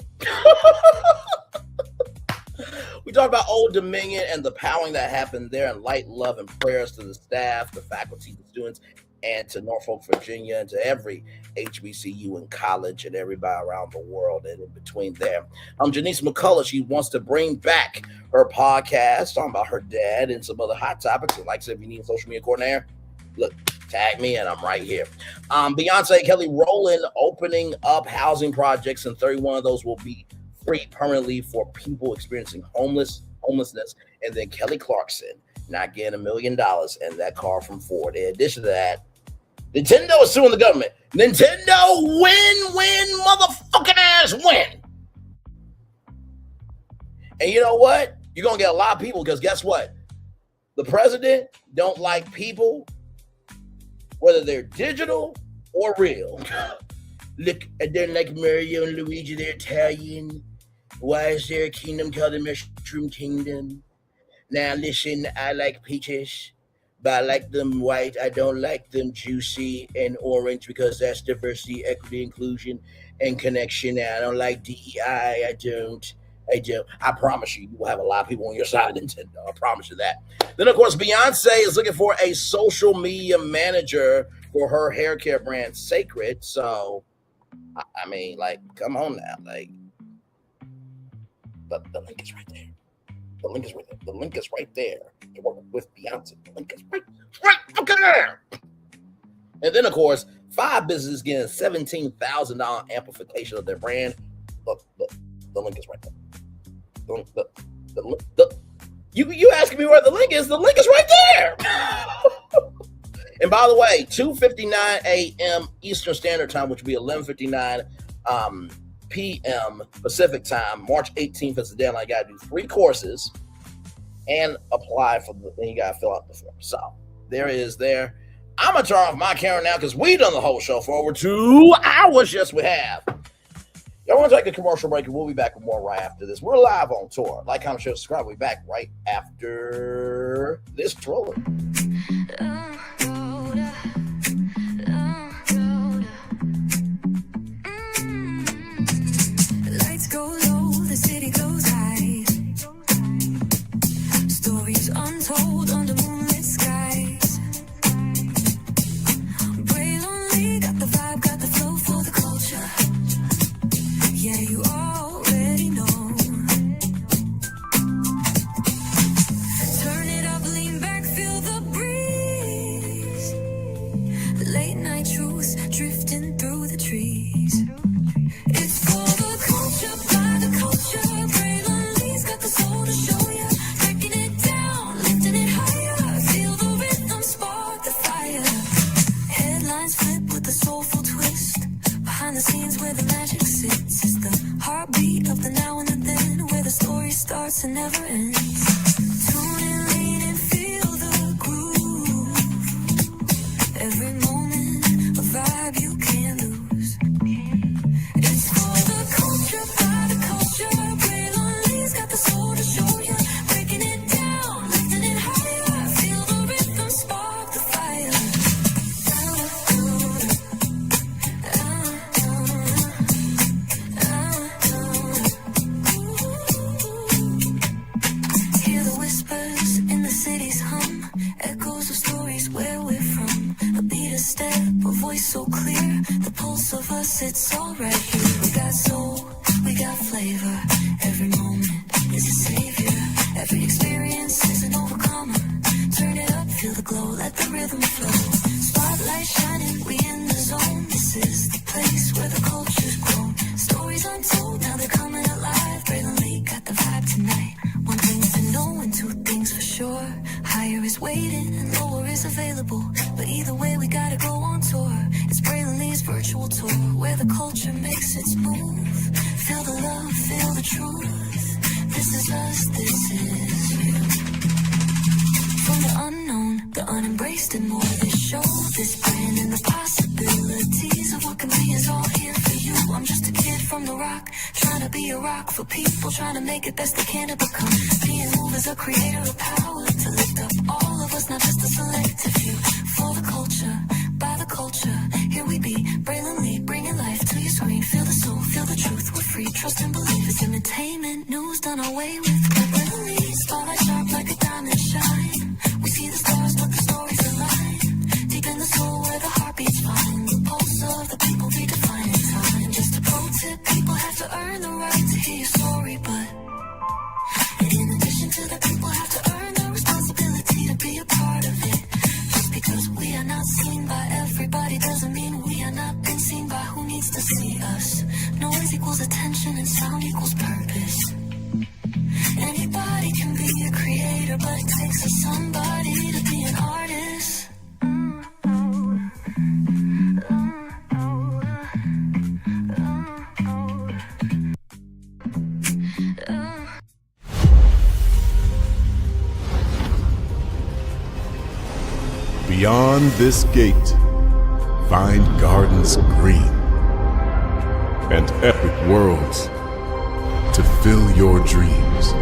Speaker 4: We talked about Old Dominion and the powering that happened there, and light love and prayers to the staff, the faculty, the students, and to Norfolk, Virginia, and to every HBCU and college and everybody around the world and in between there. JeNiece McCullough, she wants to bring back her podcast, talking about her dad and some other hot topics. And like I said, if you need a social media coordinator, look, tag me and I'm right here. Beyonce and Kelly Rowland opening up housing projects, and 31 of those will be free permanently for people experiencing homelessness. And then Kelly Clarkson not getting $1 million in that car from Ford. In addition to that, Nintendo is suing the government. Nintendo win, motherfucking ass win. And you know what? You're going to get a lot of people, because guess what? The president don't like people, whether they're digital or real. Look, I don't like Mario and Luigi, they're Italian. Why is there a kingdom called the Mushroom Kingdom? Now listen, I like peaches, but I like them white. I don't like them juicy and orange, because that's diversity, equity, inclusion, and connection. And I don't like DEI. I don't. I promise you will have a lot of people on your side, Nintendo. I promise you that. Then, of course, Beyonce is looking for a social media manager for her hair care brand, Sacred. So, I mean, like, come on now. Like, the link is right there. The link is right there. The link is right there to work with Beyonce. The link is right fucking there. And then, of course, 5 businesses getting $17,000 amplification of their brand. Look, the link is right there. You asking me where the link is? The link is right there. And by the way, 2:59 a.m. Eastern Standard Time, which will be 11:59 p.m. Pacific Time, March 18th is the deadline. You got to do 3 courses and apply for the thing. You got to fill out the form. So there is there. I'm going to turn off my camera now, because we've done the whole show for over 2 hours. Yes, we have. Y'all want to take a commercial break, and we'll be back with more right after this. We're live on tour. Like, comment, share, subscribe. We'll be back right after this trailer.
Speaker 2: Lights go low, the city goes high. Stories untold under moonlit skies. Pray lonely, got the vibe, got the flow for the culture. Yeah, you already know. Turn it up, lean back, feel the breeze. Late night truths drifting through the trees. It's for the culture, by the culture. Braylon got the soul to show ya. Breaking it down, lifting it higher. Feel the rhythm, spark the fire. Headlines flip with a soulful twist. Behind the scenes where the magic sits. It's the heartbeat of the now and the then, where the story starts and never ends. Tune in, lean and feel the groove. Every moment, a vibe you can't lose. It's for the culture, by the culture. Braylon got the soul to show ya. Breaking it down, lifting it higher. Feel the rhythm, spark the fire. Hear the whispers in the city's hum, echoes of stories where we're from. A beat, a step, a voice so clear, the pulse of us, it's all right here. We got soul, we got flavor. Every moment is a savior. Every experience is an overcomer. Turn it up, feel the glow, let the rhythm flow. Spotlight shining, we in the zone. This is the place where the culture's grown. is waiting and lower is available. But either way, we gotta go on tour. It's Braylon Lee's virtual tour, where the culture makes its move. Feel the love, feel the truth. This is us, this is you. From the unknown, the unembraced, and more. This show, this brand, and the possibilities of what can be is all here for you. I'm just a kid from the rock, trying to be a rock for people, trying to make it best they can to become. Being moved as a creator of power, to lift up all of us, not just a selective few. For the culture, by the culture, here we be. Braylon Lee, bringing life to your screen. Feel the soul, feel the truth, we're free. Trust and believe it's entertainment, news done away with. Braylon Lee, spotlight sharp like a diamond shine. We see the stars, but the stories align. Deep in the soul where the heartbeats find. The pulse of the people redefining time. Just a pro tip, people have to earn the right to hear your story, but in addition to that, people have to earn the responsibility to be a part of it. Just because we are not seen by everybody doesn't mean we are not been seen by who needs to see us. Noise equals attention and sound equals purpose. Anybody can be a creator, but it takes a somebody to be an artist.
Speaker 1: Beyond this gate, find gardens green and epic worlds to fill your dreams.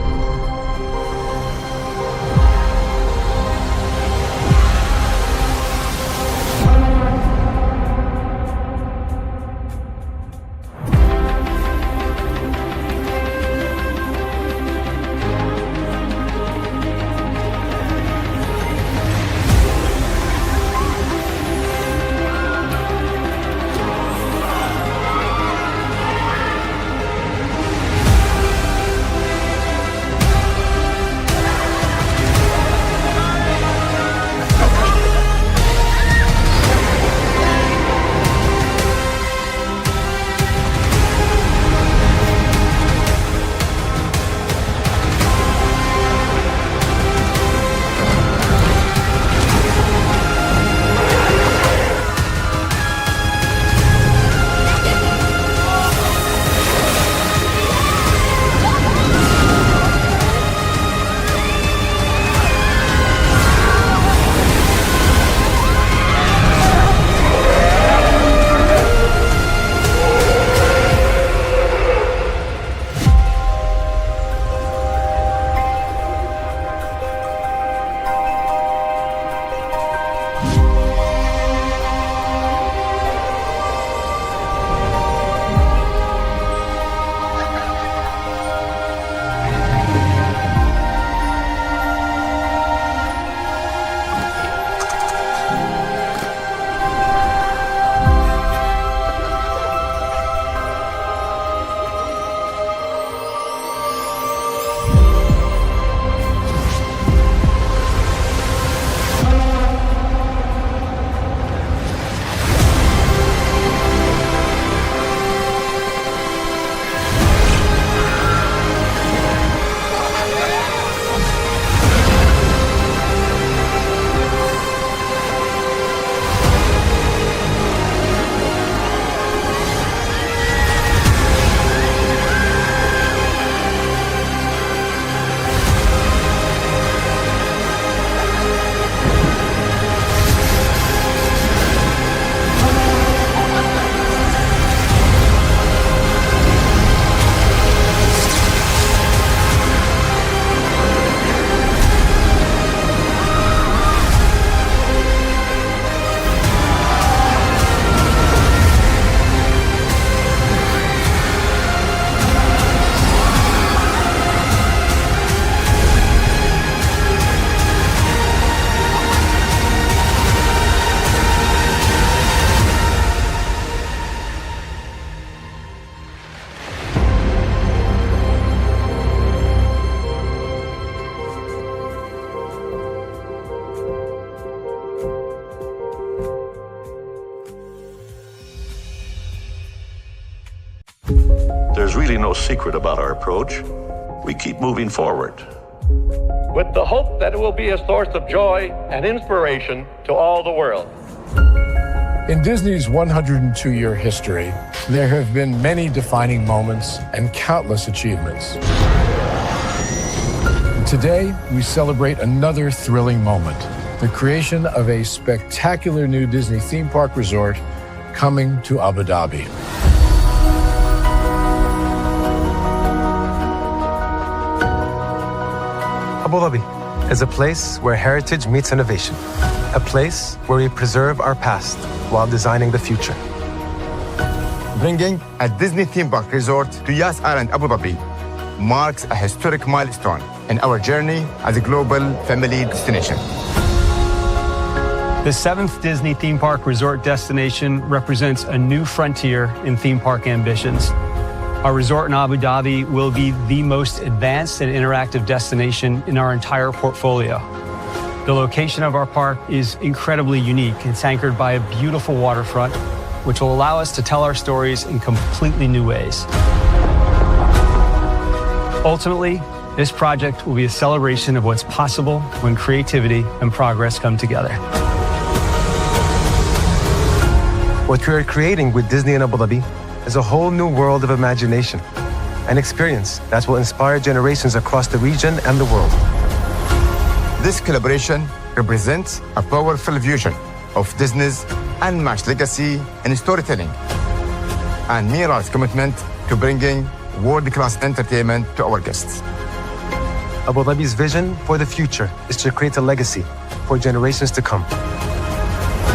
Speaker 21: There's really no secret about our approach. We keep moving forward.
Speaker 14: with the hope that it will be a source of joy and inspiration to all the world.
Speaker 10: In Disney's 102-year history, there have been many defining moments and countless achievements. Today, we celebrate another thrilling moment, the creation of a spectacular new Disney theme park resort coming to Abu Dhabi.
Speaker 21: Abu Dhabi is a place where heritage meets innovation, a place where we preserve our past while designing the future.
Speaker 22: Bringing a Disney theme park resort to Yas Island, Abu Dhabi, marks a historic milestone in our journey as a global family destination.
Speaker 23: The 7th Disney theme park resort destination represents a new frontier in theme park ambitions. Our resort in Abu Dhabi will be the most advanced and interactive destination in our entire portfolio. The location of our park is incredibly unique. It's anchored by a beautiful waterfront, which will allow us to tell our stories in completely new ways. Ultimately, this project will be a celebration of what's possible when creativity and progress come together.
Speaker 21: What we are creating with Disney in Abu Dhabi is a whole new world of imagination, an experience that will inspire generations across the region and the world.
Speaker 22: This collaboration represents a powerful fusion of Disney's unmatched legacy in storytelling and Mira's commitment to bringing world-class entertainment to our guests.
Speaker 21: Abu Dhabi's vision for the future is to create a legacy for generations to come.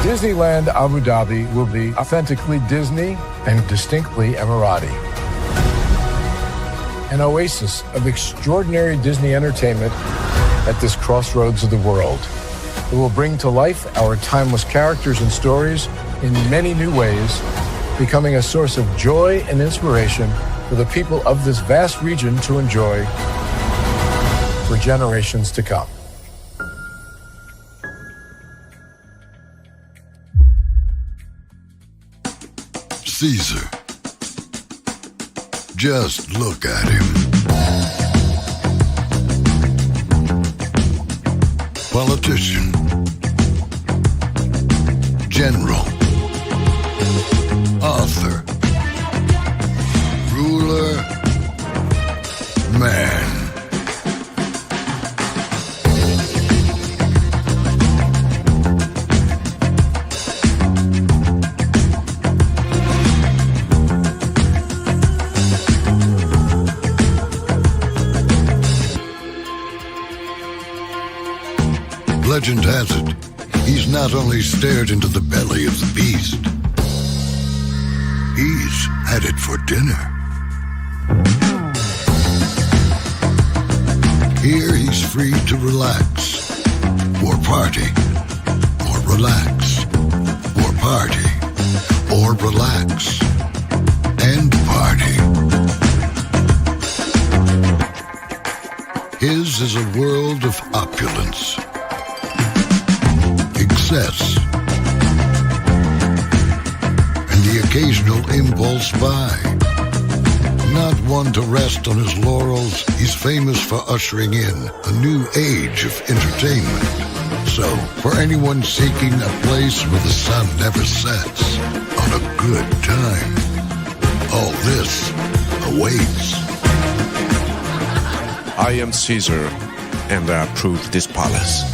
Speaker 10: Disneyland Abu Dhabi will be authentically Disney and distinctly Emirati. An oasis of extraordinary Disney entertainment at this crossroads of the world. It will bring to life our timeless characters and stories in many new ways, becoming a source of joy and inspiration for the people of this vast region to enjoy for generations to come.
Speaker 24: Caesar. Just look at him. Politician. General. Author. Ruler. Man. Legend has it, he's not only stared into the belly of the beast, he's had it for dinner. Here he's free to relax, or party, or relax, or party, or relax, and party. His is a world of opulence, excess, and the occasional impulse buy. Not one to rest on his laurels, he's famous for ushering in a new age of entertainment. So, for anyone seeking a place where the sun never sets on a good time, all this awaits.
Speaker 25: I am Caesar, and I approve this palace.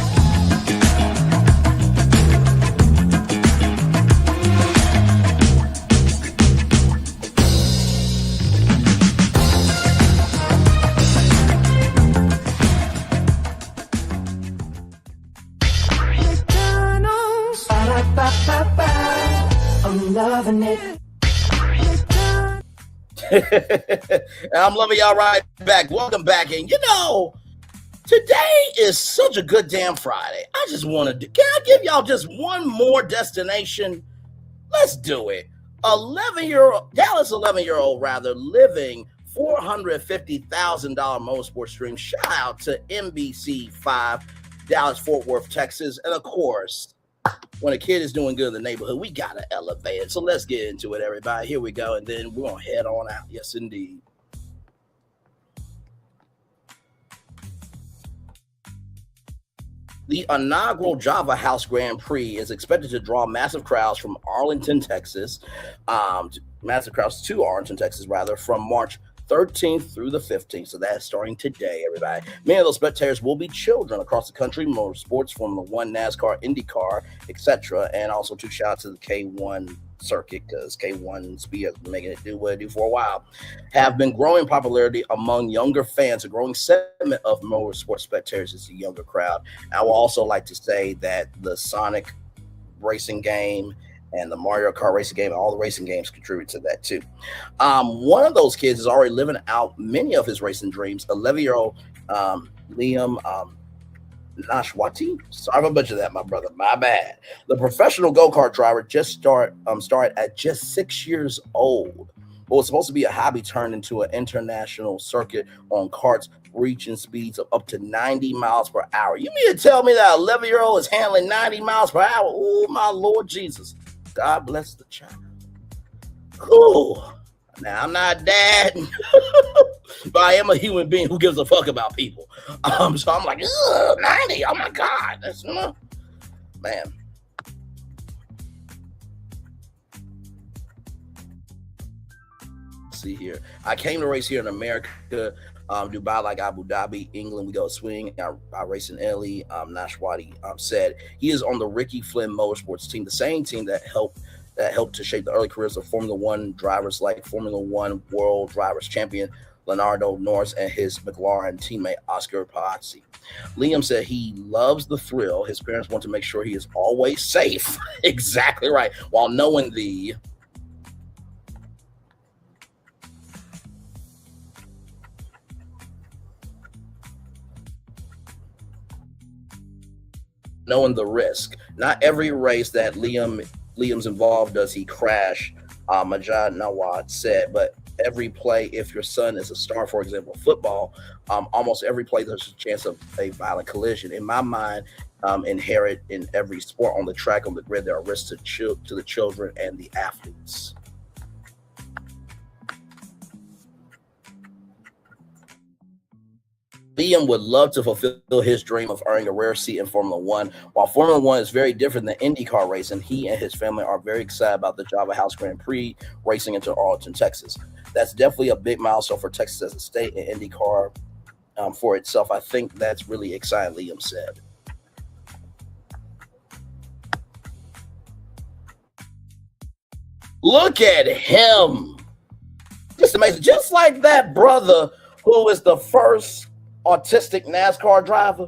Speaker 2: I'm loving it.
Speaker 4: I'm loving y'all right back. Welcome back. And you know, today is such a good damn Friday. I just want to can I give y'all just one more destination? Let's do it. Dallas 11-year-old living $450,000 motorsports dream. Shout out to NBC5, Dallas, Fort Worth, Texas. And of course, when a kid is doing good in the neighborhood, we got to elevate it. So let's get into it, everybody. Here we go. And then we're going to head on out. Yes, indeed. The inaugural Java House Grand Prix is expected to draw massive crowds from Arlington, Texas, massive crowds to Arlington, Texas, rather, from March 13th through the 15th. So that's starting today, everybody. Many of those spectators will be children across the country, motorsports, Formula One, NASCAR, IndyCar, etc. And also to shout out to the K1 circuit, because K1 Speed has been making it do what it do for a while, have been growing popularity among younger fans. A growing segment of motorsport spectators is the younger crowd. I will also like to say that the Sonic racing game and the Mario Kart racing game, all the racing games contribute to that too. One of those kids is already living out many of his racing dreams. 11-year-old Liam Nashwati. Sorry if I butchered that, my brother. My bad. The professional go-kart driver just started at just 6 years old. What was supposed to be a hobby turned into an international circuit on karts, reaching speeds of up to 90 miles per hour. You mean to tell me that 11-year-old is handling 90 miles per hour? Oh, my Lord Jesus. God bless the child. Ooh. Now, I'm not a dad, but I am a human being who gives a fuck about people. So I'm like, 90, oh my God. That's, man. See here. I came to race here in America, Dubai, like Abu Dhabi, England. We go swing. I race in Italy. Nashwati said he is on the Ricky Flynn Motorsports team, the same team that helped to shape the early careers of Formula One drivers like Formula One World Drivers Champion Leonardo Norris and his McLaren teammate Oscar Piastri. Liam said he loves the thrill. His parents want to make sure he is always safe. Exactly right. While knowing the risk. Not every race that Liam's involved does he crash, Majad Nawad said, but every play, if your son is a star, for example, football, almost every play there's a chance of a violent collision. In my mind, inherent in every sport on the track, on the grid, there are risks to the children and the athletes. Liam would love to fulfill his dream of earning a rare seat in Formula One. While Formula One is very different than IndyCar racing, he and his family are very excited about the Java House Grand Prix racing into Arlington, Texas. That's definitely a big milestone for Texas as a state, and IndyCar for itself. I think that's really exciting, Liam said. Look at him. Just amazing. Just like that brother who is the first autistic NASCAR driver.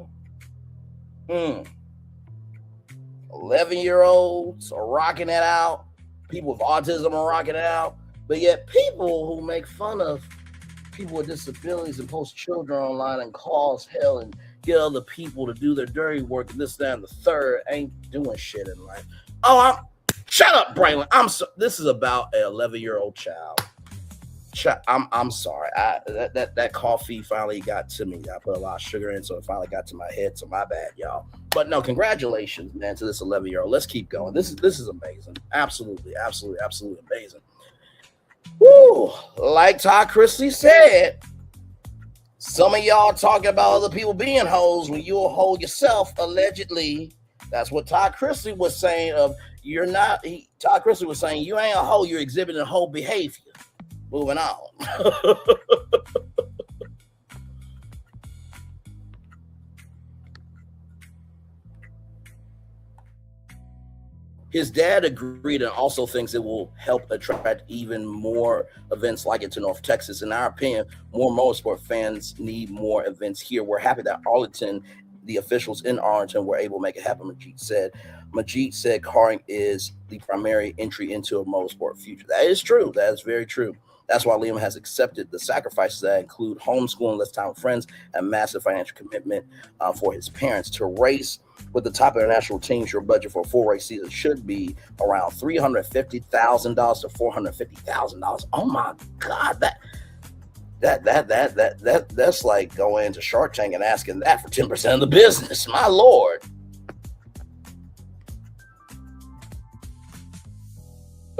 Speaker 4: 11-year-olds are rocking it out. People with autism are rocking it out. But yet people who make fun of people with disabilities and post children online and cause hell and get other people to do their dirty work and this, that, and the third ain't doing shit in life. Shut up, Braylon. This is about an 11-year-old child. I'm sorry. That coffee finally got to me. I put a lot of sugar in, so it finally got to my head. So my bad, y'all. But no, congratulations, man, to this 11-year-old. Let's keep going. This is amazing. Absolutely amazing. Woo! Like Todd Chrisley said, some of y'all talking about other people being hoes when you're a hoe yourself, allegedly. That's what Todd Chrisley was saying. Todd Chrisley was saying you ain't a hoe, you're exhibiting hoe behavior. Moving on. His dad agreed and also thinks it will help attract even more events like it to North Texas. In our opinion, more motorsport fans need more events here. We're happy that Arlington, the officials in Arlington, were able to make it happen, Majid said. Majid said karting is the primary entry into a motorsport future. That is true. That is very true. That's why Liam has accepted the sacrifices that include homeschooling, less time with friends, and massive financial commitment for his parents. To race with the top international teams, your budget for a full race season should be around $350,000 to $450,000. Oh my God, that's like going into Shark Tank and asking that for 10% of the business. My Lord.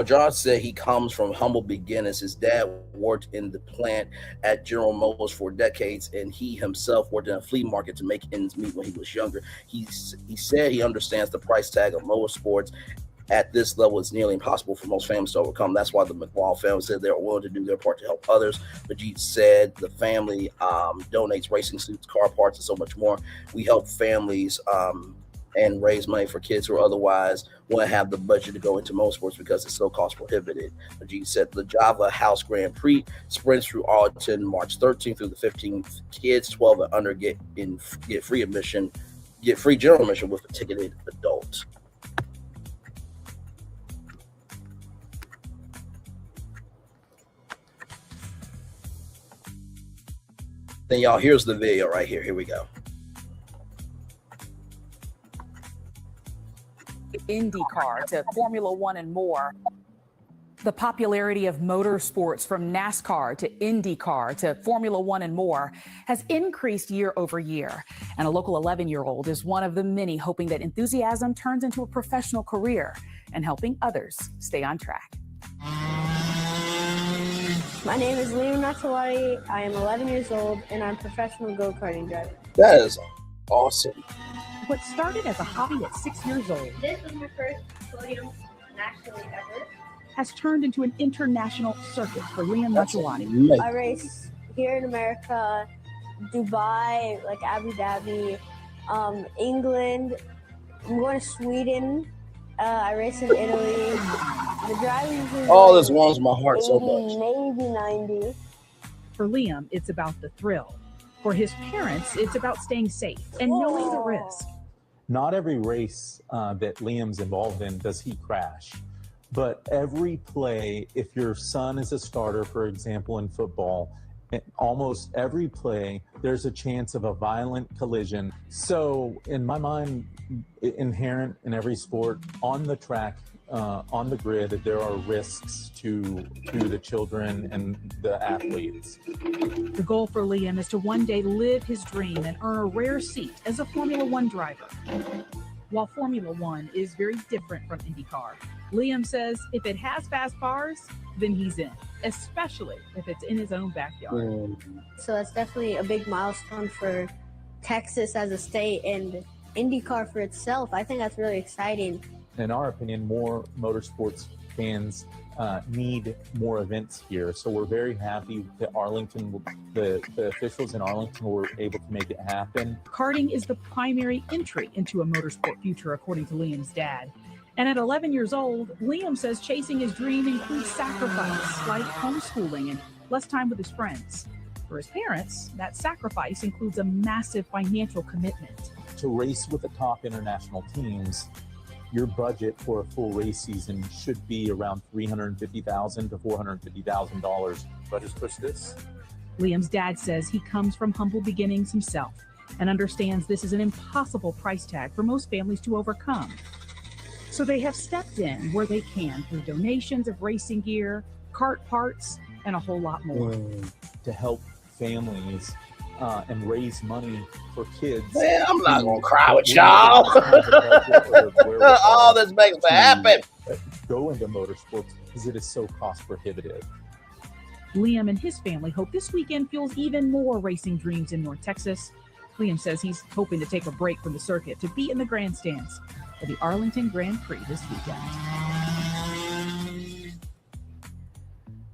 Speaker 4: John said he comes from humble beginnings. His dad worked in the plant at General Motors for decades, and he himself worked in a flea market to make ends meet when he was younger. He said he understands the price tag of motorsports at this level is nearly impossible for most families to overcome. That's why the McWall family said they're willing to do their part to help others. Majid said the family donates racing suits, car parts, and so much more. We help families and raise money for kids who otherwise wouldn't have the budget to go into motorsports because it's so cost prohibitive. Majid said the Java House Grand Prix sprints through Arlington March 13th through the 15th. Kids 12 and under get free admission, get free general admission with a ticketed adult. Then y'all, here's the video right here. Here we go.
Speaker 3: IndyCar to Formula One and more. The popularity of motorsports from NASCAR to IndyCar to Formula One and more has increased year over year. And a local 11-year-old is one of the many hoping that enthusiasm turns into a professional career and helping others stay on track.
Speaker 6: My name is Liam Natawari. I am 11 years old, and I'm a professional go-karting driver.
Speaker 4: That is awesome.
Speaker 3: What started as a hobby at 6 years old
Speaker 6: This was my first podium nationally ever.
Speaker 3: has turned into an international circuit for Liam Natawari.
Speaker 6: I race here in America, Dubai, like Abu Dhabi, England. I'm going to Sweden. I race in Italy. The driving is
Speaker 4: Oh, this warms my heart so
Speaker 6: 80,
Speaker 4: much.
Speaker 6: maybe 90.
Speaker 3: For Liam, it's about the thrill. For his parents, it's about staying safe and knowing the risk.
Speaker 7: Not every race that Liam's involved in does he crash. But every play, if your son is a starter, for example, in football, almost every play, there's a chance of a violent collision. So in my mind, inherent in every sport, on the track, on the grid, there are risks to the children and the athletes.
Speaker 3: The goal for Liam is to one day live his dream and earn a rare seat as a Formula One driver. While Formula One is very different from IndyCar, Liam says if it has fast cars, then he's in, especially if it's in his own backyard.
Speaker 6: So that's definitely a big milestone for Texas as a state and IndyCar for itself. I think that's really exciting.
Speaker 7: In our opinion, more motorsports fans need more events here. So we're very happy that Arlington, the officials in Arlington were able to make it happen.
Speaker 3: Karting is the primary entry into a motorsport future, according to Liam's dad. And at 11 years old, Liam says chasing his dream includes sacrifice, like homeschooling and less time with his friends. For his parents, that sacrifice includes a massive financial commitment.
Speaker 7: To race with the top international teams, your budget for a full race season should be around $350,000 to $450,000. But just push this.
Speaker 3: Liam's dad says he comes from humble beginnings himself and understands this is an impossible price tag for most families to overcome. So they have stepped in where they can through donations of racing gear, kart parts, and a whole lot more.
Speaker 7: To help families and raise money for kids.
Speaker 4: Man, I'm not gonna cry with y'all. All this makes me happen.
Speaker 7: Go into motorsports because it is so cost prohibitive.
Speaker 3: Liam and his family hope this weekend fuels even more racing dreams in North Texas. Liam says he's hoping to take a break from the circuit to be in the grandstands for the Arlington Grand Prix this weekend.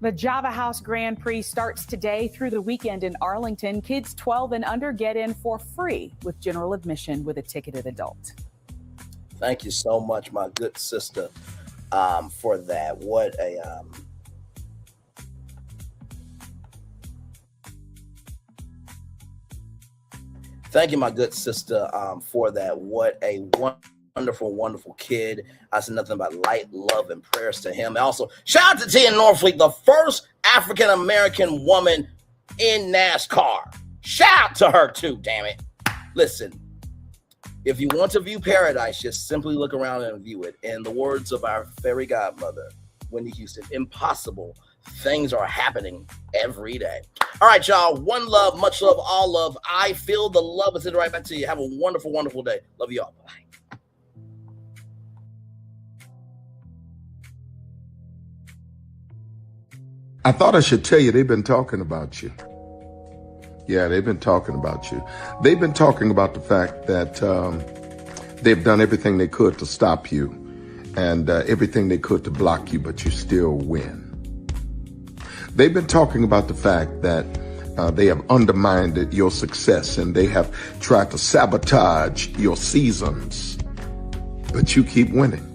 Speaker 3: The Java House Grand Prix starts today through the weekend in Arlington. Kids 12 and under get in for free with general admission with a ticketed adult.
Speaker 4: Thank you so much, my good sister, for that. What a thank you, my good sister, for that. What a wonderful kid. I said nothing but light, love, and prayers to him. And also, shout out to Tia Norfleet, the first African-American woman in NASCAR. Shout out to her too, damn it. Listen, if you want to view paradise, just simply look around and view it. In the words of our fairy godmother, Whitney Houston, impossible things are happening every day. All right, y'all. One love, much love, all love. I feel the love. It's right back to you. Have a wonderful day. Love you all. Bye.
Speaker 5: I thought I should tell you they've been talking about you. Yeah, they've been talking about you. They've been talking about the fact that they've done everything they could to stop you and everything they could to block you, but you still win. They've been talking about the fact that they have undermined your success and they have tried to sabotage your seasons, but you keep winning.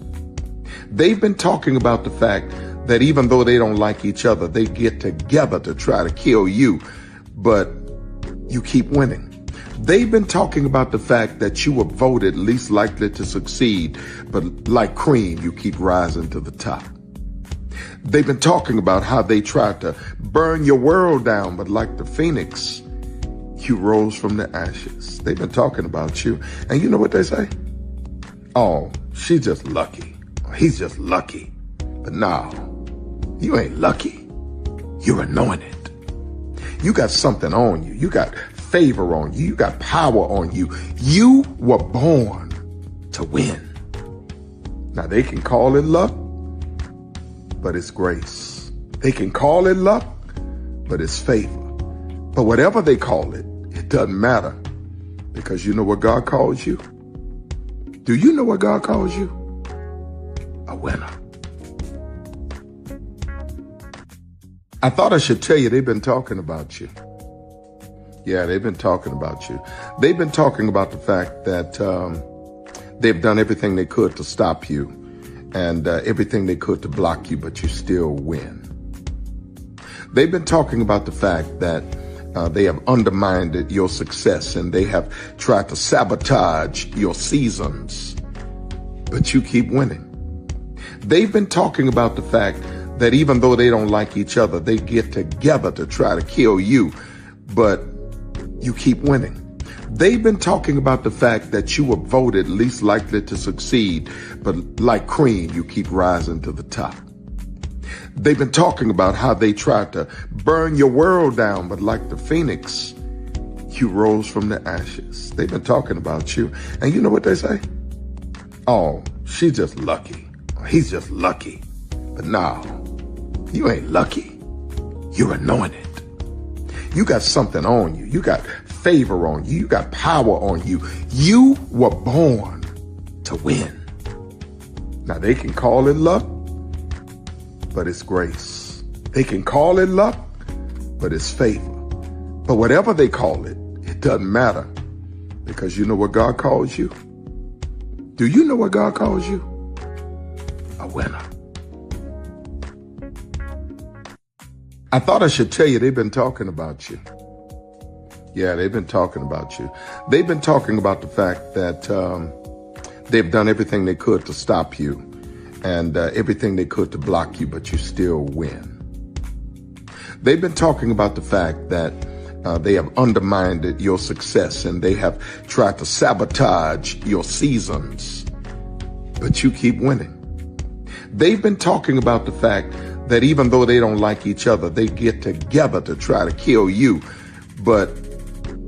Speaker 5: They've been talking about the fact that even though they don't like each other, they get together to try to kill you, but you keep winning. They've been talking about the fact that you were voted least likely to succeed, but like cream, you keep rising to the top. They've been talking about how they tried to burn your world down, but like the phoenix, you rose from the ashes. They've been talking about you. And you know what they say? Oh, she's just lucky. He's just lucky. But no, you ain't lucky. You're anointed. You got something on you. You got favor on you. You got power on you. You were born to win. Now they can call it luck, but it's grace. They can call it luck, but it's favor. But whatever they call it, it doesn't matter, because you know what God calls you? Do you know what God calls you? A winner. I thought I should tell you they've been talking about you. Yeah, they've been talking about you. They've been talking about the fact that they've done everything they could to stop you and everything they could to block you, but you still win. They've been talking about the fact that they have undermined your success and they have tried to sabotage your seasons, but you keep winning. They've been talking about the fact that even though they don't like each other, they get together to try to kill you, but you keep winning. They've been talking about the fact that you were voted least likely to succeed, but like cream, you keep rising to the top. They've been talking about how they tried to burn your world down, but like the phoenix, you rose from the ashes. They've been talking about you. And you know what they say? Oh, she's just lucky. He's just lucky. But no, you ain't lucky. You're anointed. You got something on you. You got favor on you. You got power on you. You were born to win. Now they can call it luck, but it's grace. They can call it luck, but it's favor. But whatever they call it, it doesn't matter, because you know what God calls you? Do you know what God calls you? A winner. I thought I should tell you they've been talking about you. Yeah, they've been talking about you. They've been talking about the fact that they've done everything they could to stop you and everything they could to block you, but you still win. They've been talking about the fact that they have undermined your success and they have tried to sabotage your seasons, but you keep winning. They've been talking about the fact that even though they don't like each other, they get together to try to kill you, but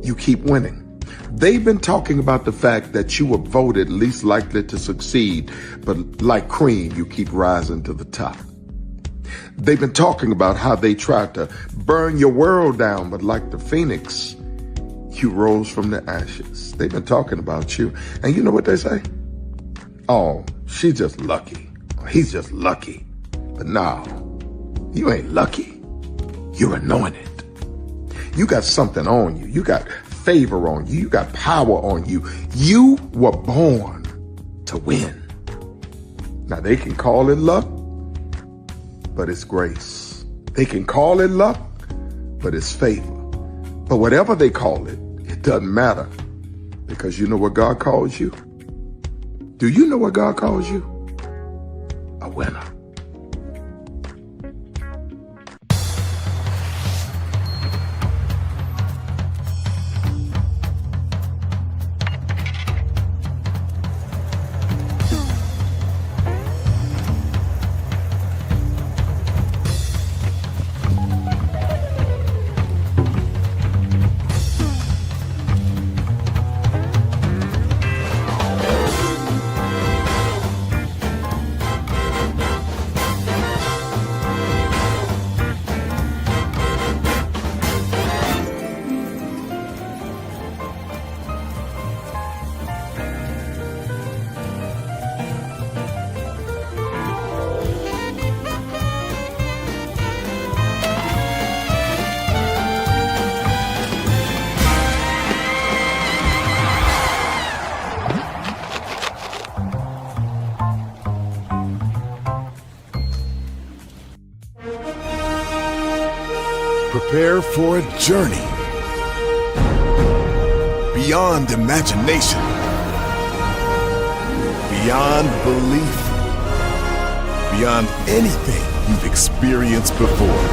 Speaker 5: you keep winning. They've been talking about the fact that you were voted least likely to succeed, but like cream, you keep rising to the top. They've been talking about how they tried to burn your world down, but like the phoenix, you rose from the ashes. They've been talking about you. And you know what they say? Oh, she's just lucky. He's just lucky. But no, you ain't lucky. You're anointed. You got something on you. You got favor on you. You got power on you. You were born to win. Now they can call it luck, but it's grace. They can call it luck, but it's favor. But whatever they call it, it doesn't matter, because you know what God calls you? Do you know what God calls you? A winner.
Speaker 1: Prepare for a journey beyond imagination, beyond belief, beyond anything you've experienced before.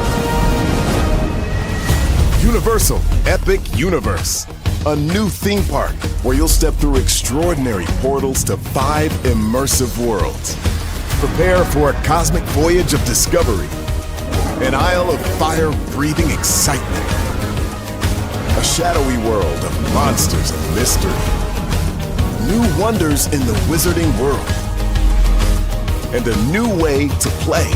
Speaker 1: Universal Epic Universe, a new theme park where you'll step through extraordinary portals to 5 immersive worlds. Prepare for a cosmic voyage of discovery, an isle of fire-breathing excitement, a shadowy world of monsters and mystery, new wonders in the wizarding world, and a new way to play.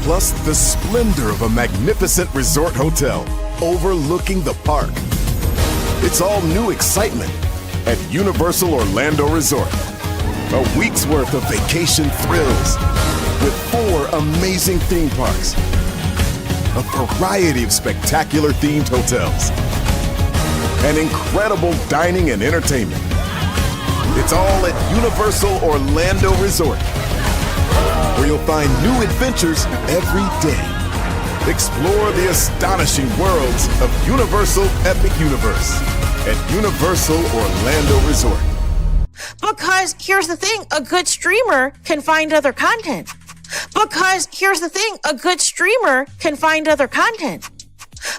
Speaker 1: Plus the splendor of a magnificent resort hotel overlooking the park. It's all new excitement at Universal Orlando Resort. A week's worth of vacation thrills with 4 amazing theme parks, a variety of spectacular themed hotels, and incredible dining and entertainment. It's all at Universal Orlando Resort, where you'll find new adventures every day. Explore the astonishing worlds of Universal Epic Universe at Universal Orlando Resort.
Speaker 8: Because here's the thing, a good streamer can find other content. Because here's the thing, a good streamer can find other content.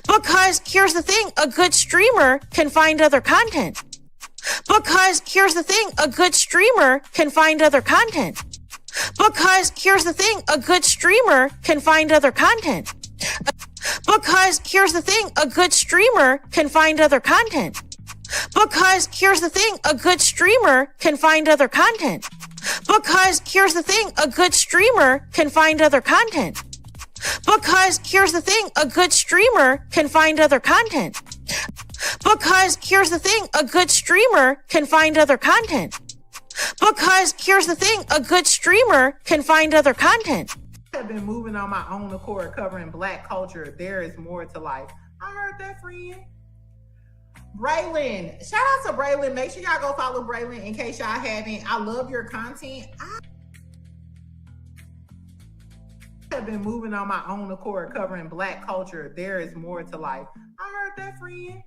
Speaker 8: Because here's the thing, a good streamer can find other content. Because here's the thing, a good streamer can find other content. Because here's the thing, a good streamer can find other content. Because here's the thing, a good streamer can find other content. Because here's the thing, a good streamer can find other content. Because here's the thing, a good streamer can find other content. Because here's the thing, a good streamer can find other content. Because here's the thing, a good streamer can find other content. Because here's the thing, a good streamer can find other content.
Speaker 9: I have been moving on my own accord, covering Black culture. There is more to life. I heard that, friend. Braylon, shout out to Braylon. Make sure y'all go follow Braylon in case y'all haven't. I love your content. I have been moving on my own accord, covering Black culture. There is more to life. I heard that, friend.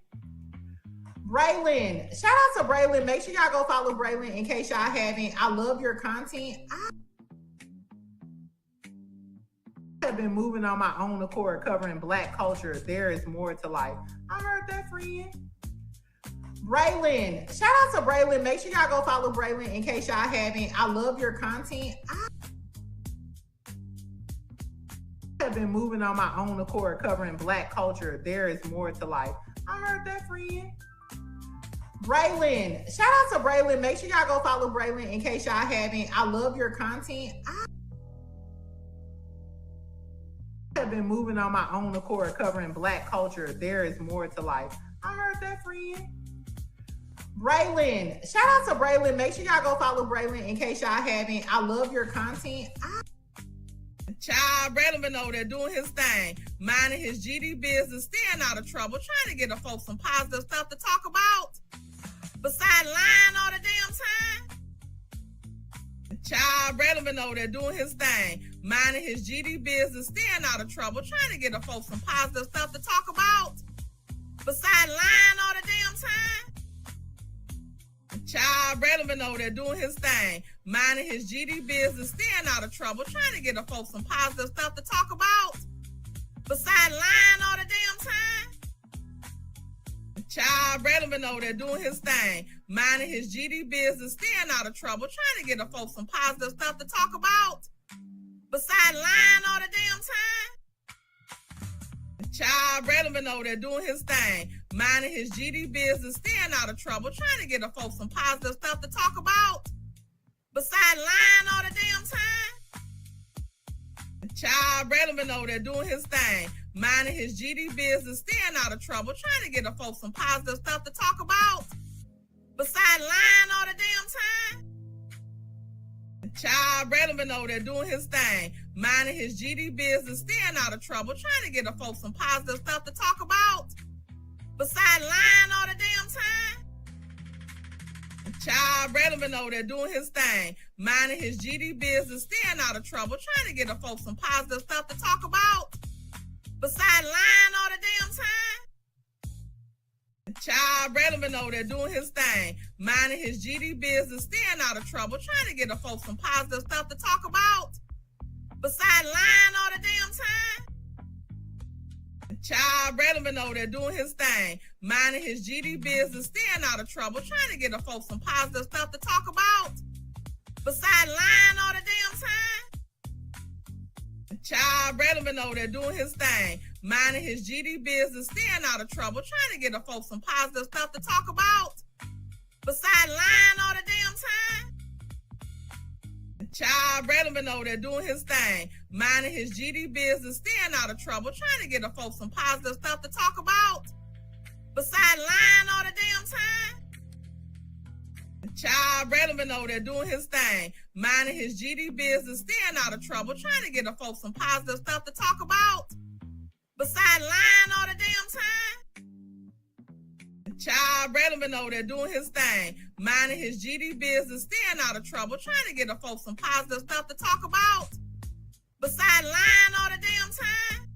Speaker 9: Braylon, shout out to Braylon. Make sure y'all go follow Braylon in case y'all haven't. I love your content. I have been moving on my own accord, covering Black culture. There is more to life. I heard that, friend. Braylon, shout out to Braylon. Make sure y'all go follow Braylon in case y'all haven't. I love your content. I have been moving on my own accord, covering Black culture. There is more to life. I heard that, friend. Braylon, shout out to Braylon. Make sure y'all go follow Braylon in case y'all haven't. I love your content. I have been moving on my own accord, covering Black culture. There is more to life. I heard that, friend. Braylon, shout out to Braylon. Make sure y'all go follow Braylon in case y'all haven't. I love your content.
Speaker 12: Child, Braylon been over there doing his thing, minding his GD business, staying out of trouble, trying to get the folks some positive stuff to talk about. Besides lying all the damn time. Child, Braylon been over there doing his thing, minding his GD business, staying out of trouble, trying to get the folks some positive stuff to talk about. Besides lying all the damn time. Child, Braylon been over there doing his thing, minding his GD business, staying out of trouble, trying to get the folks some positive stuff to talk about. Besides lying all the damn time. Child, Braylon been over there doing his thing, minding his GD business, staying out of trouble, trying to get the folks some positive stuff to talk about. Besides lying all the damn time. Child, Braylon been over there doing his thing, minding his GD business, staying out of trouble, trying to get the folks some positive stuff to talk about. Besides lying all the damn time. Child, Braylon been over there doing his thing, minding his GD business, staying out of trouble, trying to get the folks some positive stuff to talk about. Besides lying all the damn time. Child, Braylon been over there doing his thing, minding his GD business, staying out of trouble, trying to get the folks some positive stuff to talk about. Besides lying all the damn time. Child, Braylon been over there doing his thing, minding his GD business, staying out of trouble, trying to get the folks some positive stuff to talk about. Besides lying all the damn time? Child, Brandon been over there doing his thing, minding his GD business, staying out of trouble, trying to get the folks some positive stuff to talk about. Besides lying all the damn time? Child, Brandon been over there doing his thing, minding his GD business, staying out of trouble, trying to get the folks some positive stuff to talk about. Besides lying all the damn time? Child, Brandon been over there doing his thing, minding his GD business, staying out of trouble, trying to get the folks some positive stuff to talk about. Besides lying all the damn time? Child, Brandon been over there doing his thing, minding his GD business, staying out of trouble, trying to get the folks some positive stuff to talk about. Besides lying all the damn time? Child, Brandon been over there doing his thing, minding his GD business, staying out of trouble, trying to get the folks some positive stuff to talk about. Besides lying all the damn time? Child, Brandon been over there doing his thing, minding his GD business, staying out of trouble, trying to get the folks some positive stuff to talk about. Besides lying all the damn time?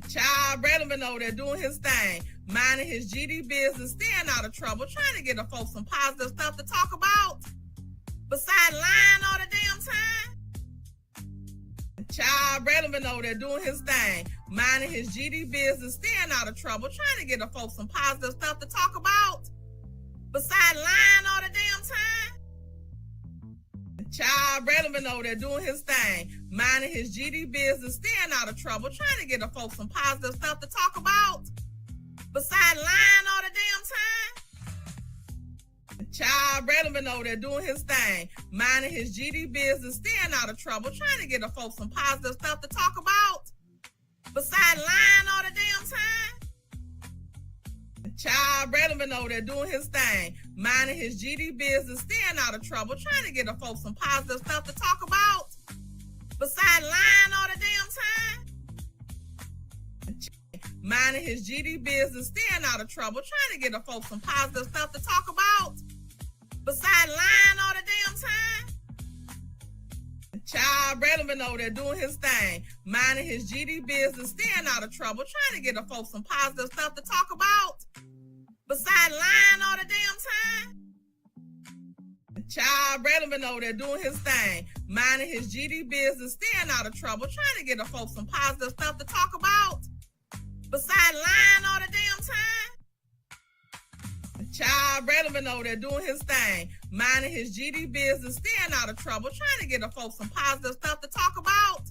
Speaker 12: Child, Brandon been over there doing his thing, minding his GD business, staying out of trouble, trying to get the folks some positive stuff to talk about. Besides lying all the damn time? Child, Brandon been over there doing his thing, minding his GD business, staying out of trouble, trying to get the folks some positive stuff to talk about. Besides lying all the damn time? Child, Brandon been over there doing his thing, minding his GD business, staying out of trouble, trying to get the folks some positive stuff to talk about. Besides lying all the damn time? Child, Brandon been over there doing his thing, minding his GD business, staying out of trouble, trying to get the folks some positive stuff to talk about. Besides lying all the damn time? Child, Brandon been over there doing his thing, minding his GD business, staying out of trouble, trying to get the folks some positive stuff to talk about. Besides lying all the damn time? Minding his GD business, staying out of trouble, trying to get the folks some positive stuff to talk about. Besides lying all the damn time? Child, Brandon been over there doing his thing, minding his GD business, staying out of trouble, trying to get the folks some positive stuff to talk about. Besides lying all the damn time? Child, Brandon been over there doing his thing, minding his GD business, staying out of trouble, trying to get the folks some positive stuff to talk about. Besides lying all the damn time? Child, Brandon been over there doing his thing, minding his GD business, staying out of trouble, trying to get the folks some positive stuff to talk about.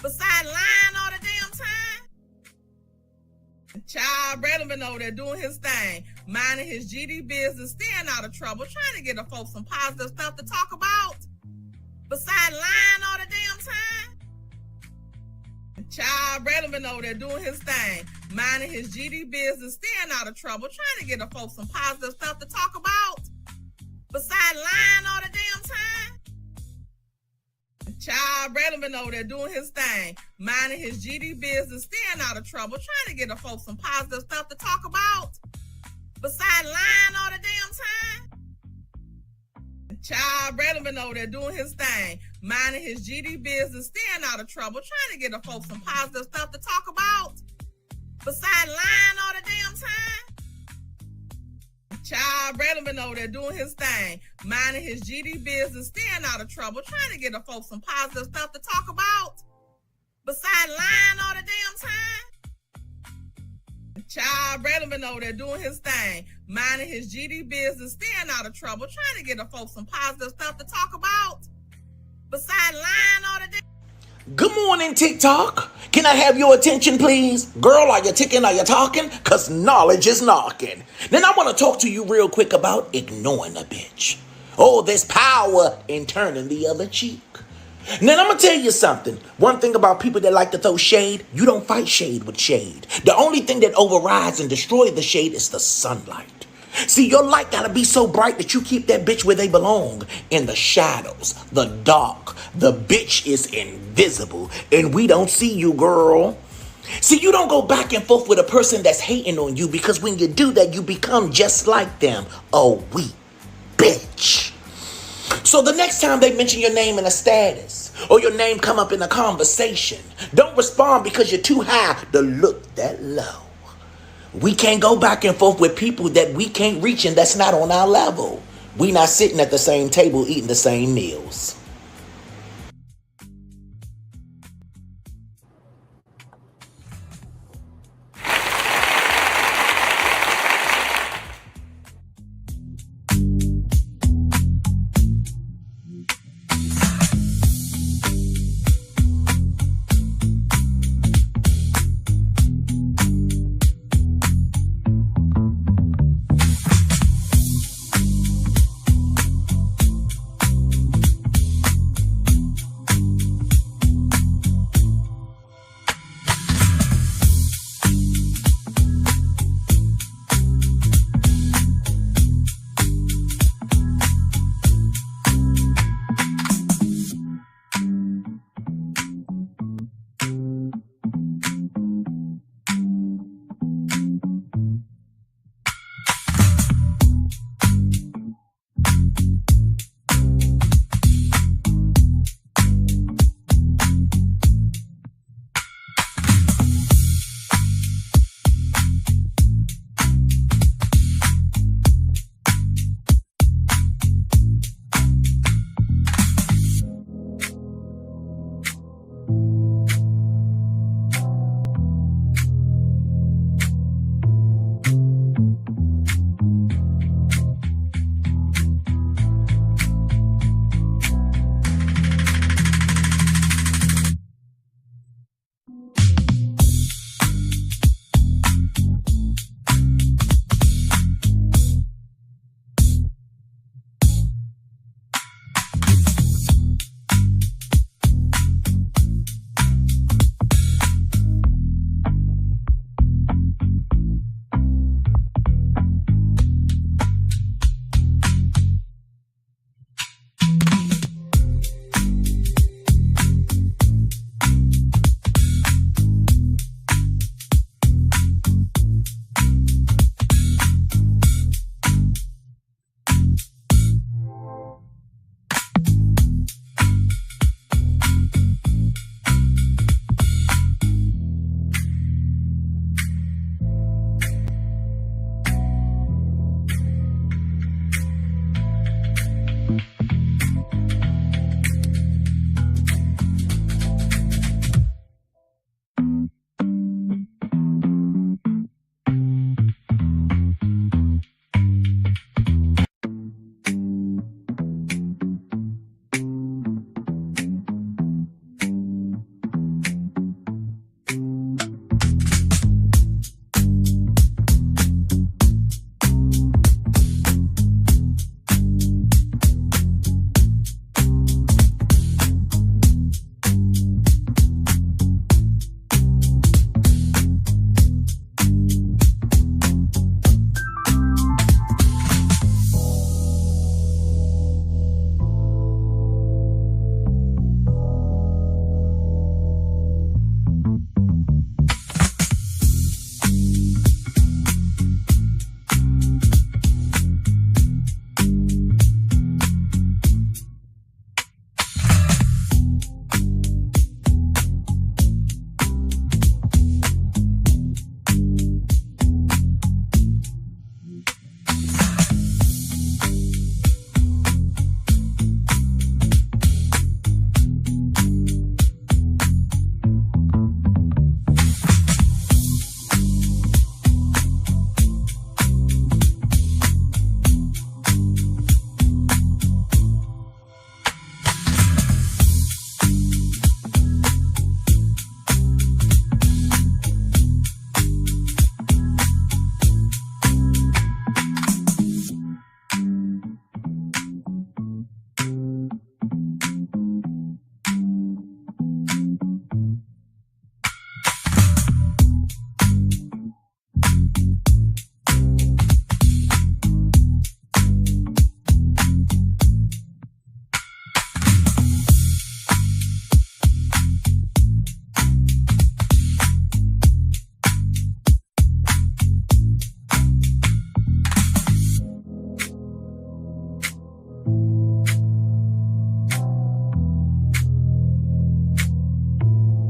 Speaker 12: Besides lying all the damn time? Child, Brandon been over there doing his thing, minding his GD business, staying out of trouble, trying to get the folks some positive stuff to talk about. Besides lying all the damn time? Child, Brandon been over there doing his thing, minding his GD business, staying out of trouble, trying to get the folks some positive stuff to talk about. Besides lying all the damn time? Child, Brandon been over there doing his thing, minding his GD business, staying out of trouble, trying to get the folks some positive stuff to talk about. Besides lying all the damn time? Child, Brandon been over there doing his thing, minding his GD business, staying out of trouble, trying to get the folks some positive stuff to talk about. Besides lying all the damn time? Child, Brandon been over there doing his thing, minding his GD business, staying out of trouble, trying to get the folks some positive stuff to talk about. Besides lying all the damn time? Child, Brandon been over there doing his thing, minding his GD business, staying out of trouble, trying to get the folks some positive stuff to talk about. Besides lying all the damn.
Speaker 13: Good morning, TikTok. Can I have your attention, please? Girl, are you ticking? Are you talking? Because knowledge is knocking. Then I want to talk to you real quick about ignoring a bitch. Oh, there's power in turning the other cheek. Now, I'm going to tell you something. One thing about people that like to throw shade, you don't fight shade with shade. The only thing that overrides and destroys the shade is the sunlight. See, your light got to be so bright that you keep that bitch where they belong. In the shadows, the dark. The bitch is invisible, and we don't see you, girl. See, you don't go back and forth with a person that's hating on you, because when you do that, you become just like them. A weak bitch. So the next time they mention your name in a status, or your name come up in a conversation. Don't respond because you're too high to look that low. We can't go back and forth with people that we can't reach and that's not on our level. We not sitting at the same table eating the same meals.